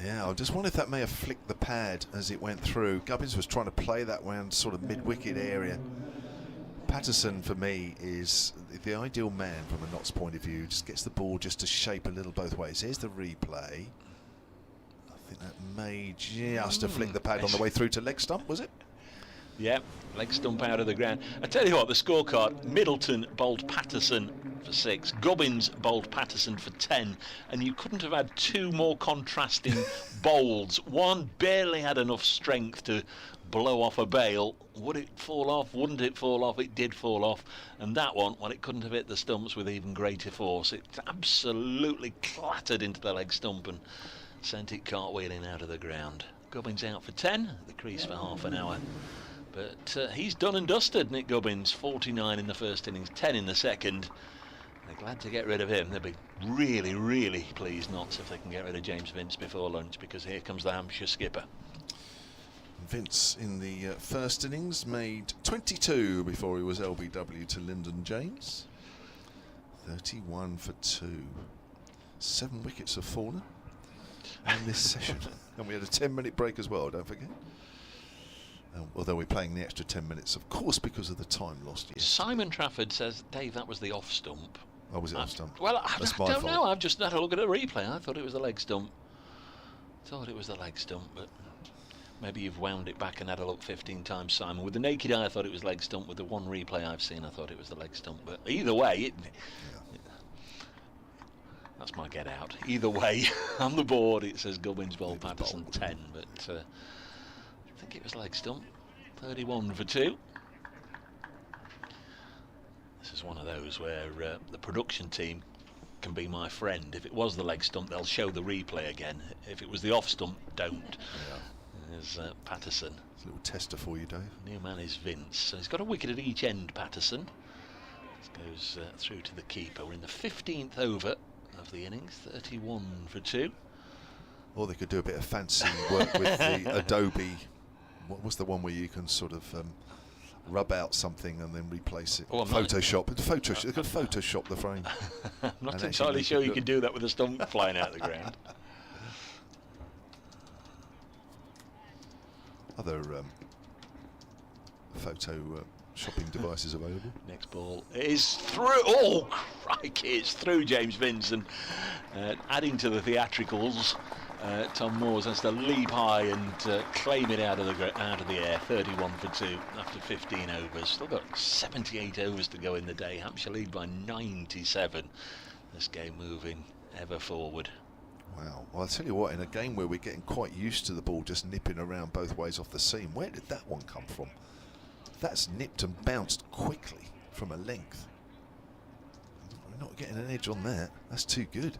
Yeah, I just wonder if that may have flicked the pad as it went through. Gubbins was trying to play that one sort of mid-wicket area. Patterson, for me, is the ideal man from a Notts point of view. Just gets the ball just to shape a little both ways. Here's the replay. I think that may just have flicked the pad on the way through to leg stump, was it? Yeah, leg stump out of the ground. I tell you what, the scorecard, Middleton bowled Patterson for 6, Gubbins bowled Patterson for 10, and you couldn't have had 2 more contrasting bowls. One barely had enough strength to blow off a bail. Would it fall off? Wouldn't it fall off? It did fall off. And that one, well, it couldn't have hit the stumps with even greater force. It absolutely clattered into the leg stump and sent it cartwheeling out of the ground. Gubbins out for 10, the crease for half an hour. But he's done and dusted, Nick Gubbins. 49 in the first innings, 10 in the second. They're glad to get rid of him. They'll be really, really pleased Notts if they can get rid of James Vince before lunch, because here comes the Hampshire skipper. Vince in the first innings made 22 before he was LBW to Lyndon James. 31 for 2. 7 wickets have fallen. in this session. And we had a 10-minute break as well, don't forget. Although we're playing the extra 10 minutes, of course, because of the time lost yesterday. Simon Trafford says, Dave, that was the off stump. Oh, was it off stump? Well, I don't know. Fault. I've just had a look at a replay. I thought it was the leg stump. But maybe you've wound it back and had a look 15 times, Simon. With the naked eye, I thought it was leg stump. With the one replay I've seen, I thought it was the leg stump. But either way, that's my get out. Either way, on the board it says Gubbins bowled Patterson 10, but I think it was leg stump. 31 for 2. This is one of those where the production team can be my friend. If it was the leg stump, they'll show the replay again. If it was the off stump, don't. Yeah. There's Patterson. It's a little tester for you, Dave. New man is Vince. So he's got a wicket at each end, Patterson. This goes through to the keeper. We're in the 15th over of the innings. 31 for 2. Or they could do a bit of fancy work with the Adobe. What was the one where you can sort of rub out something and then replace it? Photoshop. They could Photoshop the frame. I'm not entirely sure you can do that with a stump flying out of the ground. Other photo shopping devices available. Next ball is through. Oh, crikey, it's through James Vincent. Adding to the theatricals, Tom Moores has to leap high and claim it out of the air. 31 for 2 after 15 overs. Still got 78 overs to go in the day. Hampshire lead by 97. This game moving ever forward. Wow. Well, I'll tell you what, in a game where we're getting quite used to the ball just nipping around both ways off the seam, where did that one come from? That's nipped and bounced quickly from a length. We're not getting an edge on that. That's too good.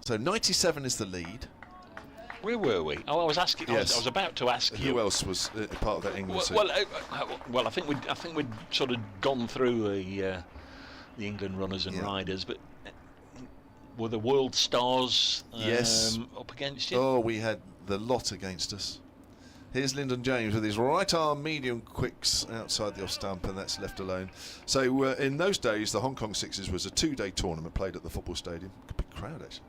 So 97 is the lead. Where were we? Oh, I was asking. Yes. I was about to ask you. Who else was part of that England team? Well, I think we'd sort of gone through the England runners and riders, but were the world stars up against you? Oh, we had the lot against us. Here's Lyndon James with his right arm medium quicks outside the off stump, and that's left alone. So in those days, the Hong Kong Sixers was a 2-day tournament played at the football stadium. Big crowd, actually.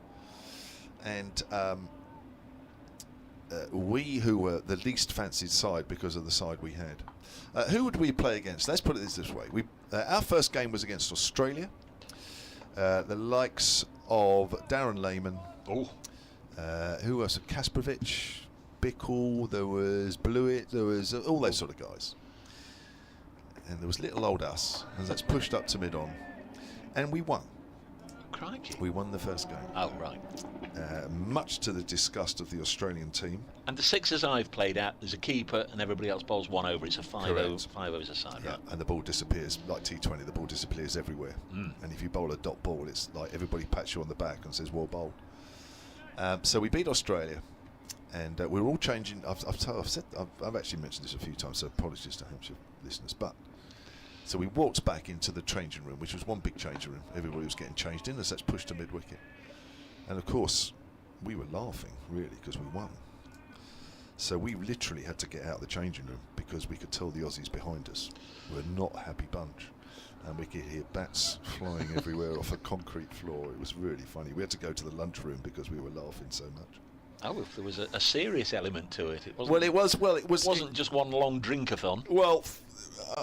And we, who were the least fancied side because of the side we had, who would we play against? Let's put it this way. Our first game was against Australia. The likes of Darren Lehman. Oh. Who else? Kasparovich, Bickle, there was Blewett, there was all those sort of guys. And there was little old us, and that's pushed up to mid-on. And we won. Crikey. We won the first game. Oh, right. Much to the disgust of the Australian team. And the Sixers I've played at, there's a keeper and everybody else bowls one over. It's a 5 overs a side, yeah, right? And the ball disappears, like T20, the ball disappears everywhere. And if you bowl a dot ball, it's like everybody pats you on the back and says, well bowled. So we beat Australia. And we're all changing. I've actually mentioned this a few times, so apologies to Hampshire listeners. But so we walked back into the changing room, which was one big changing room. Everybody was getting changed in as that's pushed to mid wicket. And of course, we were laughing really because we won. So we literally had to get out of the changing room because we could tell the Aussies behind us were not a happy bunch. And we could hear bats flying everywhere off a concrete floor. It was really funny. We had to go to the lunchroom because we were laughing so much. Oh, if there was a serious element to it. It wasn't just one long drink-a-thon. Well,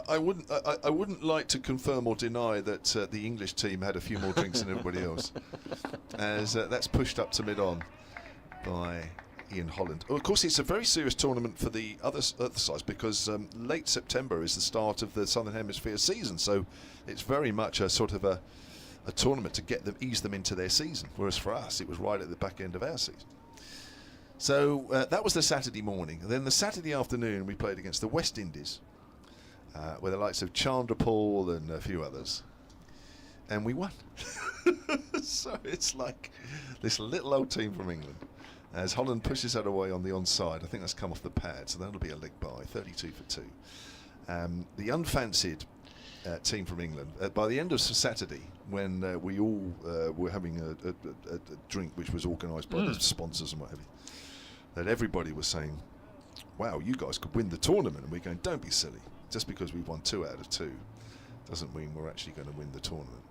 I wouldn't like to confirm or deny that the English team had a few more drinks than everybody else, as that's pushed up to mid-on by Ian Holland. Well, of course, it's a very serious tournament for the other sides because late September is the start of the Southern Hemisphere season, so it's very much a sort of a tournament to ease them into their season, whereas for us, it was right at the back end of our season. So that was the Saturday morning. And then the Saturday afternoon, we played against the West Indies, with the likes of Chandrapal and a few others. And we won. So it's like this little old team from England. As Holland pushes that away on the onside, I think that's come off the pad, so that'll be a leg bye, 32 for 2. The unfancied team from England, by the end of Saturday, when we all were having a drink which was organised by the sponsors and what have you, that everybody was saying, wow, you guys could win the tournament. And we're going, don't be silly. Just because we've won 2 out of 2 doesn't mean we're actually going to win the tournament.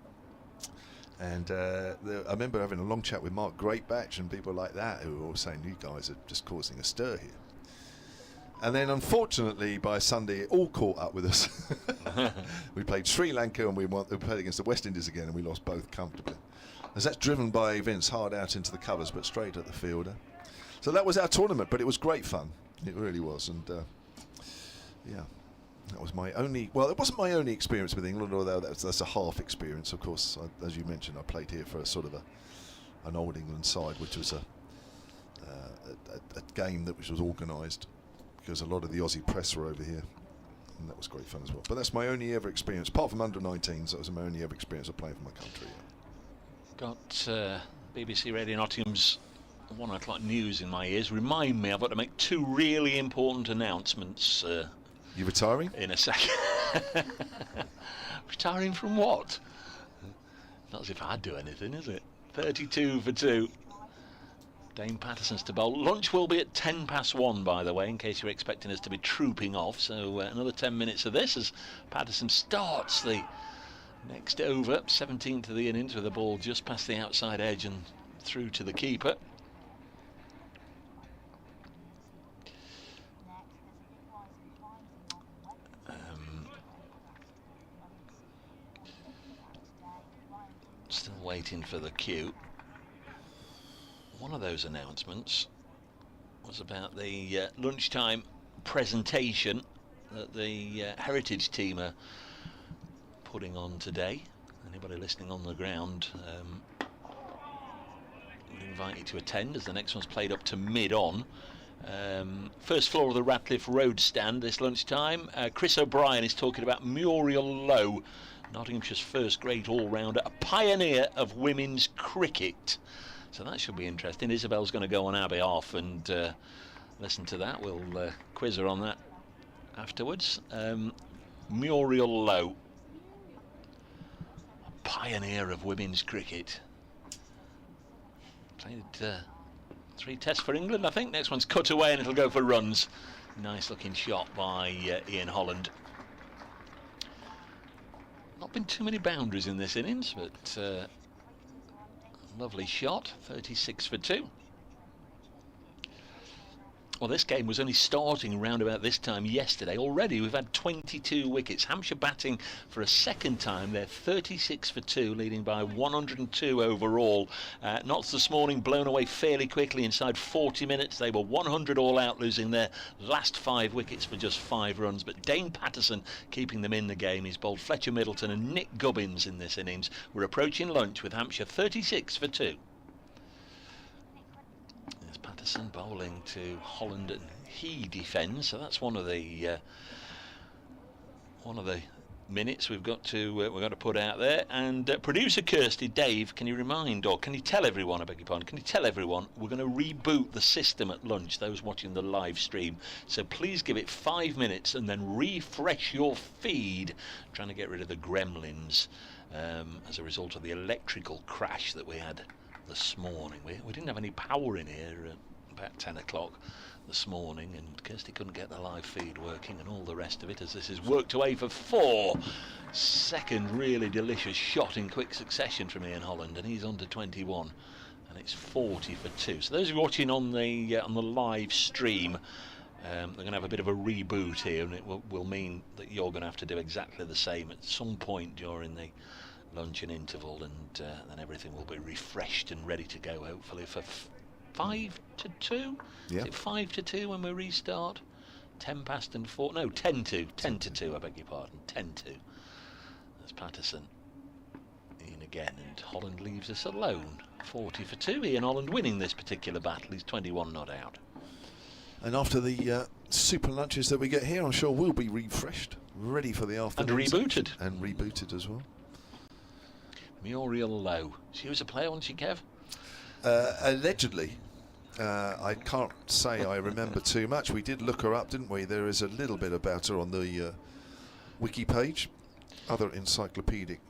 And I remember having a long chat with Mark Greatbatch and people like that who were all saying, you guys are just causing a stir here. And then unfortunately by Sunday it all caught up with us. We played Sri Lanka and we played against the West Indies again, and we lost both comfortably. As that's driven by events hard out into the covers but straight at the fielder. So that was our tournament, but it was great fun. It really was. And yeah, that was my only, well, it wasn't my only experience with England, although that's a half experience. Of course, as you mentioned, I played here for a sort of an old England side, which was a game that was organised because a lot of the Aussie press were over here, and that was great fun as well. But that's my only ever experience, apart from under-19s, that was my only ever experience of playing for my country. Yeah. Got BBC Radio Nottingham's 1 o'clock news in my ears. Remind me, I've got to make 2 really important announcements. You retiring? In a second. Retiring from what? Not as if I'd do anything, is it? 32 for 2. Dane Patterson's to bowl. Lunch will be at 1:10 by the way, in case you're expecting us to be trooping off. So another 10 minutes of this as Patterson starts the next over. 17th of the innings with a ball just past the outside edge and through to the keeper. Still waiting for the cue. One of those announcements was about the lunchtime presentation that the Heritage team are putting on today. Anybody listening on the ground would invite you to attend, as the next one's played up to mid-on. First floor of the Ratcliffe Road stand this lunchtime. Chris O'Brien is talking about Muriel Lowe, Nottinghamshire's first great all-rounder, a pioneer of women's cricket. So that should be interesting. Isabel's going to go on our behalf and listen to that. We'll quiz her on that afterwards. Muriel Lowe, a pioneer of women's cricket. Played 3 tests for England, I think. Next one's cut away and it'll go for runs. Nice looking shot by Ian Holland. Not been too many boundaries in this innings, but lovely shot. 36 for 2. Well, this game was only starting around about this time yesterday. Already we've had 22 wickets. Hampshire batting for a second time. They're 36 for 2, leading by 102 overall. Notts this morning blown away fairly quickly inside 40 minutes. They were 100 all out, losing their last 5 wickets for just 5 runs. But Dane Patterson keeping them in the game. He's bowled Fletcher Middleton and Nick Gubbins in this innings. We're approaching lunch with Hampshire 36 for 2. Patterson bowling to Holland, and he defends. So that's one of the minutes we've got to put out there. And producer Kirsty, Dave, can you remind, or can you tell everyone, I beg your pardon, can you tell everyone we're going to reboot the system at lunch, those watching the live stream. So please give it 5 minutes and then refresh your feed, trying to get rid of the gremlins as a result of the electrical crash that we had this morning. We didn't have any power in here at about 10 o'clock this morning, and Kirsty couldn't get the live feed working and all the rest of it, as this is worked away for 4. Second really delicious shot in quick succession from Ian Holland, and he's on to 21, and it's 40 for 2. So those who are watching on the live stream, they're going to have a bit of a reboot here, and it will mean that you're going to have to do exactly the same at some point during the luncheon interval, and then everything will be refreshed and ready to go, hopefully for 5 to 2. Yeah. Is it 5 to 2 when we restart? 10 past and 4. No, 10 to 2. I beg your pardon. 10 to. That's Patterson in again, and Holland leaves us alone. 40 for 2. Ian Holland winning this particular battle. He's 21 not out. And after the super lunches that we get here, I'm sure we'll be refreshed, ready for the afternoon. And rebooted. And rebooted as well. Muriel Lowe. She was a player, wasn't she, Kev? Allegedly. I can't say I remember too much. We did look her up, didn't we? There is a little bit about her on the wiki page. Other encyclopedic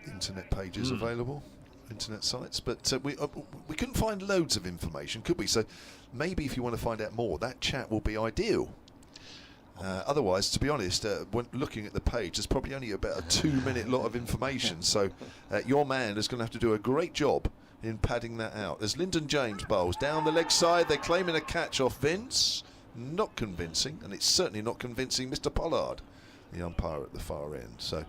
internet pages available, internet sites. But we couldn't find loads of information, could we? So maybe if you want to find out more, that chat will be ideal. Otherwise, to be honest, when looking at the page, there's probably only about a 2-minute lot of information. So your man is going to have to do a great job in padding that out. As Lyndon James bowls down the leg side, they're claiming a catch off Vince. Not convincing, and it's certainly not convincing Mr. Pollard, the umpire at the far end. So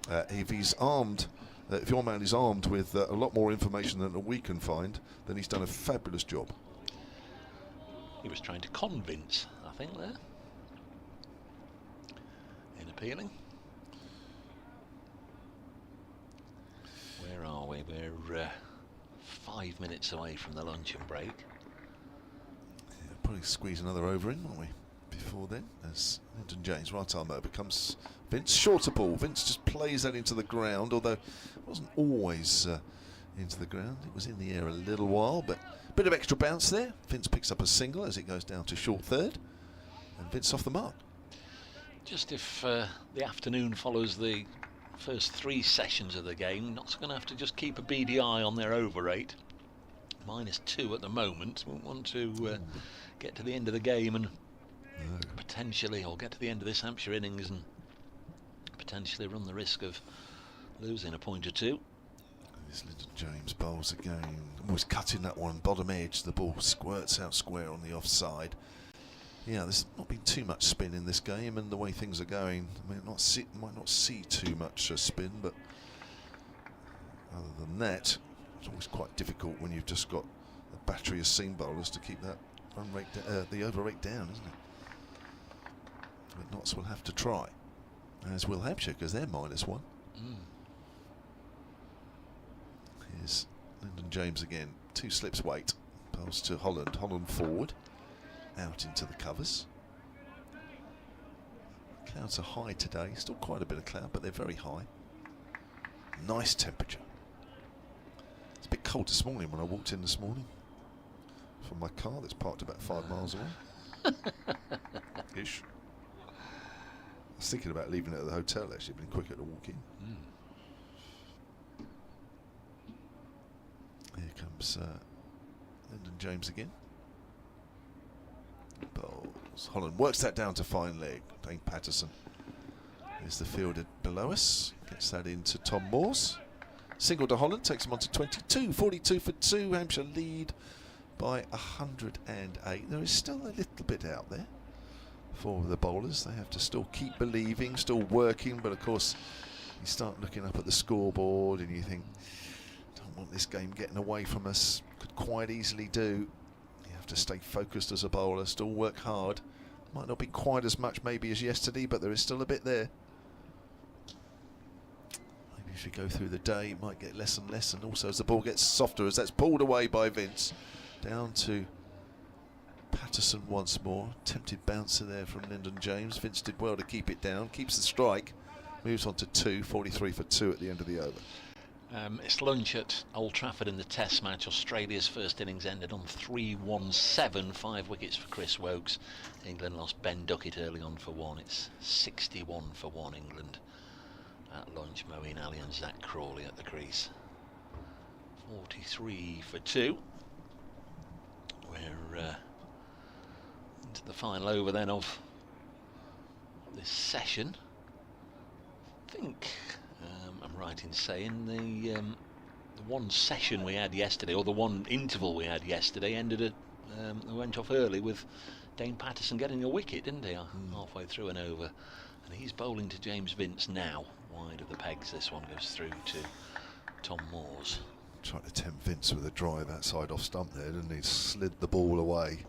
if he's armed, if your man is armed with a lot more information than we can find, then he's done a fabulous job. He was trying to convince, I think, there. In appealing. Where are we? We're 5 minutes away from the luncheon break. Yeah, probably squeeze another over in, won't we? Before then, as Lyndon James, right arm over, comes Vince. Shorter ball. Vince just plays that into the ground, although it wasn't always into the ground. It was in the air a little while, but a bit of extra bounce there. Vince picks up a single as it goes down to short third, and Vince off the mark. Just if the afternoon follows the first 3 sessions of the game, Notts are going to have to just keep a beady eye on their over rate. -2 at the moment. Won't want to get to the end of the game and potentially, or get to the end of this Hampshire innings and potentially run the risk of losing a point or two. This Lyndon James bowls again. Almost cutting that one bottom edge. The ball squirts out square on the offside. Yeah, there's not been too much spin in this game, and the way things are going, I might not see too much spin, but other than that, it's always quite difficult when you've just got a battery of seam bowlers to keep that run rate, the over rate down, isn't it? But Notts will have to try, as will Hampshire, because they're -1. Here's Lyndon James again. 2 slips weight. Pass to Holland. Holland forward. Out into the covers. Clouds are high today. Still quite a bit of cloud, but they're very high. Nice temperature. It's a bit cold this morning when I walked in this morning from my car that's parked about 5 miles away. Ish. I was thinking about leaving it at the hotel, actually. It'd been quicker to walk in. Here comes Lyndon James again. Bowls. Holland works that down to fine leg. Dane Patterson is the fielder below us. Gets that into Tom Moores. Single to Holland, takes him on to 22. 42 for 2. Hampshire lead by 108. There is still a little bit out there for the bowlers. They have to still keep believing, still working, but of course you start looking up at the scoreboard and you think, don't want this game getting away from us. Could quite easily do. You have to stay focused as a bowler, still work hard. Might not be quite as much maybe as yesterday, but there is still a bit there. Maybe as we go through the day it might get less and less, and also as the ball gets softer, as that's pulled away by Vince. Down to Patterson once more. Tempted bouncer there from Lyndon James. Vince did well to keep it down, keeps the strike, moves on to 2, 43 for 2 at the end of the over. It's lunch at Old Trafford in the Test match. Australia's first innings ended on 3-1-7, 5 wickets for Chris Wokes. England lost Ben Duckett early on for 1. It's 61 for 1 England at lunch. Moeen Ali and Zach Crawley at the crease. 43 for 2. We're into the final over then of this session. I think I'm right in saying the one session we had yesterday, or the one interval we had yesterday, ended at went off early with Dane Patterson getting a wicket, didn't he? Halfway through and over, and he's bowling to James Vince now, wide of the pegs. This one goes through to Tom Moores. Trying to tempt Vince with a drive outside off stump there, didn't he? Slid the ball away.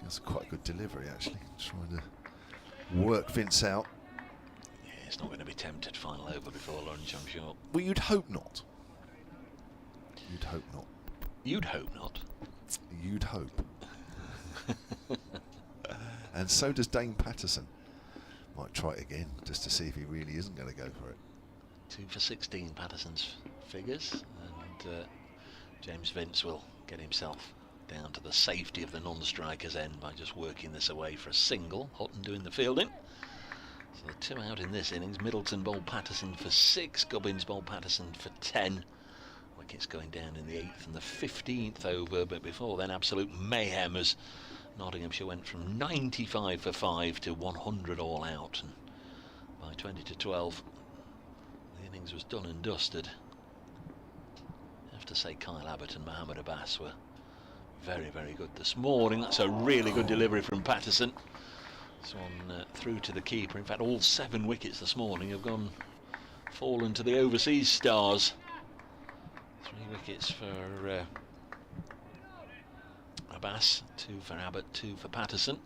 That's quite a good delivery, actually. Trying to work Vince out. Yeah, it's not going to be tempted final over before lunch, I'm sure. Well, you'd hope not. You'd hope not. You'd hope not. You'd hope. And so does Dane Patterson. Might try it again, just to see if he really isn't going to go for it. 2 for 16, Patterson's figures, and James Vince will get himself down to the safety of the non-striker's end by just working this away for a single. Hutton doing the fielding. So the 2 out in this innings. Middleton bowled Patterson for 6, Gubbins bowled Patterson for 10. Wickets going down in the 8th and the 15th over, but before then absolute mayhem as Nottinghamshire went from 95 for 5 to 100 all out, and by 20 to 12 the innings was done and dusted. I have to say Kyle Abbott and Mohammed Abbas were very, very good this morning. That's a really good delivery from Patterson. This one through to the keeper. In fact, all 7 wickets this morning have fallen to the overseas stars. 3 wickets for Abbas, 2 for Abbott, 2 for Patterson.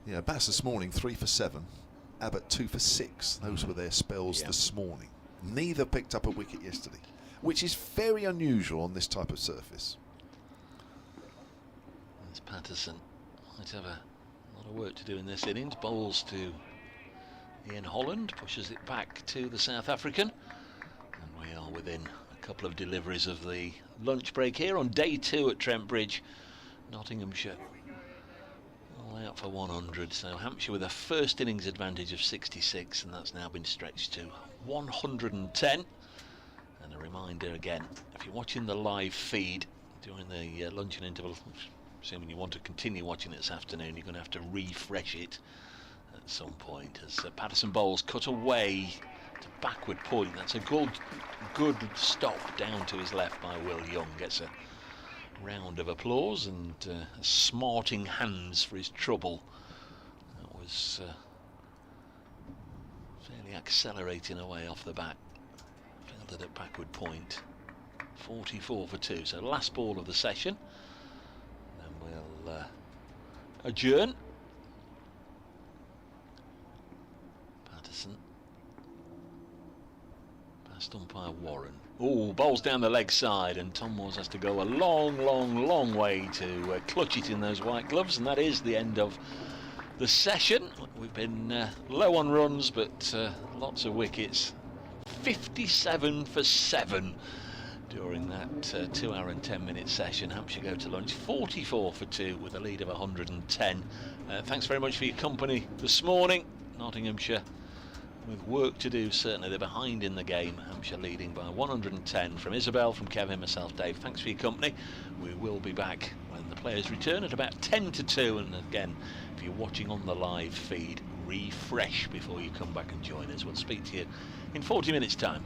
Yeah, Abbas this morning 3 for 7, Abbott 2 for 6. Those were their spells this morning. Neither picked up a wicket yesterday, which is very unusual on this type of surface. There's Patterson. Might have a lot of work to do in this innings. Bowls to Ian Holland, pushes it back to the South African, and we are within a couple of deliveries of the lunch break here on day 2 at Trent Bridge. Nottinghamshire all out for 100, so Hampshire with a first innings advantage of 66, and that's now been stretched to 110. And a reminder again, if you're watching the live feed during the luncheon interval, assuming you want to continue watching it this afternoon, you're going to have to refresh it at some point, as Patterson bowls cut away to backward point. That's a good stop down to his left by Will Young. Gets a round of applause and smarting hands for his trouble. That was fairly accelerating away off the bat. Fielded at backward point. 44 for 2. So last ball of the session. Then we'll adjourn. Patterson. Past umpire Warren. Oh, bowls down the leg side, and Tom Moores has to go a long way to clutch it in those white gloves, and that is the end of the session. We've been low on runs, but lots of wickets. 57 for 7 during that 2 hour and 10 minute session. Hampshire go to lunch 44 for 2 with a lead of 110. Thanks very much for your company this morning. Nottinghamshire with work to do, certainly. They're behind in the game. Hampshire leading by 110. From Isabel, from Kevin, myself, Dave, thanks for your company. We will be back when the players return at about 10 to 2, and again, if you're watching on the live feed, refresh before you come back and join us. We'll speak to you in 40 minutes time.